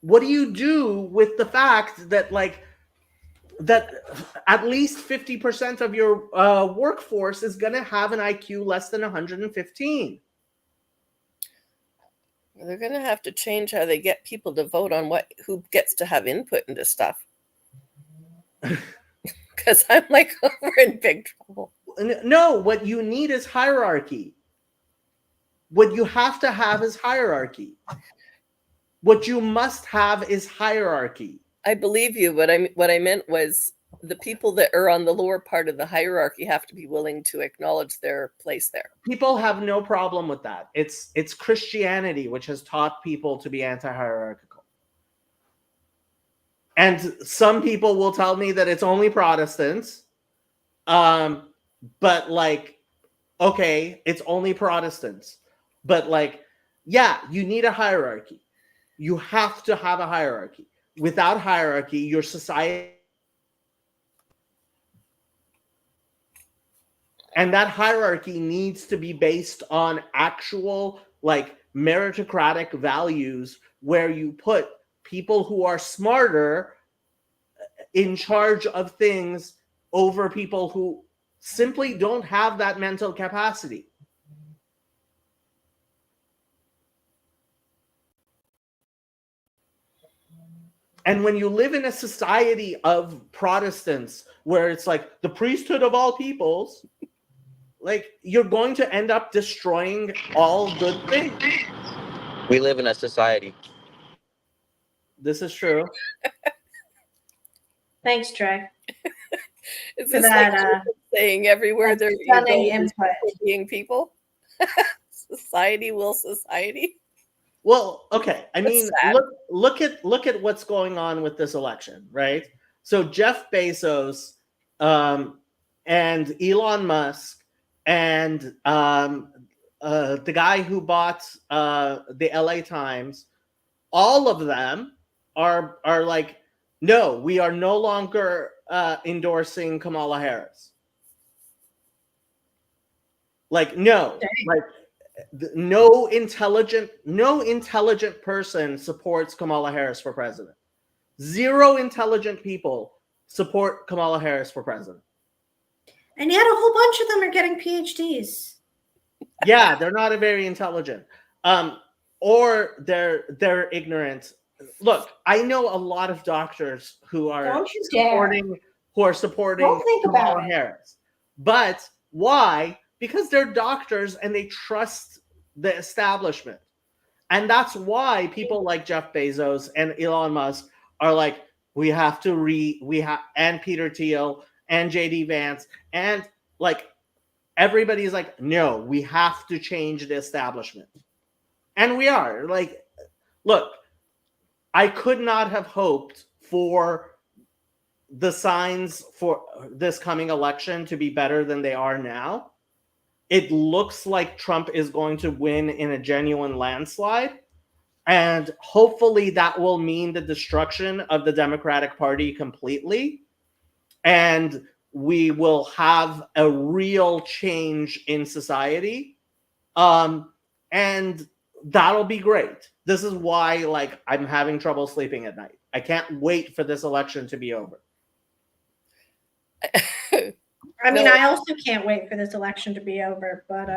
What do you do with the fact that that at least 50% of your workforce is going to have an IQ less than 115? They're going to have to change how they get people to vote on who gets to have input into stuff. Because I'm like, we're in big trouble. No, what you need is hierarchy. What you have to have is hierarchy. What you must have is hierarchy. I believe you, but what I meant was the people that are on the lower part of the hierarchy have to be willing to acknowledge their place there. People have no problem with that. It's Christianity which has taught people to be anti-hierarchical. And some people will tell me that it's only Protestants. But like, okay, it's only Protestants. But like, yeah, you need a hierarchy. You have to have a hierarchy. Without hierarchy, your society, and that hierarchy needs to be based on actual like meritocratic values where you put people who are smarter in charge of things over people who simply don't have that mental capacity. And when you live in a society of Protestants where it's like the priesthood of all peoples, like you're going to end up destroying all good things. We live in a society. This is true. Thanks, Trey. Is For this that, like saying everywhere that's there you stunning go, input. there's being people? Society will society. Well, okay. I mean, sad. look at what's going on with this election, right? So Jeff Bezos and Elon Musk and the guy who bought the LA Times, all of them are like, no, we are no longer endorsing Kamala Harris. Like, no, like no intelligent person supports Kamala Harris for president. Zero intelligent people support Kamala Harris for president. And yet a whole bunch of them are getting PhDs. Yeah, they're not very intelligent. Or they're ignorant. Look, I know a lot of doctors who are supporting Don't think Kamala about it. Harris. But why? Because they're doctors and they trust the establishment. And that's why people like Jeff Bezos and Elon Musk are like, and Peter Thiel and JD Vance, and like everybody's like, no, we have to change the establishment. And we are. Like, look, I could not have hoped for the signs for this coming election to be better than they are now. It looks like Trump is going to win in a genuine landslide. And hopefully that will mean the destruction of the Democratic Party completely. And we will have a real change in society. And that'll be great. This is why, like, I'm having trouble sleeping at night. I can't wait for this election to be over. I mean, I also can't wait for this election to be over, but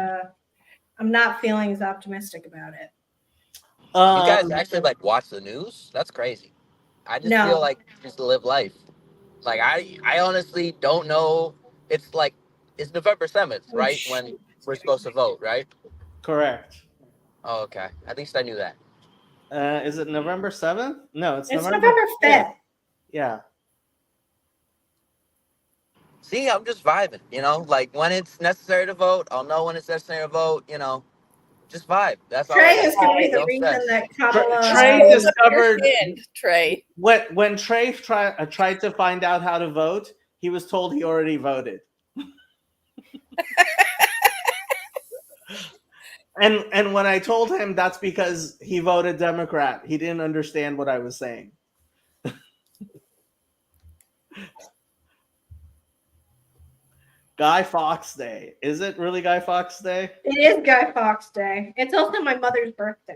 I'm not feeling as optimistic about it. You guys actually like watch the news? That's crazy. I just feel like just live life. Like I honestly don't know. It's like it's November 7th, right? When we're supposed to vote, right? Correct. Oh, okay. At least I knew that. Is it November 7th? No, it's November 5th. Yeah. See, I'm just vibing, you know? Like, when it's necessary to vote, I'll know when it's necessary to vote, you know? Just vibe. That's all Trey I is going to be the don't reason stress. that Kamala. Trey Hold up your discovered hand, Trey. when Trey tried to find out how to vote, he was told he already voted. And when I told him that's because he voted Democrat, he didn't understand what I was saying. Guy Fawkes Day. Is it really Guy Fawkes Day? It is Guy Fawkes Day. It's also my mother's birthday.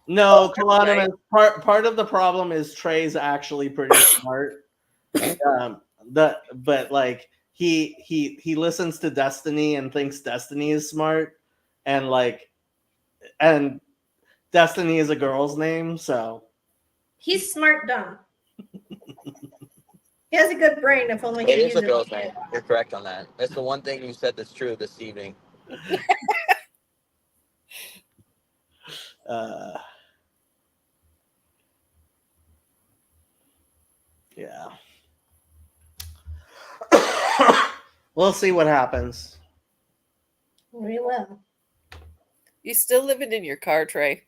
No, Kalana, part of the problem is Trey's actually pretty smart. But like he listens to Destiny and thinks Destiny is smart, and Destiny is a girl's name, so He's smart dumb. He has a good brain if only he It is uses a girl's name. You're correct on that. That's the one thing you said that's true this evening. Yeah. We'll see what happens. We will. You still living in your car, Trey?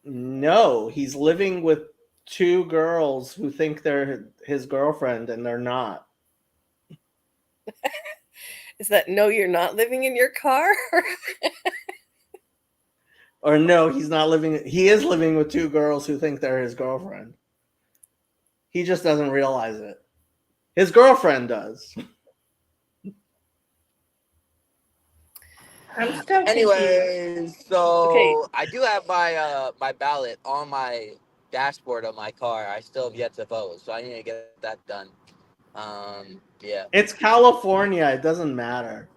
No, he's living with two girls who think they're his girlfriend and they're not. Is that no, you're not living in your car? Or no, he's not living. He is living with two girls who think they're his girlfriend. He just doesn't realize it. His girlfriend does. I'm still confused. Anyways, so Okay. I do have my my ballot on my dashboard of my car. I still have yet to vote, so I need to get that done. Yeah. It's California. It doesn't matter.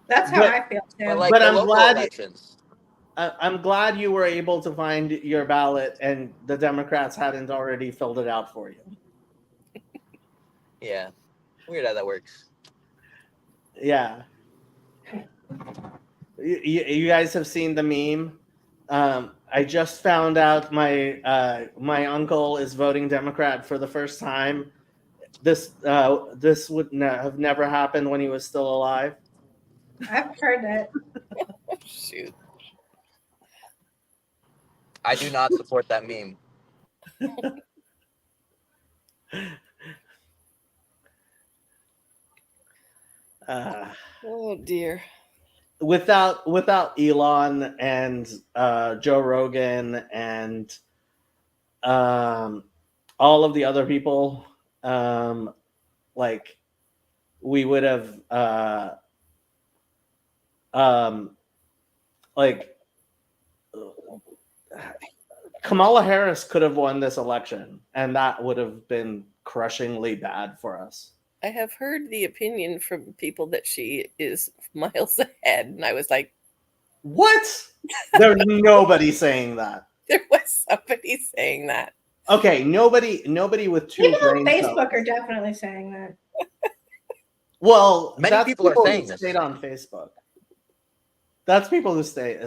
That's how I feel too. But like But the I'm local glad. elections. I'm glad you were able to find your ballot and the Democrats hadn't already filled it out for you. Yeah. Weird how that works. Yeah. You guys have seen the meme. I just found out my uncle is voting Democrat for the first time. This would have never happened when he was still alive. I've heard it. Shoot. I do not support that meme. Oh dear. Without Elon and Joe Rogan and all of the other people, like we would have like Kamala Harris could have won this election, and that would have been crushingly bad for us. I have heard the opinion from people that she is miles ahead, and I was like, what? There's nobody saying that. there was somebody saying that. Okay, nobody with two People on brain Facebook cells. are definitely saying that. Well, Many that's people are saying who this. stayed on Facebook. That's people who stay.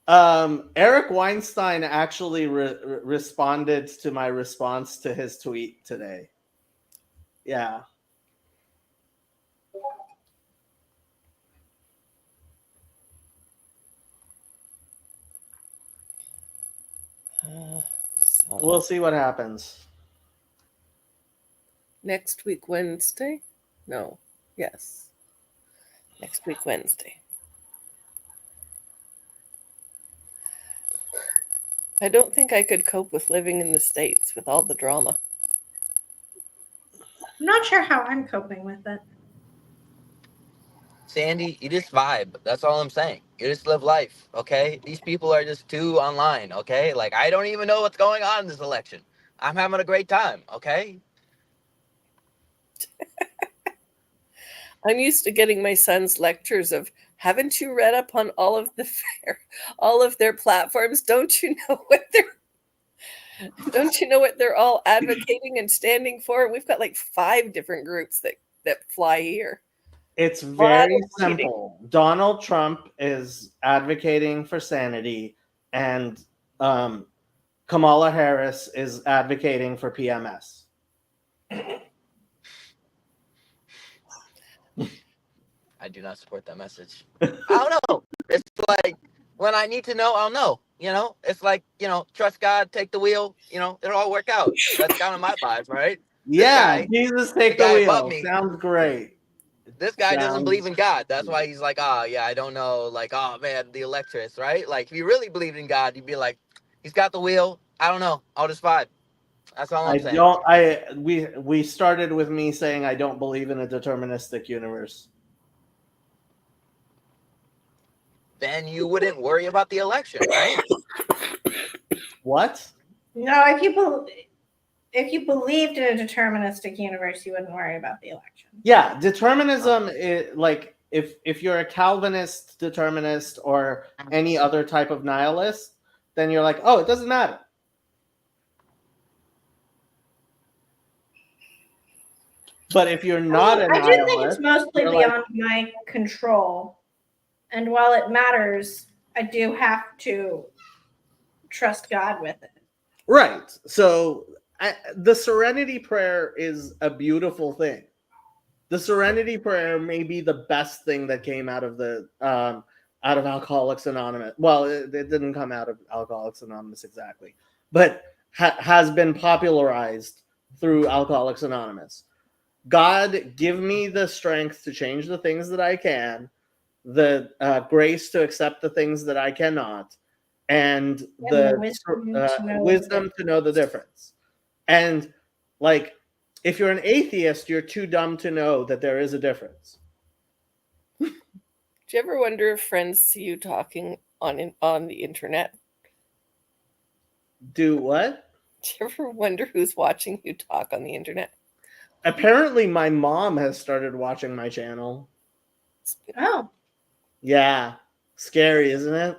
Eric Weinstein actually responded to my response to his tweet today. Yeah. We'll see what happens. Next week, Wednesday? No. Yes. Next week, Wednesday. I don't think I could cope with living in the States with all the drama. I'm not sure how I'm coping with it. Sandy, you just vibe. That's all I'm saying. You just live life, okay? These people are just too online, okay? Like, I don't even know what's going on in this election. I'm having a great time, okay? I'm used to getting my son's lectures of, haven't you read up on all of their platforms? Don't you know what they're all advocating and standing for? We've got like 5 different groups that fly here. It's very simple. Donald Trump is advocating for sanity, and Kamala Harris is advocating for PMS. I do not support that message. I don't know. It's like when I need to know, I'll know. It's like, trust God, take the wheel. It'll all work out. That's kind of my vibe, right? Yeah, Jesus, take the guy above wheel. me, Sounds great. this guy doesn't believe in God. That's why he's like, oh, yeah, I don't know. Like, oh, man, the electress, right? Like, if you really believed in God, you'd be like, he's got the wheel. I don't know. I'll just vibe. That's all I'm saying. We started with me saying I don't believe in a deterministic universe. Then you wouldn't worry about the election, right? What? No, if you believed in a deterministic universe, you wouldn't worry about the election. Yeah, determinism is like if you're a Calvinist determinist or any other type of nihilist, then you're like, oh, it doesn't matter. But if you're not a nihilist, I do think it's mostly beyond my control. And while it matters, I do have to trust God with it. Right. So the Serenity Prayer is a beautiful thing. The Serenity Prayer may be the best thing that came out of Alcoholics Anonymous. Well, it didn't come out of Alcoholics Anonymous exactly, but has been popularized through Alcoholics Anonymous. God, give me the strength to change the things that I can, the grace to accept the things that I cannot, and the wisdom to know the difference. And like, if you're an atheist, you're too dumb to know that there is a difference. Do you ever wonder if friends see you talking on the internet? Do what? Do you ever wonder who's watching you talk on the internet? Apparently, my mom has started watching my channel. Oh. Yeah. Scary, isn't it?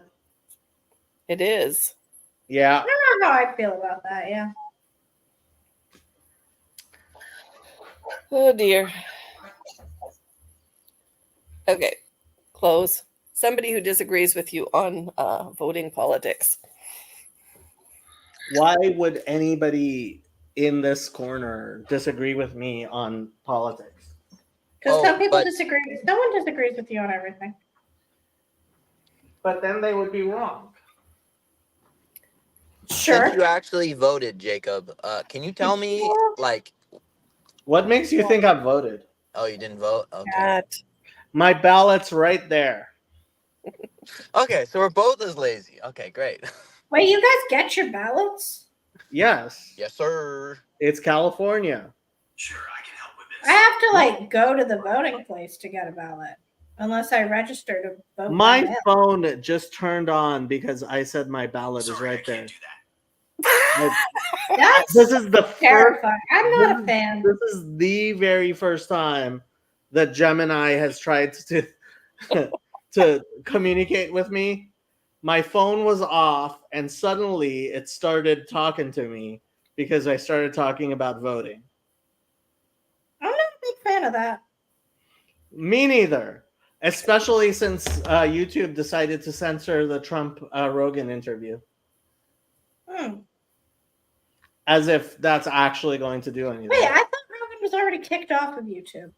It is. Yeah. I don't know how I feel about that, yeah. Oh, dear. Okay. Close. Somebody who disagrees with you on voting politics. Why would anybody in this corner disagree with me on politics? Because some people disagree. No one disagrees with you on everything. But then they would be wrong. Sure. Since you actually voted, Jacob, can you tell me, like... What makes you think I voted? Oh, you didn't vote? Okay. My ballot's right there. Okay, so we're both as lazy. Okay, great. Wait, you guys get your ballots? Yes. Yes, sir. It's California. Sure, I can help with this. I have to go to the voting place to get a ballot, unless I register to vote. My phone just turned on because I said my ballot is right there. This is the terrifying. I'm not a fan. This is the very first time that Gemini has tried to to communicate with me. My phone was off, and suddenly it started talking to me because I started talking about voting. I'm not a big fan of that. Me neither, especially since YouTube decided to censor the Trump Rogan interview. As if that's actually going to do anything. Wait, I thought Rogan was already kicked off of YouTube.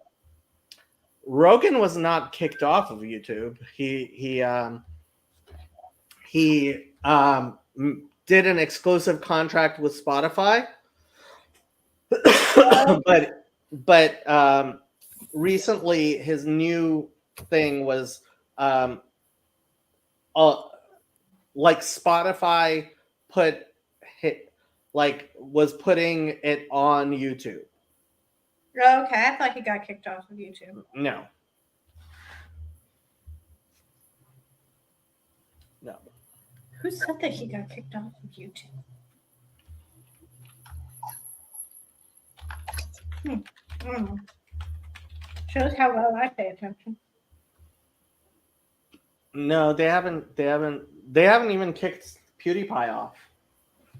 Rogan was not kicked off of YouTube. He did an exclusive contract with Spotify, but recently his new thing was like Spotify was putting it on YouTube. Okay, I thought he got kicked off of YouTube. No. Who said that he got kicked off of YouTube? Shows how well I pay attention. No, they haven't even kicked PewDiePie off.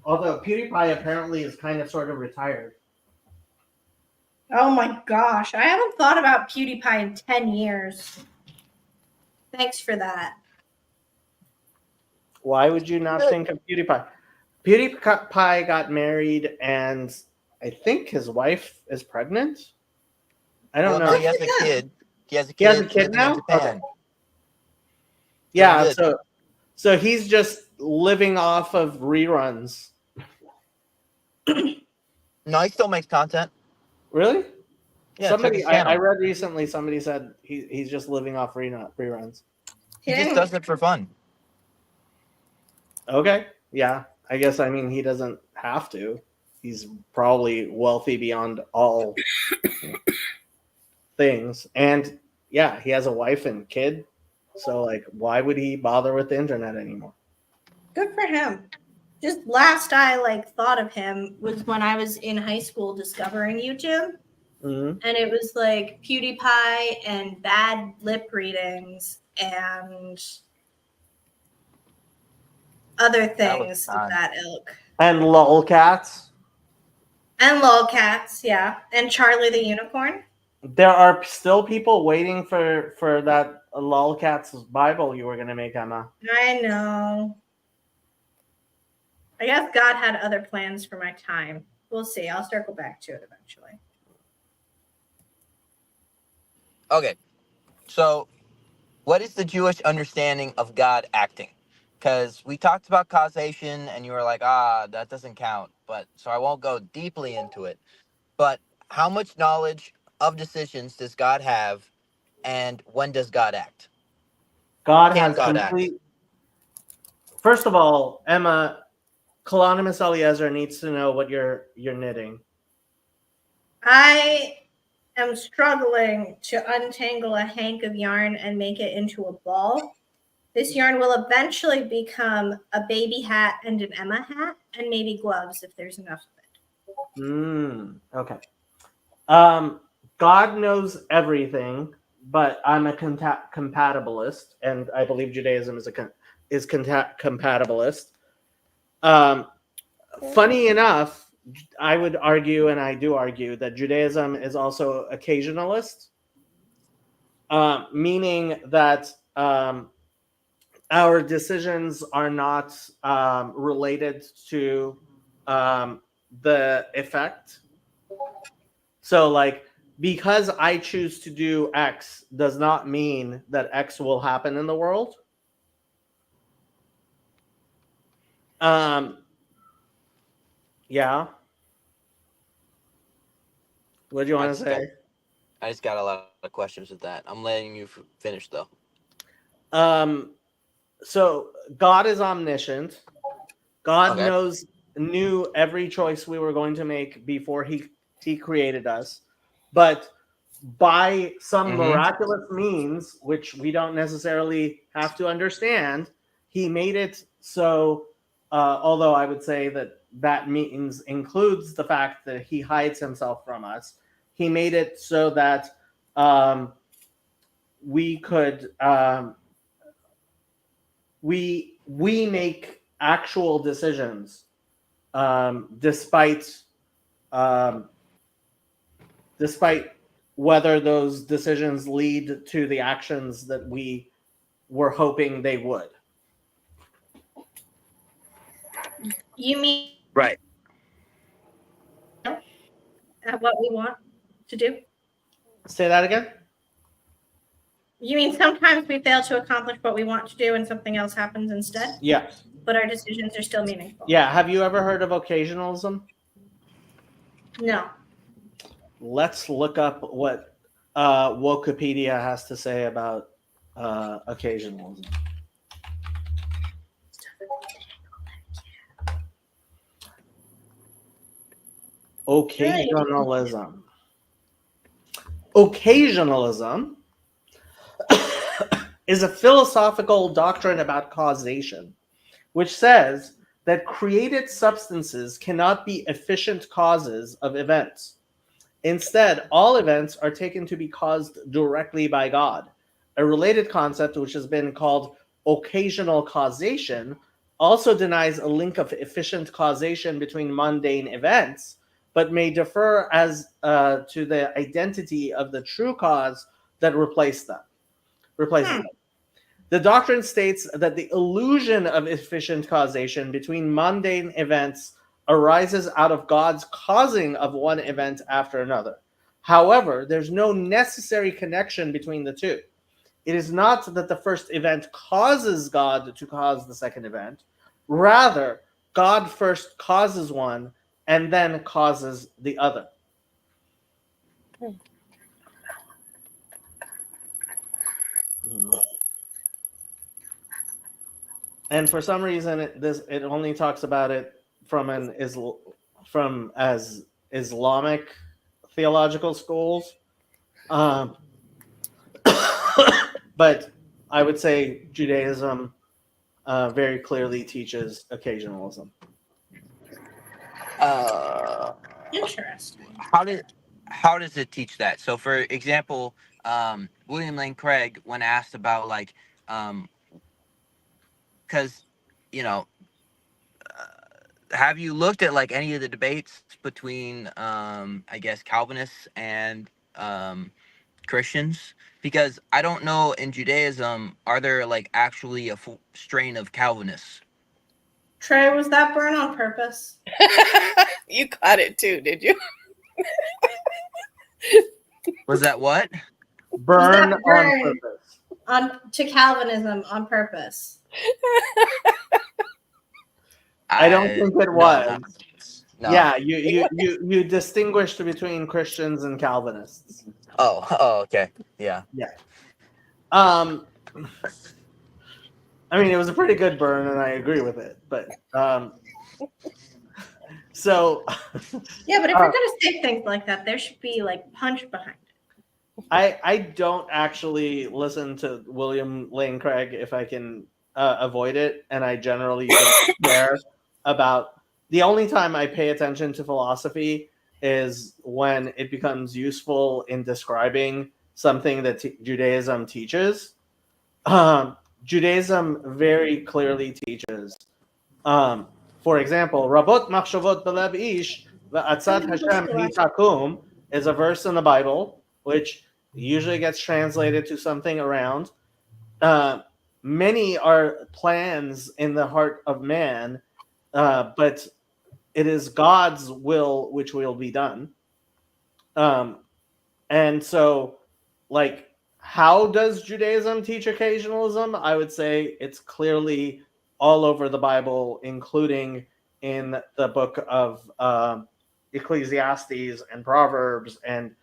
Although PewDiePie apparently is kind of sort of retired. Oh my gosh, I haven't thought about PewDiePie in 10 years. Thanks for that. Why would you not think of PewDiePie? PewDiePie got married, and I think his wife is pregnant. I don't know. No, he has a kid. He has a He has a kid kid living now? in Japan. Yeah, good. so he's just living off of reruns. No, he still makes content. Really? Yeah, check his I channel. read recently somebody said he's just living off reruns. He just does it for fun. Okay. Yeah. I guess, I mean, he doesn't have to. He's probably wealthy beyond all things. And yeah, he has a wife and kid. So, like, why would he bother with the internet anymore? Good for him. Just last I thought of him was when I was in high school discovering YouTube. Mm-hmm. And it was like PewDiePie and bad lip readings and other things of that ilk. And lolcats. And lolcats, yeah. And Charlie the Unicorn. There are still people waiting for that lolcats Bible you were going to make, Emma. I know. I guess God had other plans for my time. We'll see. I'll circle back to it eventually. Okay. So, what is the Jewish understanding of God acting? Because we talked about causation and you were like, that doesn't count. But so I won't go deeply into it. But how much knowledge of decisions does God have, and when does God act? God Can has God complete. First of all, Emma, Colonimus Eliezer needs to know what you're knitting. I am struggling to untangle a hank of yarn and make it into a ball. This yarn will eventually become a baby hat and an Emma hat, and maybe gloves if there's enough of it. Okay. God knows everything, but I'm a compatibilist, and I believe Judaism is compatibilist. Funny enough, I would argue, and I do argue, that Judaism is also occasionalist, meaning that our decisions are not related to the effect. So, like, because I choose to do X does not mean that X will happen in the world. Yeah. What do you want to say? I just got a lot of questions with that. I'm letting you finish, though. So God is omniscient. God knew every choice we were going to make before he created us. But by some miraculous means, which we don't necessarily have to understand, he made it so, although I would say that means includes the fact that he hides himself from us, he made it so that we could we make actual decisions despite whether those decisions lead to the actions that we were hoping they would. You mean right? What we want to do? Say that again? You mean sometimes we fail to accomplish what we want to do and something else happens instead? Yeah. But our decisions are still meaningful. Yeah. Have you ever heard of occasionalism? No. Let's look up what Wikipedia has to say about occasionalism. Occasionalism. Occasionalism is a philosophical doctrine about causation, which says that created substances cannot be efficient causes of events. Instead, all events are taken to be caused directly by God. A related concept, which has been called occasional causation, also denies a link of efficient causation between mundane events, but may differ as to the identity of the true cause that replaces them. The doctrine states that the illusion of efficient causation between mundane events arises out of God's causing of one event after another. However, there's no necessary connection between the two. It is not that the first event causes God to cause the second event. Rather, God first causes one and then causes the other. And for some reason, it only talks about it from as Islamic theological schools. But I would say Judaism very clearly teaches occasionalism. Interesting. How does it teach that? So, for example, William Lane Craig, when asked about like, because have you looked at like any of the debates between I guess Calvinists and Christians? Because I don't know, in Judaism, are there like actually a strain of Calvinists? Trey, was that burn on purpose? You caught it too, did you? Was that what? Burn Was that burn on purpose. To Calvinism on purpose? I don't think it was. No. Yeah, you distinguished between Christians and Calvinists. Oh, okay. Yeah. I mean, it was a pretty good burn, and I agree with it. But so yeah, but if you're gonna say things like that, there should be like punch behind it. I don't actually listen to William Lane Craig if I can avoid it, and I generally don't care about. The only time I pay attention to philosophy is when it becomes useful in describing something that Judaism teaches. Judaism very clearly teaches. For example, Rabot machshavot belev ish va'atzat Hashem hitakum is a verse in the Bible, which usually gets translated to something around. Many are plans in the heart of man, but it is God's will which will be done. And so, like, how does Judaism teach occasionalism? I would say it's clearly all over the Bible, including in the book of Ecclesiastes and Proverbs and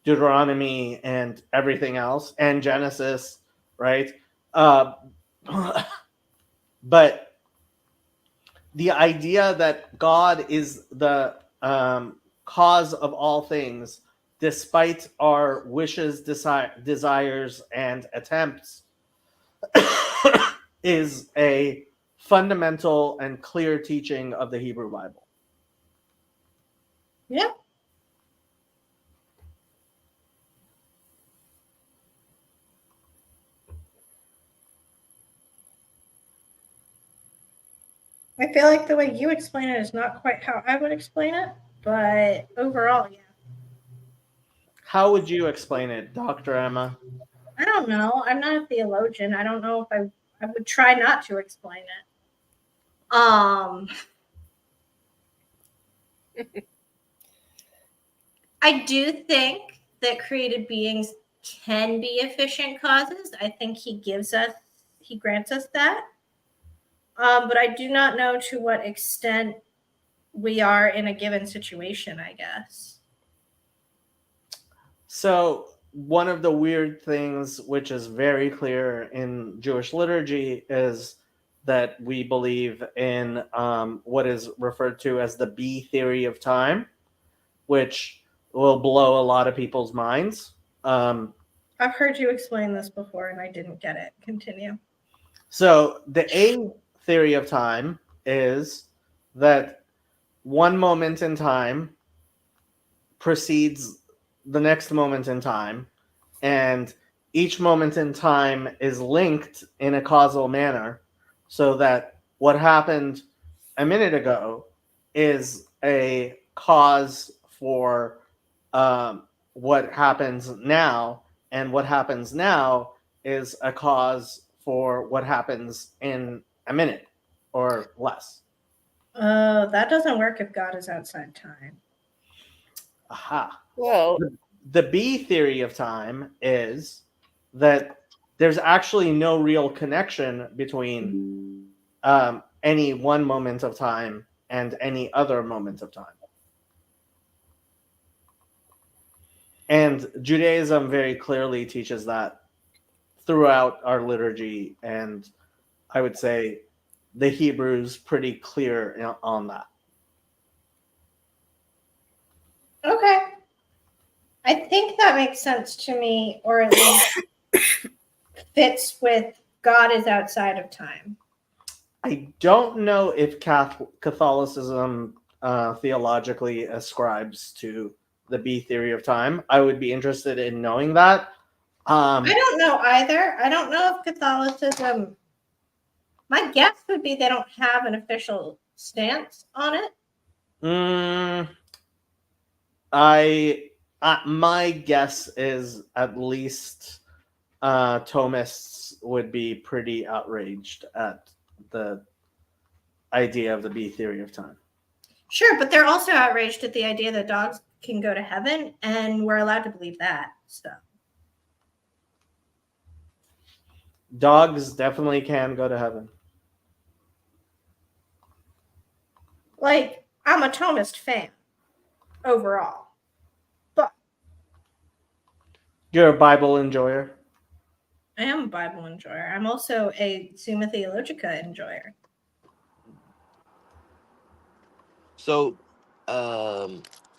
Deuteronomy and everything else, and Genesis, right? But the idea that God is the cause of all things, despite our wishes, desires, and attempts, is a fundamental and clear teaching of the Hebrew Bible. Yeah. I feel like the way you explain it is not quite how I would explain it, but overall, yeah. How would you explain it, Dr. Emma? I don't know. I'm not a theologian. I don't know if I would try not to explain it. I do think that created beings can be efficient causes. I think he grants us that. But I do not know to what extent we are in a given situation, I guess. So one of the weird things, which is very clear in Jewish liturgy, is that we believe in what is referred to as the B theory of time, which will blow a lot of people's minds. I've heard you explain this before, and I didn't get it. Continue. So the A theory of time is that one moment in time precedes the next moment in time, and each moment in time is linked in a causal manner, so that what happened a minute ago is a cause for what happens now, and what happens now is a cause for what happens in a minute or less. Oh, that doesn't work if God is outside time. Aha. Well, The B theory of time is that there's actually no real connection between any one moment of time and any other moment of time. And Judaism very clearly teaches that throughout our liturgy, and I would say the Hebrew's pretty clear on that. Okay. I think that makes sense to me, or at least fits with God is outside of time. I don't know if Catholicism theologically ascribes to the B theory of time. I would be interested in knowing that. I don't know either. I don't know if Catholicism, my guess would be they don't have an official stance on it. My guess is at least Thomists would be pretty outraged at the idea of the B theory of time. Sure, but they're also outraged at the idea that dogs can go to heaven, and we're allowed to believe that. So dogs definitely can go to heaven. Like, I'm a Thomist fan overall. But you're a Bible enjoyer? I am a Bible enjoyer. I'm also a Summa Theologica enjoyer. So,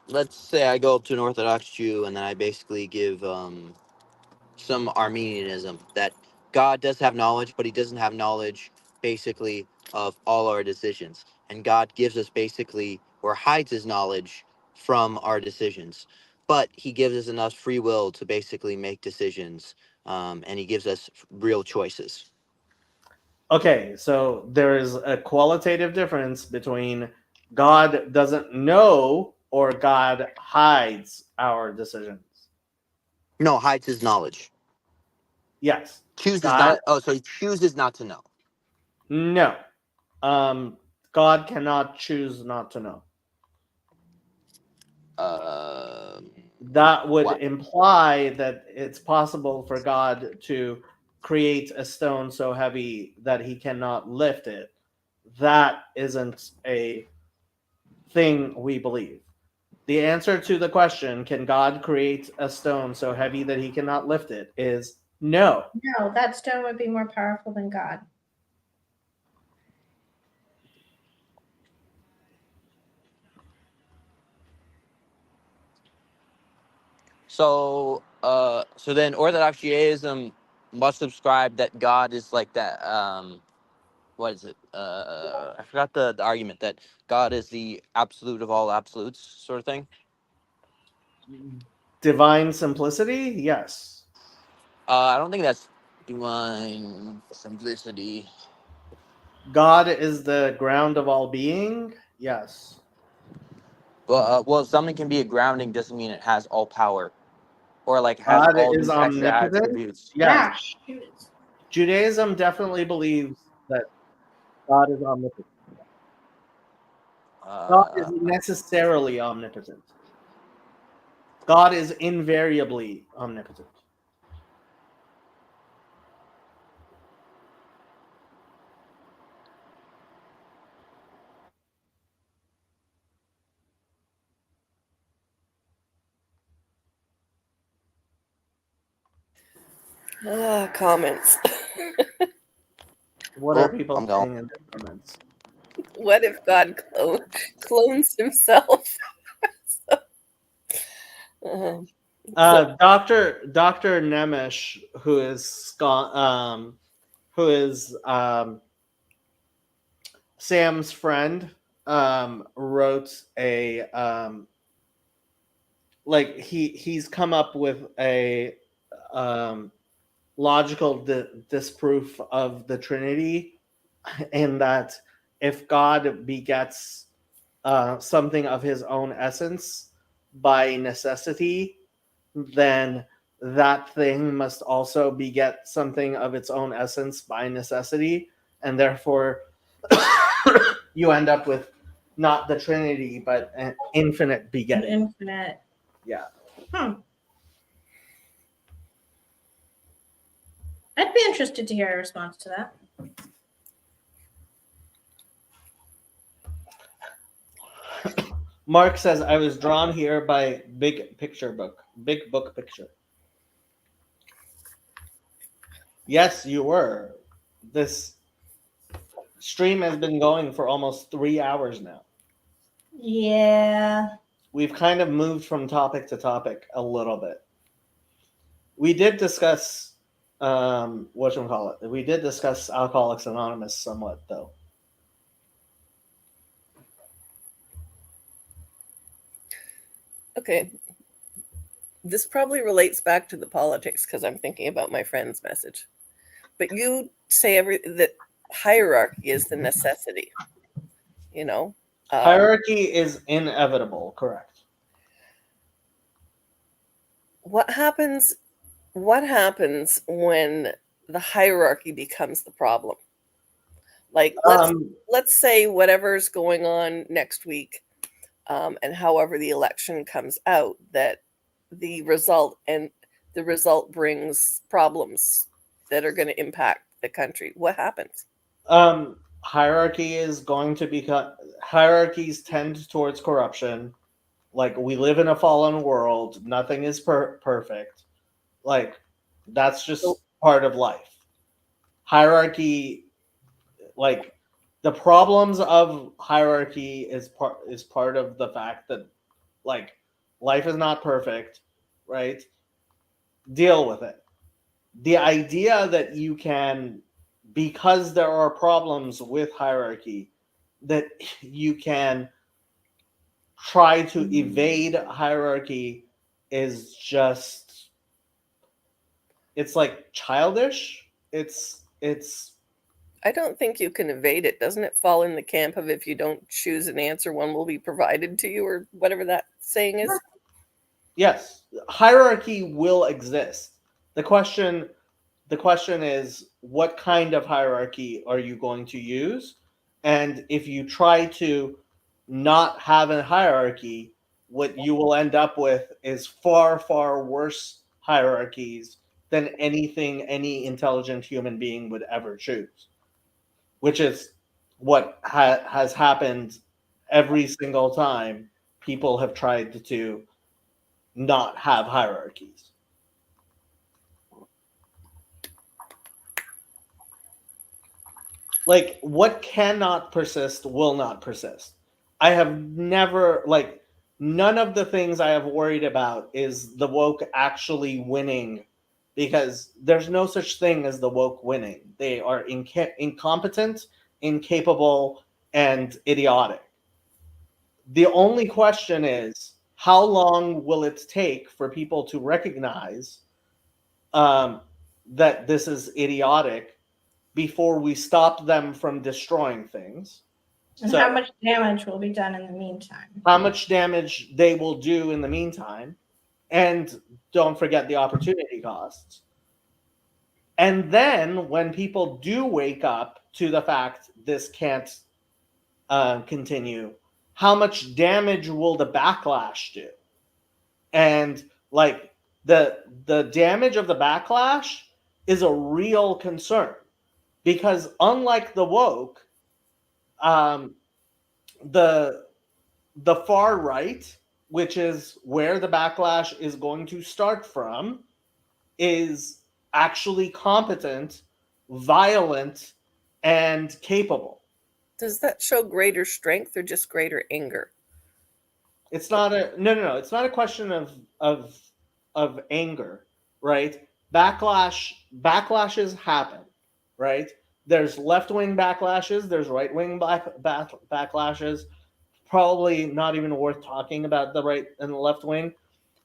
let's say I go up to an Orthodox Jew and then I basically give some Armenianism that God does have knowledge, but he doesn't have knowledge basically of all our decisions. And God gives us basically, or hides his knowledge from our decisions. But he gives us enough free will to basically make decisions, and he gives us real choices. Okay, so there is a qualitative difference between God doesn't know or God hides our decisions. No, hides his knowledge. Yes. Chooses God, not. Oh, so he chooses not to know. no. God cannot choose not to know. That would What? imply that it's possible for God to create a stone so heavy that he cannot lift it. That isn't a thing we believe. The answer to the question, can God create a stone so heavy that he cannot lift it, is no. No, that stone would be more powerful than God. So, so then Orthodox Judaism must subscribe that God is like that. What is it? I forgot the argument that God is the absolute of all absolutes, sort of thing. Divine simplicity? Yes. I don't think that's divine simplicity. God is the ground of all being? Yes. But well, something can be a grounding doesn't mean it has all power, or like has God all is these extra omnipotent? attributes. Yes. Yeah. Judaism definitely believes that God is omnipotent. God is necessarily omnipotent. God is invariably omnipotent. Comments. What are people I'm going. saying in the comments? What if God clones himself? Dr. Nemesh, who is Sam's friend, wrote a he's come up with a logical disproof of the Trinity, in that if God begets something of his own essence by necessity, then that thing must also beget something of its own essence by necessity, and therefore you end up with not the Trinity, but an infinite begetting. Infinite. Yeah. I'd be interested to hear a response to that. Mark says, I was drawn here by big book picture. Yes, you were. This stream has been going for almost 3 hours now. Yeah. We've kind of moved from topic to topic a little bit. We did discuss, we did discuss Alcoholics Anonymous somewhat, though. Okay. This probably relates back to the politics because I'm thinking about my friend's message. But you say that hierarchy is the necessity, you know? Hierarchy is inevitable, correct. What happens when the hierarchy becomes the problem? Like, let's say whatever's going on next week, and however the election comes out, that the result brings problems that are going to impact the country. What happens? Hierarchy is going to become, hierarchies tend towards corruption. Like, we live in a fallen world. Nothing is perfect. Like, that's just part of life. Hierarchy, like, the problems of hierarchy is part of the fact that, like, life is not perfect, right? Deal with it. The idea that you can, because there are problems with hierarchy, that you can try to evade hierarchy is just, it's like childish. It's I don't think you can evade it. Doesn't it fall in the camp of if you don't choose an answer, one will be provided to you, or whatever that saying is? Yes, hierarchy will exist. The question is, what kind of hierarchy are you going to use? And if you try to not have a hierarchy, what you will end up with is far, far worse hierarchies than anything any intelligent human being would ever choose, which is what has happened every single time people have tried to not have hierarchies. Like, what cannot persist will not persist. I have never, like, none of the things I have worried about is the woke actually winning, because there's no such thing as the woke winning. They are incompetent, incapable, and idiotic. The only question is, how long will it take for people to recognize that this is idiotic before we stop them from destroying things? And how much damage will be done in the meantime? How much damage they will do in the meantime. And don't forget the opportunity costs. And then when people do wake up to the fact this can't continue, how much damage will the backlash do? And, like, the damage of the backlash is a real concern, because unlike the woke, the far right, which is where the backlash is going to start from, is actually competent, violent, and capable. Does that show greater strength or just greater anger? It's not a no. It's not a question of anger, right? Backlashes happen, right? There's left-wing backlashes. There's right-wing backlashes. Probably not even worth talking about the right and the left wing.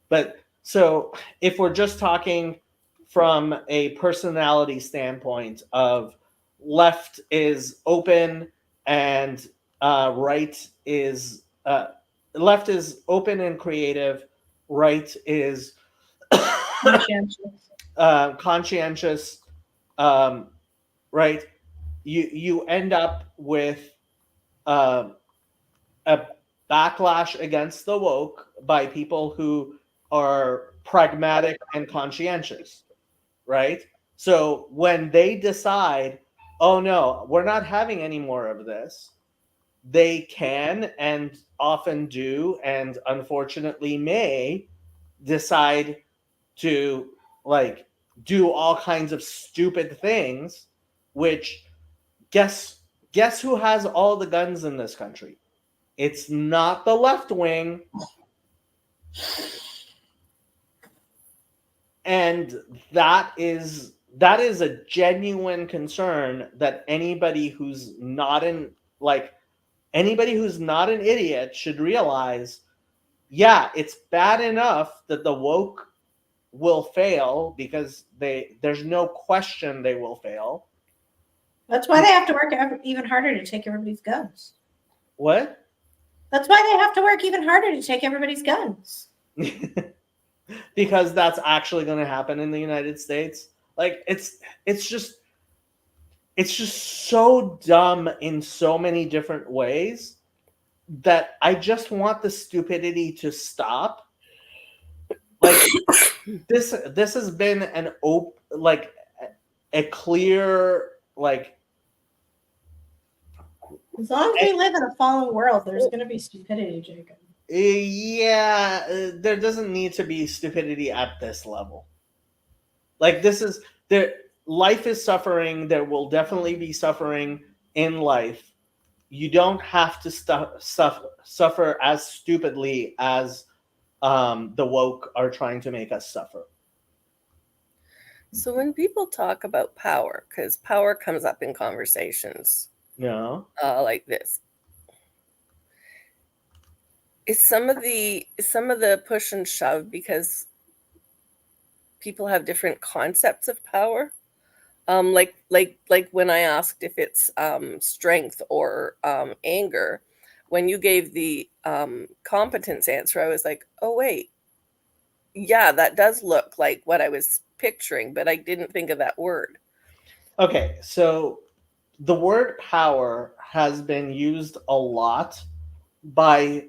But so if we're just talking from a personality standpoint of left is open and right is left is open and creative, right is conscientious, right? You end up with a backlash against the woke by people who are pragmatic and conscientious, right? So when they decide, oh no, we're not having any more of this, they can and often do, and unfortunately may decide to like do all kinds of stupid things, which guess who has all the guns in this country? It's not the left wing. And that is a genuine concern that anybody who's not an idiot should realize. Yeah, it's bad enough that the woke will fail because there's no question they will fail. That's why they have to work even harder to take everybody's guns. What? That's why they have to work even harder to take everybody's guns. Because that's actually going to happen in the United States. Like it's just so dumb in so many different ways that I just want the stupidity to stop. Like this has been a clear, like, as long as we live in a fallen world, there's going to be stupidity, Jacob. Yeah, there doesn't need to be stupidity at this level. Like life is suffering. There will definitely be suffering in life. You don't have to suffer as stupidly as the woke are trying to make us suffer. So when people talk about power, because power comes up in conversations, like this, is some of the push and shove because people have different concepts of power? Like when I asked if it's strength or anger, when you gave the competence answer, I was like, oh wait, yeah, that does look like what I was picturing, but I didn't think of that word. Okay, so the word power has been used a lot by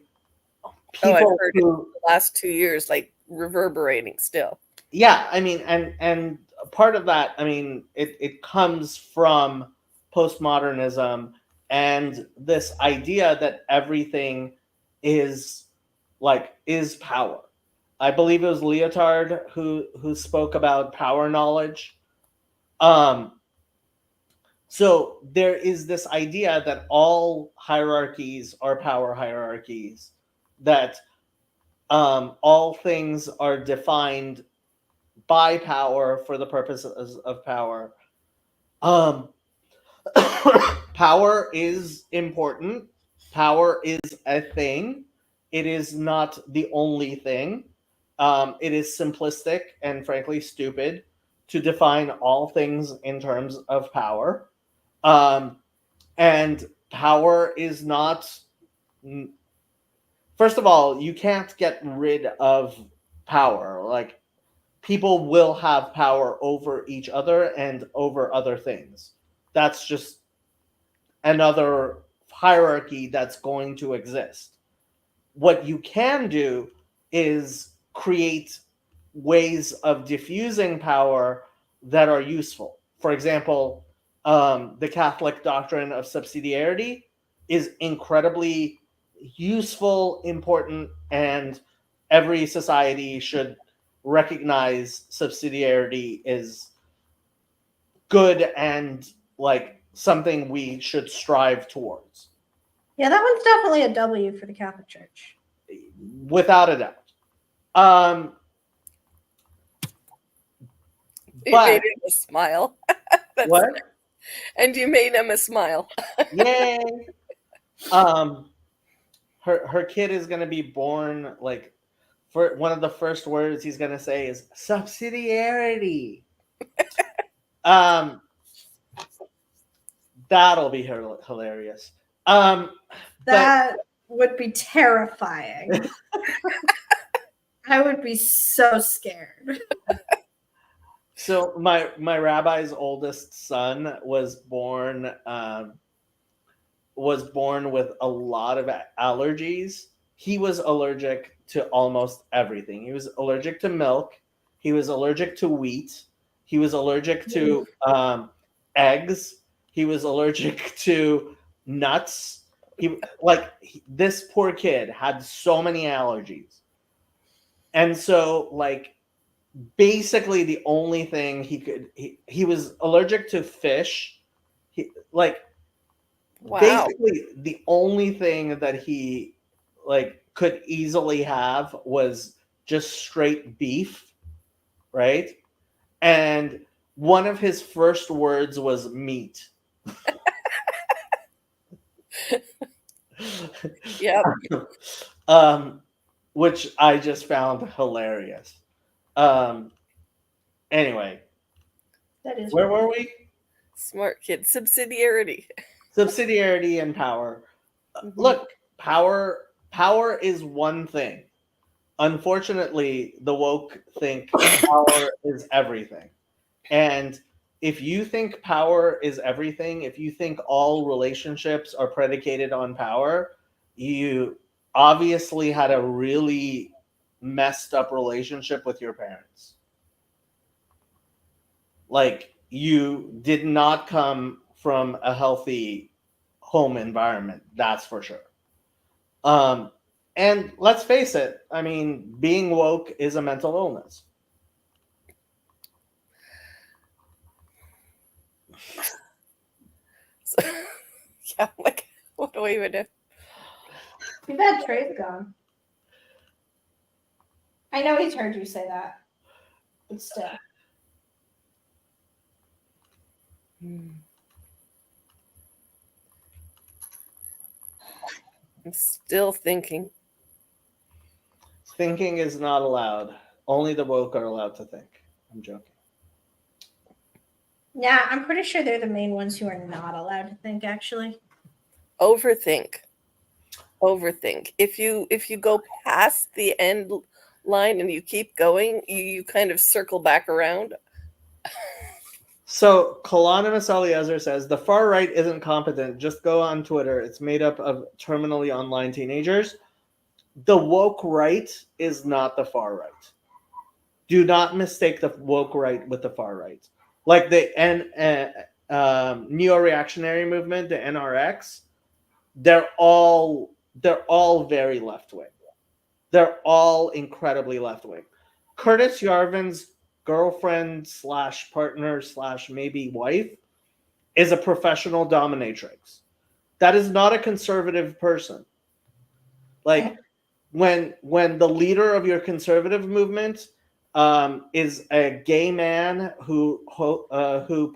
people I've heard it the last 2 years, like reverberating still. Yeah, I mean, and part of that, I mean, it comes from postmodernism and this idea that everything is power. I believe it was Lyotard who spoke about power knowledge. So there is this idea that all hierarchies are power hierarchies, that all things are defined by power for the purposes of power. Power is important. Power is a thing. It is not the only thing. It is simplistic and frankly stupid to define all things in terms of power. And power is not. First of all, you can't get rid of power. Like, people will have power over each other and over other things. That's just another hierarchy that's going to exist. What you can do is create ways of diffusing power that are useful. For example, the Catholic doctrine of subsidiarity is incredibly useful, important, and every society should recognize subsidiarity is good and like something we should strive towards. Yeah, that one's definitely a W for the Catholic Church. Without a doubt. You made him a smile. What? And you made him a smile. Yay. Her kid is going to be born, like, for one of the first words he's going to say is subsidiarity. That'll be hilarious. That would be terrifying. I would be so scared. So my rabbi's oldest son was born with a lot of allergies. He was allergic to almost everything. He was allergic to milk. He was allergic to wheat. He was allergic to eggs. He was allergic to nuts. This poor kid had so many allergies. And so basically the only thing he was allergic to fish. Wow. Basically the only thing that he could easily have was just straight beef, right? And one of his first words was meat. Yep. Which I just found hilarious. Anyway, That is where were we? Smart kid. Subsidiarity. Subsidiarity and power. Look, power is one thing. Unfortunately, the woke think power is everything. And if you think power is everything, if you think all relationships are predicated on power, you obviously had a really messed up relationship with your parents. You did not come from a healthy home environment, that's for sure. And let's face it, I mean, being woke is a mental illness. So, yeah, what do I even do? Too bad Trey's gone. I know he's heard you say that, but still. I'm still thinking. Thinking is not allowed. Only the woke are allowed to think. I'm joking. Yeah, I'm pretty sure they're the main ones who are not allowed to think, actually. Overthink. If you go past the end line and you keep going, you kind of circle back around. So, Colonimus Eliezer says, the far right isn't competent. Just go on Twitter. It's made up of terminally online teenagers. The woke right is not the far right. Do not mistake the woke right with the far right. Like the neo-reactionary movement, the NRX, they're all very left-wing. They're all incredibly left-wing. Curtis Yarvin's girlfriend / partner / maybe wife is a professional dominatrix. That is not a conservative person. When the leader of your conservative movement is a gay man who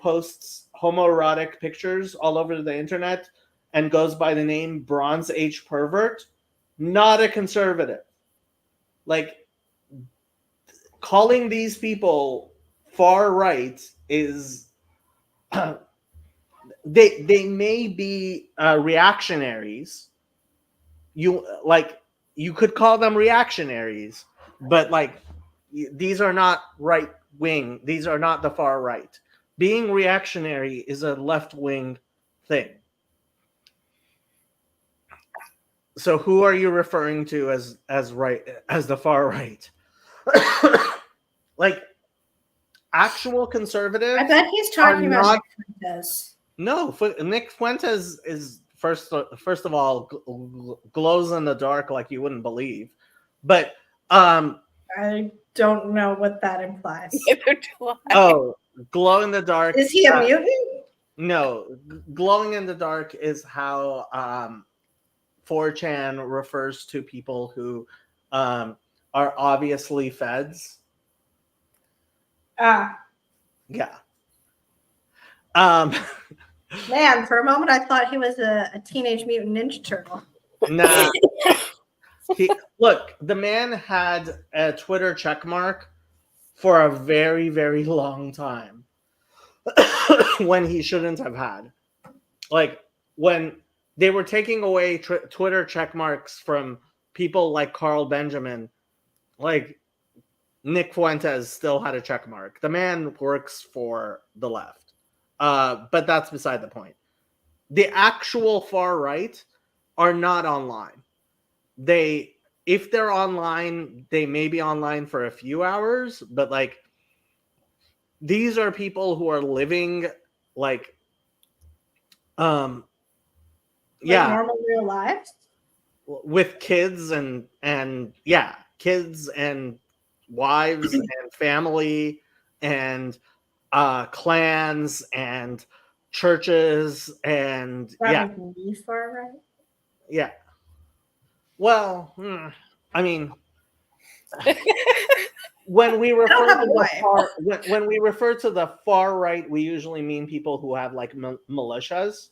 posts homoerotic pictures all over the internet and goes by the name Bronze Age Pervert, not a conservative. Calling these people far right is they may be reactionaries. You could call them reactionaries, but these are not right wing. These are not the far right. Being reactionary is a left wing thing. So who are you referring to as the far right? Actual conservatives. I bet he's talking about Nick Fuentes. No, Nick Fuentes is first of all glows in the dark like you wouldn't believe. But I don't know what that implies. Oh, glow in the dark. Is he a mutant? No, glowing in the dark is how 4chan refers to people who are obviously feds. Yeah. Man, for a moment I thought he was a Teenage Mutant Ninja Turtle. Nah. Look, the man had a Twitter checkmark for a very, very long time when he shouldn't have had. When they were taking away Twitter checkmarks from people like Carl Benjamin, Nick Fuentes still had a check mark. The man works for the left. But that's beside the point. The actual far right are not online. If they're online, they may be online for a few hours, but like these are people who are living like Like normal real lives with kids and kids and wives and family and clans and churches and probably far right. Well, I mean, when we refer to the far right, we usually mean people who have like militias.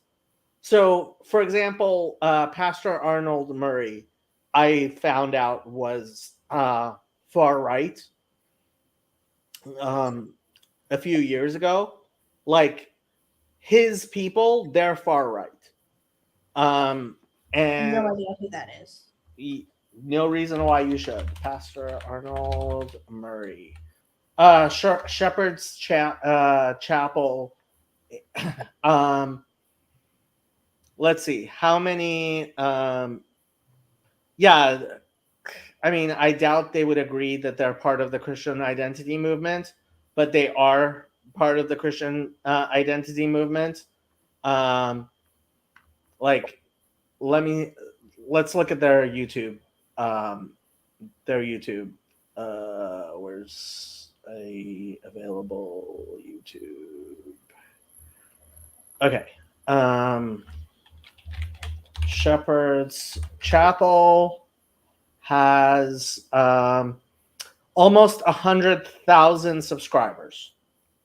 So, for example, Pastor Arnold Murray, I found out was far right a few years ago. Like his people, they're far right. And No idea who that is. No reason why you should. Pastor Arnold Murray. Shepherd's Chapel. Let's see. How many? I mean, I doubt they would agree that they're part of the Christian identity movement, but they are part of the Christian identity movement. Let's look at their YouTube. Where's a available YouTube? Okay. Shepherd's Chapel has almost 100,000 subscribers.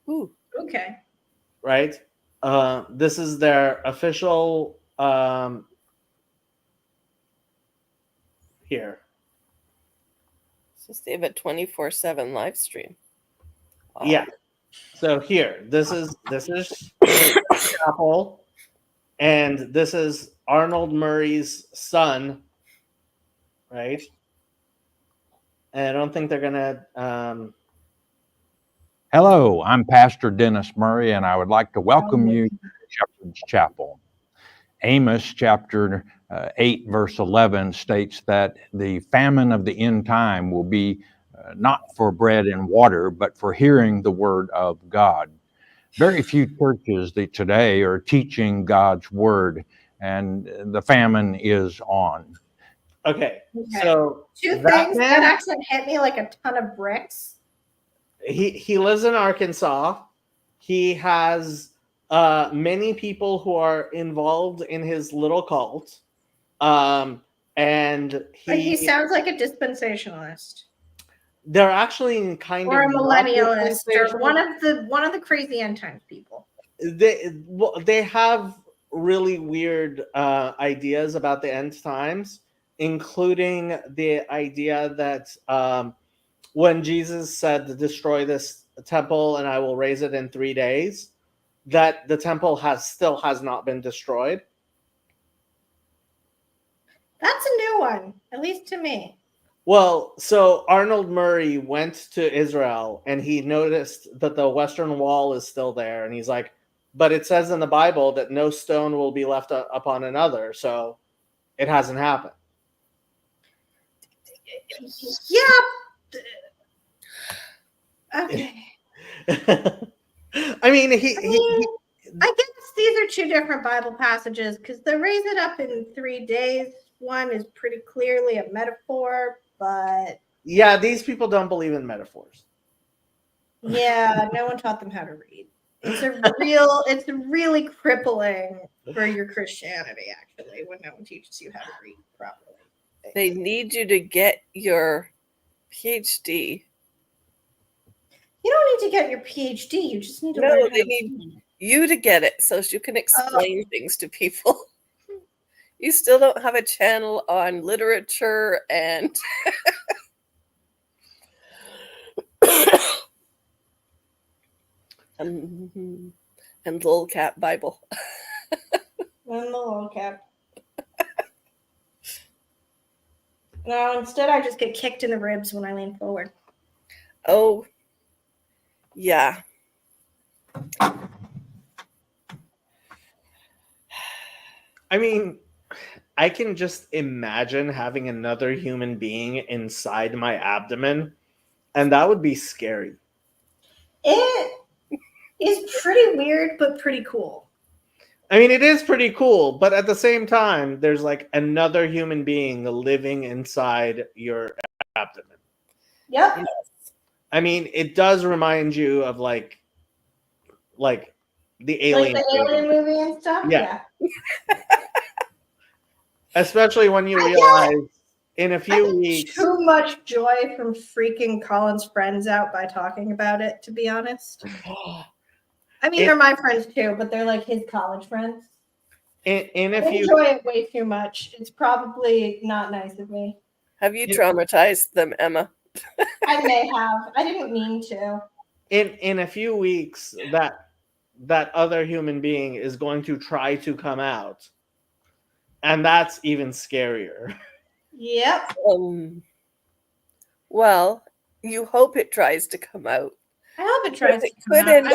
Ooh. Okay. Right? This is their official here. So they have a 24/7 live stream. Wow. Yeah. So here, this is Chapel, and this is Arnold Murray's son, right? And I don't think they're gonna. Hello, I'm Pastor Dennis Murray, and I would like to welcome you to Shepherd's Chapel. Amos chapter 8, verse 11 states that the famine of the end time will be not for bread and water, but for hearing the word of God. Very few churches today are teaching God's word, and the famine is on. Okay. So two things that accent hit me like a ton of bricks. He lives in Arkansas. He has many people who are involved in his little cult, and he sounds like a dispensationalist. They're actually kind or of a millennialist, or one of the crazy end times people. They have really weird ideas about the end times, including the idea that when Jesus said to destroy this temple and I will raise it in 3 days, that the temple still has not been destroyed. That's a new one, at least to me. Well, so Arnold Murray went to Israel and he noticed that the Western Wall is still there. And he's like, but it says in the Bible that no stone will be left upon another. So it hasn't happened. Yeah. Okay. I mean, I guess these are two different Bible passages, because the raise it up in 3 days one is pretty clearly a metaphor, but yeah, these people don't believe in metaphors. Yeah, no one taught them how to read. It's really crippling for your Christianity, actually, when no one teaches you how to read properly. They need you to get your PhD. You don't need to get your PhD. You just need to learn how they need you to get it so you can explain things to people. You still don't have a channel on literature and and Lil Cat Bible. And the Lil Cat. No, instead I just get kicked in the ribs when I lean forward. Oh, yeah. I mean, I can just imagine having another human being inside my abdomen, and that would be scary. It is pretty weird, but pretty cool. I mean, it is pretty cool, but at the same time, there's like another human being living inside your abdomen. Yep. I mean, it does remind you of like the Alien, like the Alien movie and stuff. Yeah. Especially when you realize in a few weeks. Too much joy from freaking Colin's friends out by talking about it, to be honest. I mean, they're my friends too, but they're like his college friends. I enjoy it way too much. It's probably not nice of me. Have you traumatized them, Emma? I may have. I didn't mean to. In a few weeks, that other human being is going to try to come out, and that's even scarier. Yep. Well, you hope it tries to come out. I hope it tries to come out.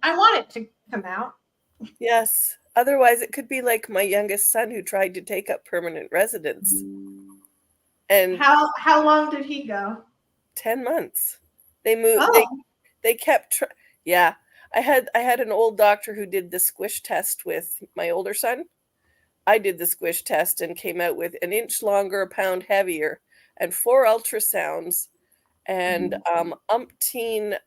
I want it to come out. Yes. Otherwise, it could be like my youngest son who tried to take up permanent residence. And how long did he go? 10 months. They moved. Oh. They kept. Yeah, I had an old doctor who did the squish test with my older son. I did the squish test and came out with an inch longer, a pound heavier, and 4 ultrasounds, and umpteen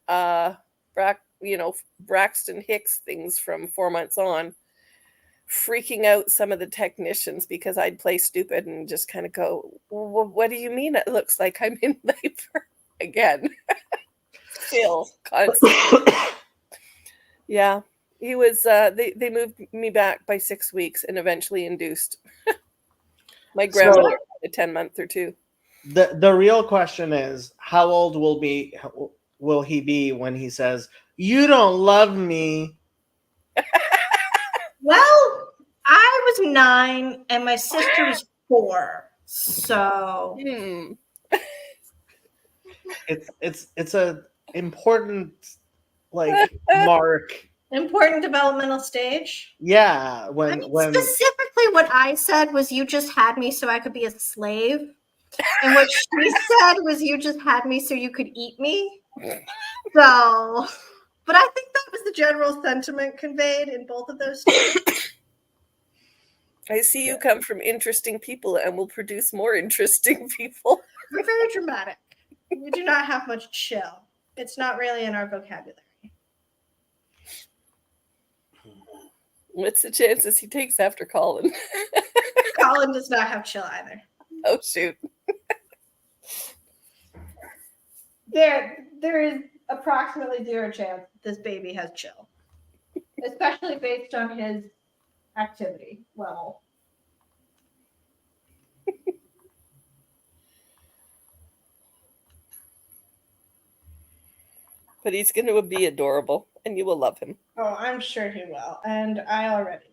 Braxton Hicks things from 4 months on, freaking out some of the technicians because I'd play stupid and just kind of go, well, what do you mean it looks like I'm in labor again? Still constantly. Yeah, he was they moved me back by 6 weeks and eventually induced. My grandmother had a 10-month or 2. The real question is, how old will he be when he says, "You don't love me"? Well, I was 9 and my sister was 4, so it's a important mark. Important developmental stage. Yeah, when specifically what I said was, you just had me so I could be a slave, and what she said was, you just had me so you could eat me. So, but I think that was the general sentiment conveyed in both of those statements. I see you come from interesting people and will produce more interesting people. We're very dramatic. We do not have much chill. It's not really in our vocabulary. What's the chances he takes after Colin? Colin does not have chill either. Oh, shoot. There is approximately 0 chance this baby has chill, especially based on his activity level. But he's going to be adorable, and you will love him. Oh, I'm sure he will, and I already.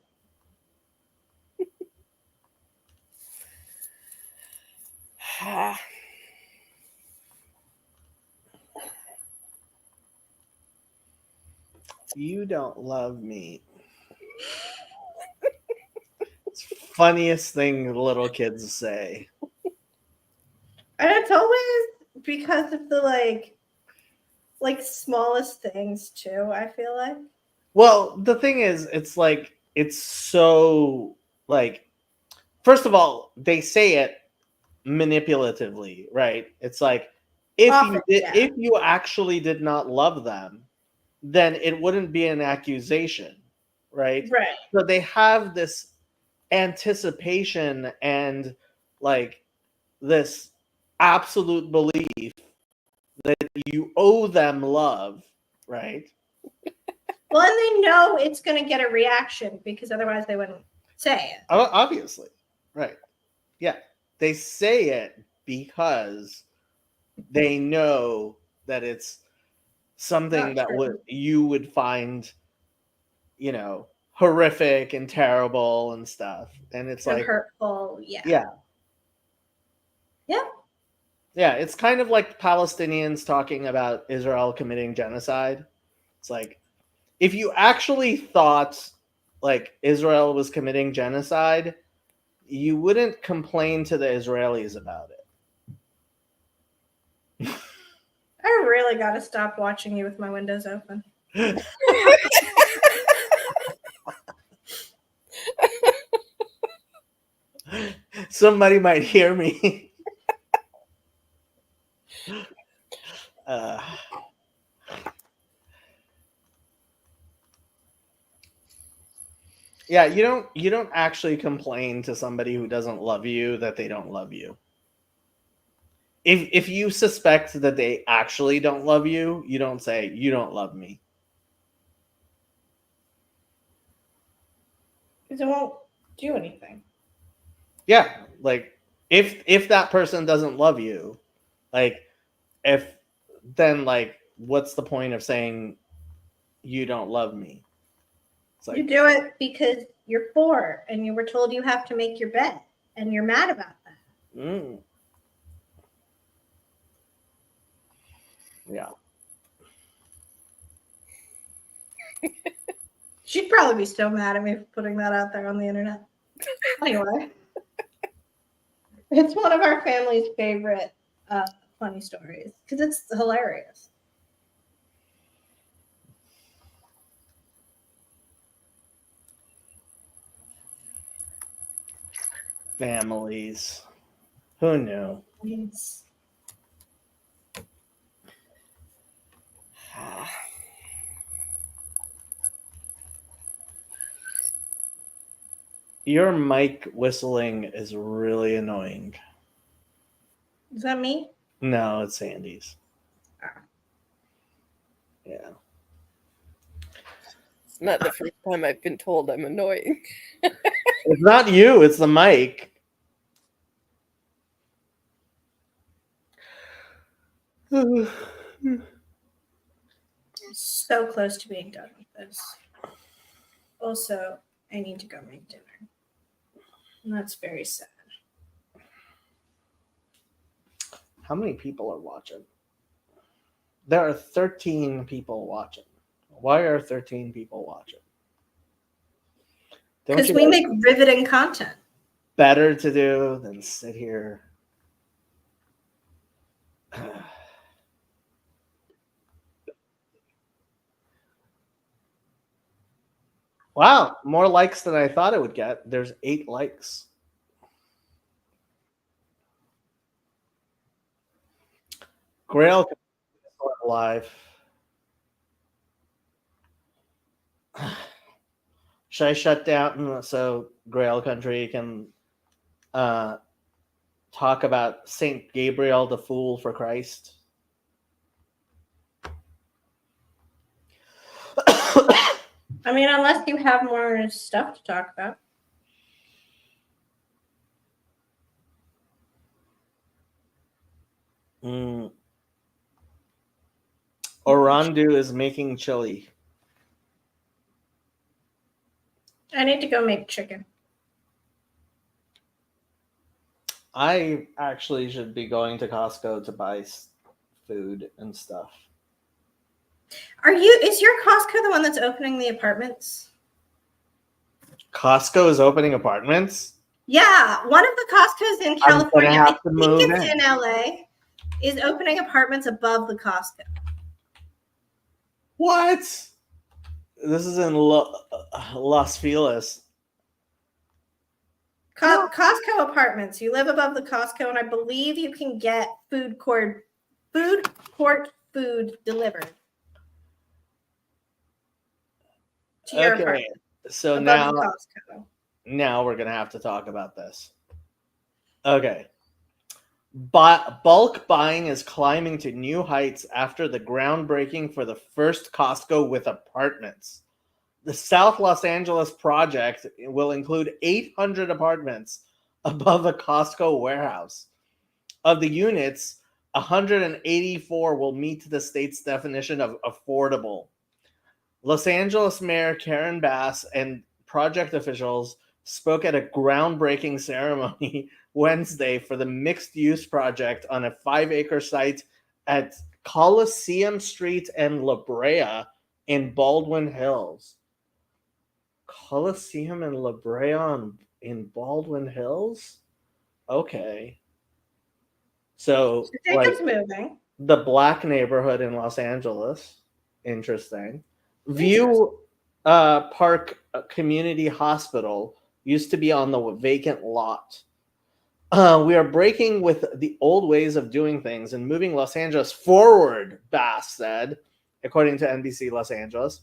You don't love me. It's the funniest thing little kids say. And it's always because of the like smallest things too, I feel like. Well, the thing is, it's so first of all, they say it manipulatively, right? It's like, if you actually did not love them, then it wouldn't be an accusation, right? Right. So they have this anticipation and this absolute belief that you owe them love, right? Well, and they know it's going to get a reaction because otherwise they wouldn't say it. Obviously, right? Yeah, they say it because they know that it's something that you would find, horrific and terrible and stuff, and it's hurtful. Yeah. Yeah, it's kind of like Palestinians talking about Israel committing genocide. It's like, if you actually thought like Israel was committing genocide, you wouldn't complain to the Israelis about it. I really got to stop watching you with my windows open. Somebody might hear me. Yeah, you don't actually complain to somebody who doesn't love you that they don't love you. If you suspect that they actually don't love you, you don't say you don't love me. Because it won't do anything. Yeah, like if that person doesn't love you, like then like what's the point of saying you don't love me? It's like, you do it because you're poor and you were told you have to make your bed and you're mad about that. Yeah. She'd probably be so mad at me for putting that out there on the internet. Anyway, it's one of our family's favorite funny stories because it's hilarious. Families. Who knew? Yes. Your mic whistling is really annoying. Is that me? No, it's Sandy's. Yeah. It's not the first time I've been told I'm annoying. It's not you, it's the mic. So close to being done with this. Also, I need to go make dinner. And that's very sad. How many people are watching? There are 13 people watching. Why are 13 people watching? Because we make riveting content. Better to do than sit here. Wow, more likes than I thought it would get. There's 8 likes. Grail live. Should I shut down so Grail Country can talk about Saint Gabriel the Fool for Christ? I mean, unless you have more stuff to talk about. Orandu is making chili. I need to go make chicken. I actually should be going to Costco to buy food and stuff. Is your Costco the one that's opening the apartments? Costco is opening apartments? Yeah, one of the Costco's in California, I think it's in LA, is opening apartments above the Costco. What? This is in Las Feliz. Costco apartments. You live above the Costco, and I believe you can get food court food delivered to your apartment. So now we're gonna have to talk about this. Okay. Bulk buying is climbing to new heights after the groundbreaking for the first Costco with apartments. The South Los Angeles project will include 800 apartments above a Costco warehouse. Of the units, 184 will meet the state's definition of affordable. Los Angeles Mayor Karen Bass and project officials spoke at a groundbreaking ceremony Wednesday for the mixed-use project on a 5-acre site at Coliseum Street and La Brea in Baldwin Hills. Coliseum and La Brea in Baldwin Hills? Okay. So, Jacob's moving. The black neighborhood in Los Angeles. Interesting. View Park Community Hospital used to be on the vacant lot. We are breaking with the old ways of doing things and moving Los Angeles forward, Bass said, according to NBC Los Angeles.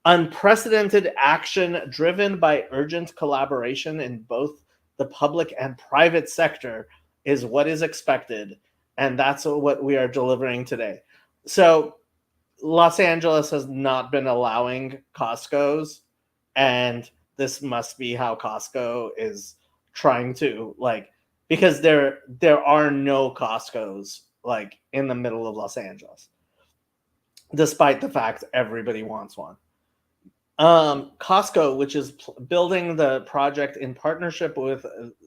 Unprecedented action driven by urgent collaboration in both the public and private sector is what is expected, and that's what we are delivering today. So Los Angeles has not been allowing Costco's, and this must be how Costco is trying to, like, because there are no Costco's like in the middle of Los Angeles, despite the fact everybody wants one. Costco, which is building the project in partnership with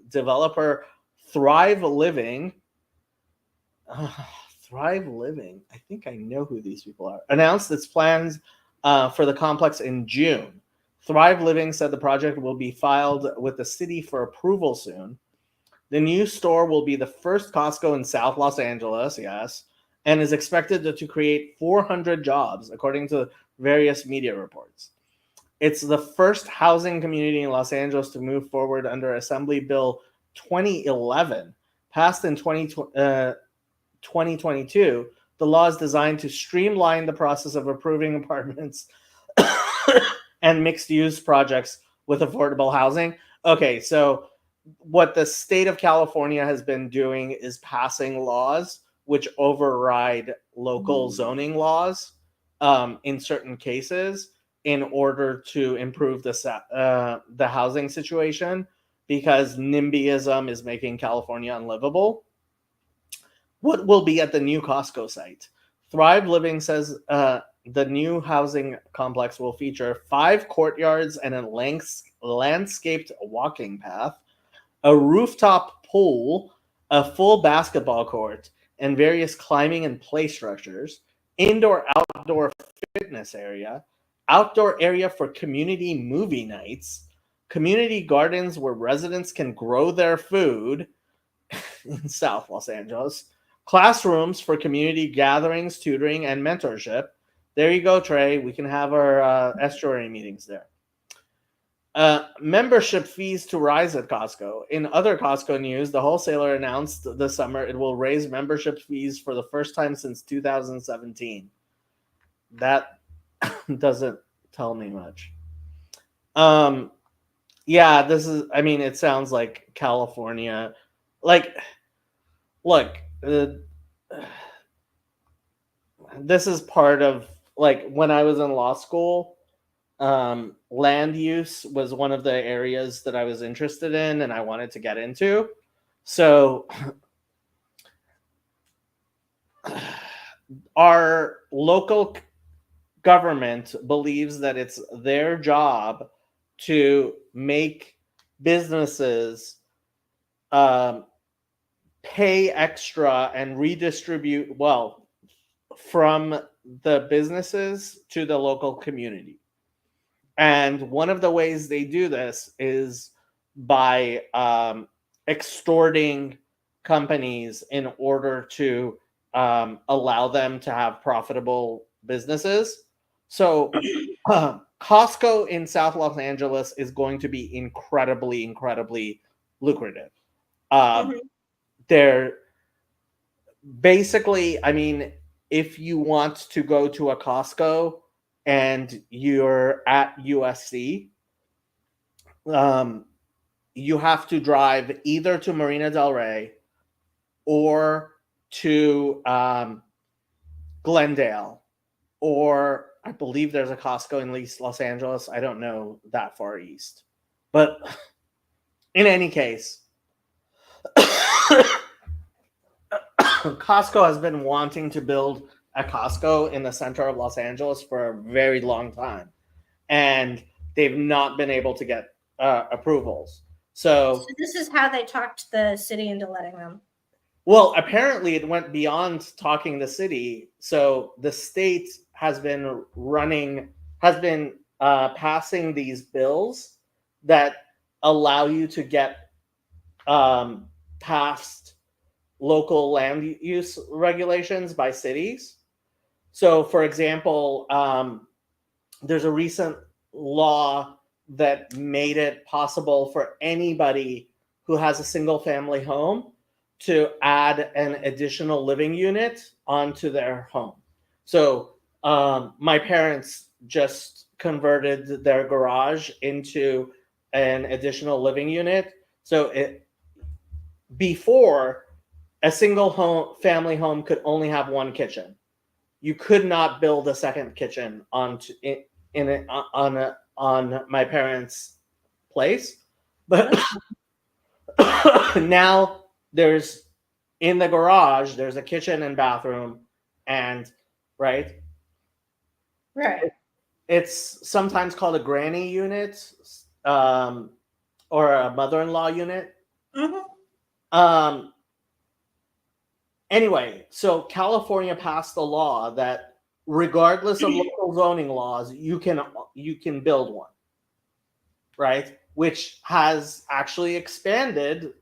developer Thrive Living. Thrive Living, I think I know who these people are, announced its plans for the complex in June. Thrive Living said the project will be filed with the city for approval soon. The new store will be the first Costco in South Los Angeles, yes, and is expected to create 400 jobs, according to various media reports. It's the first housing community in Los Angeles to move forward under Assembly Bill 2011, passed in 2022. The law is designed to streamline the process of approving apartments and mixed-use projects with affordable housing. Okay, so what the state of California has been doing is passing laws which override local zoning laws in certain cases, in order to improve the housing situation, because NIMBYism is making California unlivable. What will be at the new Costco site? Thrive Living says the new housing complex will feature 5 courtyards and a landscaped walking path, a rooftop pool, a full basketball court, and various climbing and play structures, indoor-outdoor fitness area, outdoor area for community movie nights, community gardens where residents can grow their food in South Los Angeles, classrooms for community gatherings, tutoring, and mentorship. There you go, Trey. We can have our estuary meetings there. Membership fees to rise at Costco. In other Costco news, the wholesaler announced this summer it will raise membership fees for the first time since 2017. That doesn't tell me much. Yeah, this is, I mean, it sounds like California. Like, look, this is part of, like, when I was in law school, land use was one of the areas that I was interested in and I wanted to get into. So our local government believes that it's their job to make businesses pay extra and redistribute wealth from the businesses to the local community. And one of the ways they do this is by extorting companies in order to allow them to have profitable businesses. So Costco in South Los Angeles is going to be incredibly, incredibly lucrative. They're basically, I mean, if you want to go to a Costco and you're at USC, you have to drive either to Marina del Rey or to Glendale, or I believe there's a Costco in East Los Angeles. I don't know that far east. But in any case, Costco has been wanting to build a Costco in the center of Los Angeles for a very long time. And they've not been able to get approvals. So this is how they talked the city into letting them. Well, apparently it went beyond talking the city. So the state has been passing these bills that allow you to get past local land use regulations by cities. So, for example, there's a recent law that made it possible for anybody who has a single family home to add an additional living unit onto their home. So my parents just converted their garage into an additional living unit. So before, a single family home could only have one kitchen. You could not build a second kitchen on my parents' place, but now there's in the garage there's a kitchen and bathroom, and right. It's sometimes called a granny unit, or a mother-in-law unit. Mm-hmm. Anyway, so California passed a law that regardless of local zoning laws, you can build one, right? Which has actually expanded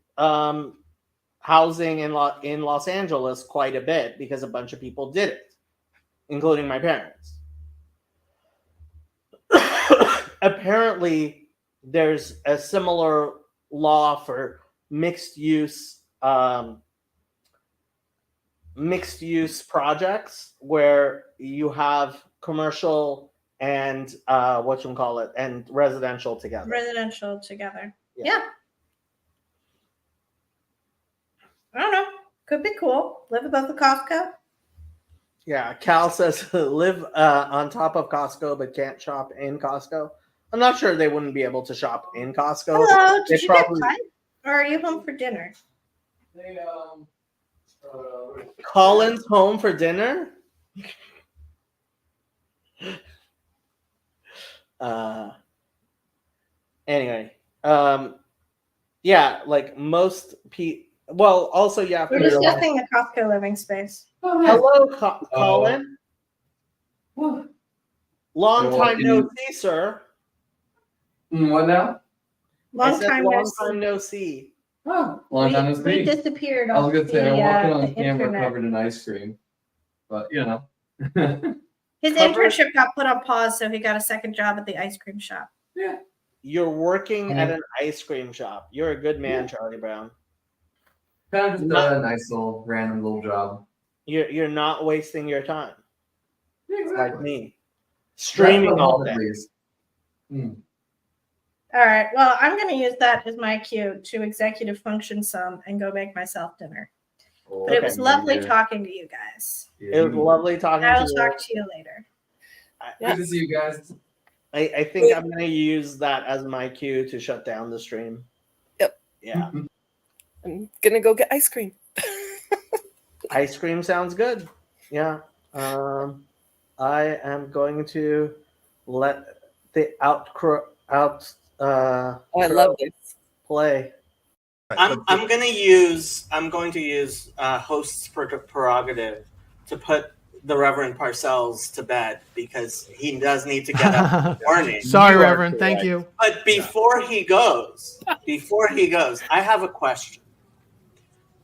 housing in Los Angeles quite a bit because a bunch of people did it, including my parents. Apparently, there's a similar law for mixed use projects where you have commercial and and residential together. Yeah. I don't know. Could be cool. Live above the Costco. Yeah, Cal says live on top of Costco but can't shop in Costco. I'm not sure they wouldn't be able to shop in Costco. Hello, did you get pie? Or are you home for dinner? Colin's home for dinner? Anyway, yeah, like most people. Well, also you have to. We're discussing the Costco living space. Hello, Colin. Long time no see, sir. What now? Long time no see. Oh, long time no see. We disappeared. I was gonna say I'm walking on camera covered in ice cream, but you know. His internship got put on pause, so he got a second job at the ice cream shop. Yeah. You're working at an ice cream shop. You're a good man, Charlie Brown. Kind of just a nice little random little job. You're not wasting your time. Yeah, exactly. Like me. Streaming all day. All right. Well, I'm going to use that as my cue to executive function some and go make myself dinner. But it was lovely talking to you guys. It was lovely talking to you. I'll talk to you later. Good to see you guys. I think I'm going to use that as my cue to shut down the stream. Yep. Yeah. I'm going to go get ice cream. Ice cream sounds good. Yeah. I am going to let the I love this. Play. I'm going to use host's prerogative to put the Reverend Parcells to bed because he does need to get up in the morning. Sorry, Reverend. Thank you. But before he goes, I have a question.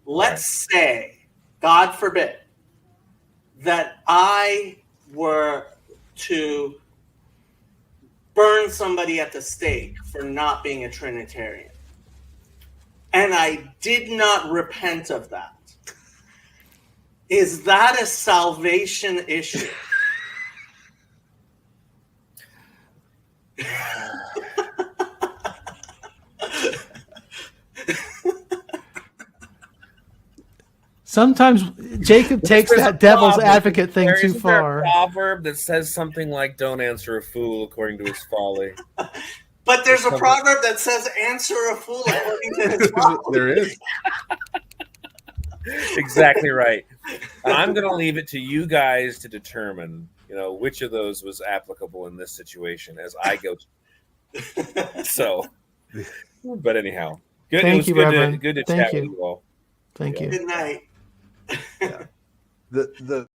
Let's say, God forbid, that I were to burn somebody at the stake for not being a Trinitarian. And I did not repent of that. Is that a salvation issue? Sometimes Jacob takes that devil's advocate thing too far. There's a proverb that says something like, don't answer a fool according to his folly. But there's a proverb that says, answer a fool according to his folly. There is. Exactly right. I'm going to leave it to you guys to determine, which of those was applicable in this situation as I go. So But anyhow, good. Thank it was you, good Reverend. to good to Thank chat you. with you all. Thank you. Good night. The